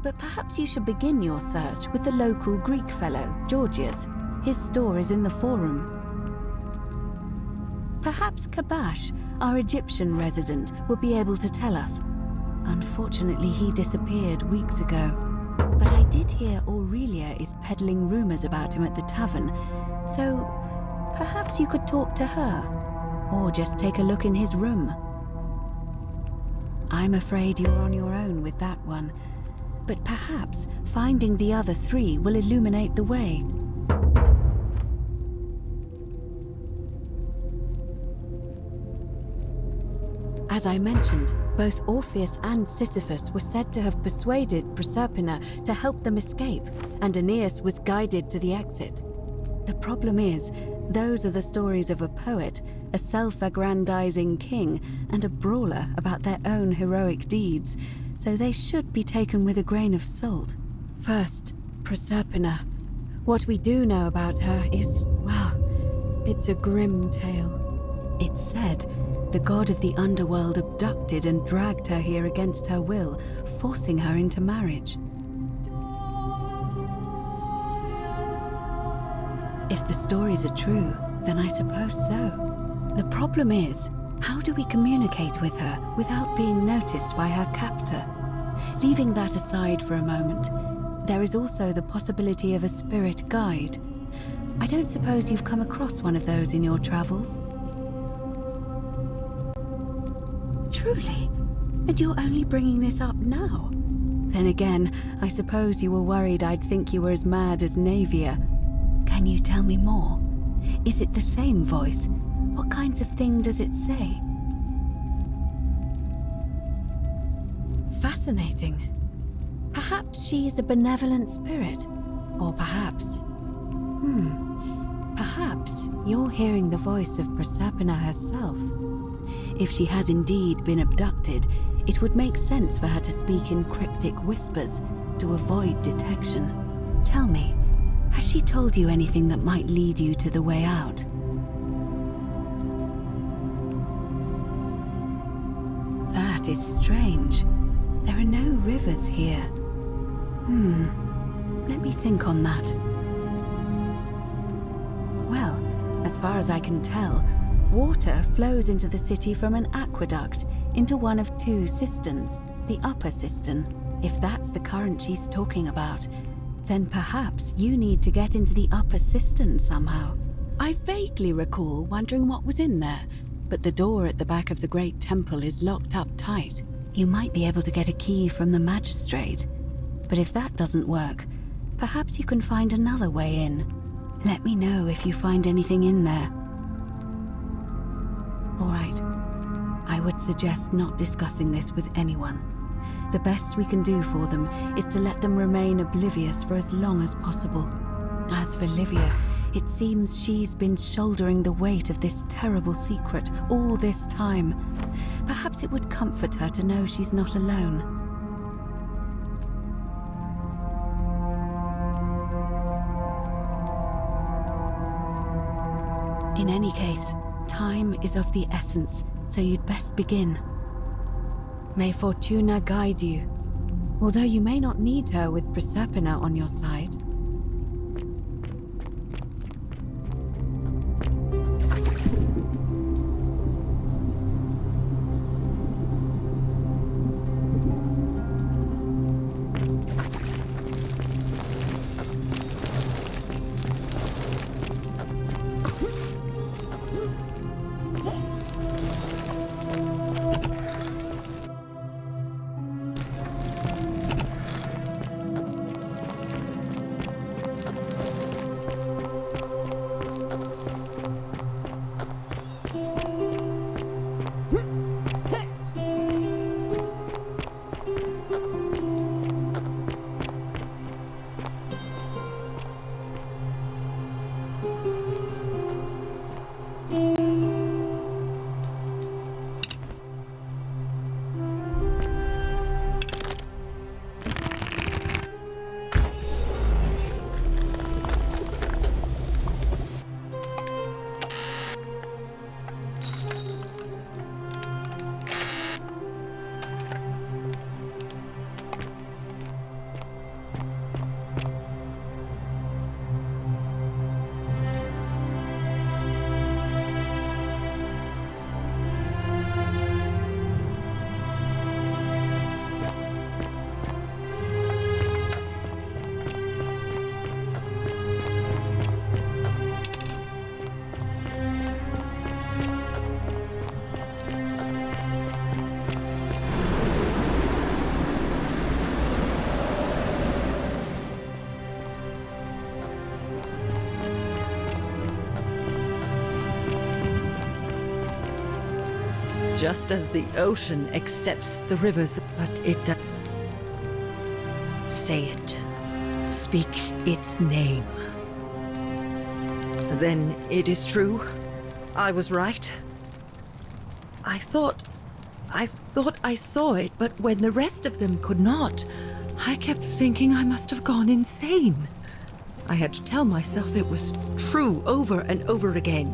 But perhaps you should begin your search with the local Greek fellow, Georgius. His store is in the forum. Perhaps Kabash, our Egyptian resident, will be able to tell us. Unfortunately, he disappeared weeks ago. But I did hear Aurelia is peddling rumors about him at the tavern, so perhaps you could talk to her, or just take a look in his room. I'm afraid you're on your own with that one, but perhaps finding the other 3 will illuminate the way. As I mentioned, both Orpheus and Sisyphus were said to have persuaded Proserpina to help them escape, and Aeneas was guided to the exit. The problem is, those are the stories of a poet, a self-aggrandizing king, and a brawler about their own heroic deeds, so they should be taken with a grain of salt. First, Proserpina. What we do know about her is, well, it's a grim tale. It's said the god of the underworld abducted and dragged her here against her will, forcing her into marriage. If the stories are true, then I suppose so. The problem is, how do we communicate with her without being noticed by her captor? Leaving that aside for a moment, there is also the possibility of a spirit guide. I don't suppose you've come across one of those in your travels? Truly? And you're only bringing this up now? Then again, I suppose you were worried I'd think you were as mad as Navia. Can you tell me more? Is it the same voice? What kinds of thing does it say? Fascinating. Perhaps she is a benevolent spirit. Or perhaps... Perhaps you're hearing the voice of Proserpina herself. If she has indeed been abducted, it would make sense for her to speak in cryptic whispers to avoid detection. Tell me, has she told you anything that might lead you to the way out? That is strange. There are no rivers here. Let me think on that. Well, as far as I can tell, water flows into the city from an aqueduct into one of two cisterns, the upper cistern. If that's the current she's talking about, then perhaps you need to get into the upper cistern somehow. I vaguely recall wondering what was in there, but the door at the back of the great temple is locked up tight. You might be able to get a key from the magistrate, but if that doesn't work, perhaps you can find another way in. Let me know if you find anything in there. All right. I would suggest not discussing this with anyone. The best we can do for them is to let them remain oblivious for as long as possible. As for Livia, it seems she's been shouldering the weight of this terrible secret all this time. Perhaps it would comfort her to know she's not alone. In any case, time is of the essence, so you'd best begin. May Fortuna guide you, although you may not need her with Proserpina on your side. Just as the ocean accepts the rivers, but it does. Say it. Speak its name. Then it is true. I was right. I thought I saw it, but when the rest of them could not, I kept thinking I must have gone insane. I had to tell myself it was true over and over again.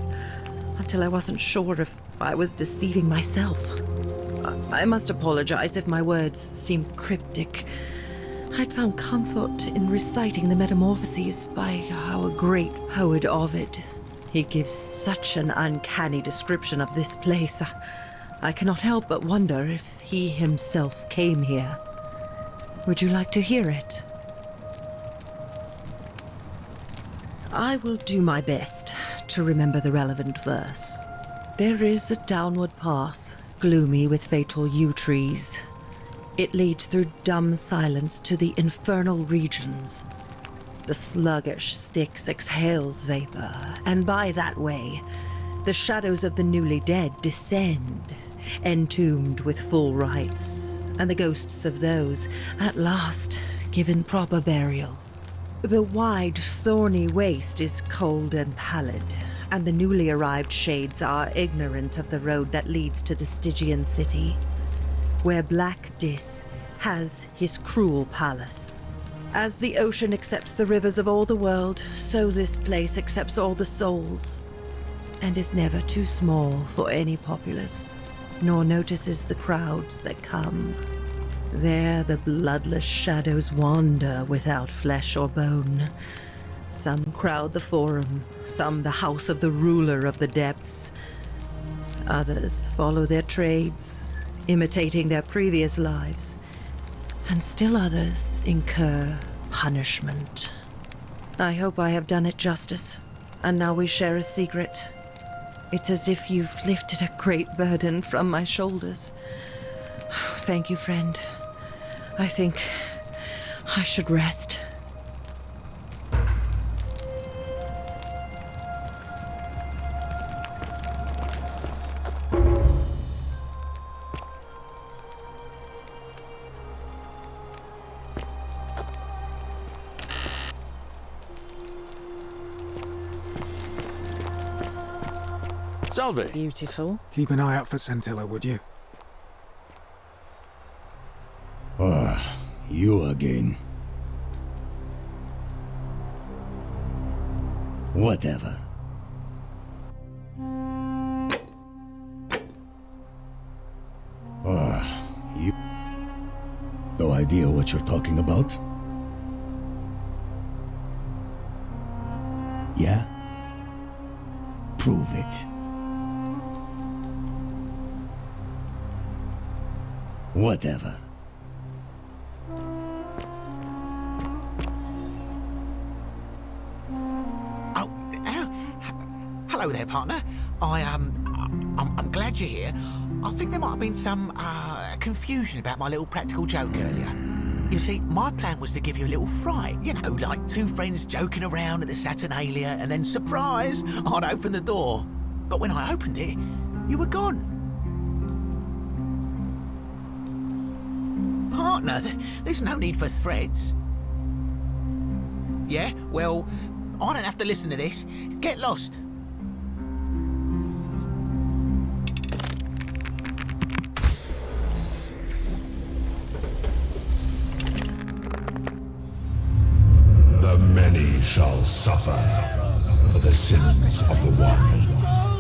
until I wasn't sure if I was deceiving myself. I must apologize if my words seem cryptic. I'd found comfort in reciting the Metamorphoses by our great poet Ovid. He gives such an uncanny description of this place. I cannot help but wonder if he himself came here. Would you like to hear it? I will do my best to remember the relevant verse. There is a downward path, gloomy with fatal yew trees. It leads through dumb silence to the infernal regions. The sluggish Styx exhales vapor, and by that way, the shadows of the newly dead descend, entombed with full rites, and the ghosts of those, at last, given proper burial. The wide, thorny waste is cold and pallid, and the newly arrived shades are ignorant of the road that leads to the Stygian city, where Black Dis has his cruel palace. As the ocean accepts the rivers of all the world, so this place accepts all the souls, and is never too small for any populace, nor notices the crowds that come. There the bloodless shadows wander without flesh or bone. Some crowd the Forum, some the house of the ruler of the depths. Others follow their trades, imitating their previous lives, and still others incur punishment. I hope I have done it justice, and now we share a secret. It's as if you've lifted a great burden from my shoulders. Thank you, friend. I think I should rest. Salve. Beautiful. Keep an eye out for Scintilla, would you? Ah, you again. Whatever. You... No idea what you're talking about? Yeah? Prove it. Whatever. Hello there, partner. I'm glad you're here. I think there might have been some confusion about my little practical joke earlier. You see, my plan was to give you a little fright. You know, like two friends joking around at the Saturnalia, and then, surprise, I'd open the door. But when I opened it, you were gone. Partner, there's no need for threats. Yeah, well, I don't have to listen to this. Get lost. The many shall suffer for the sins of the one.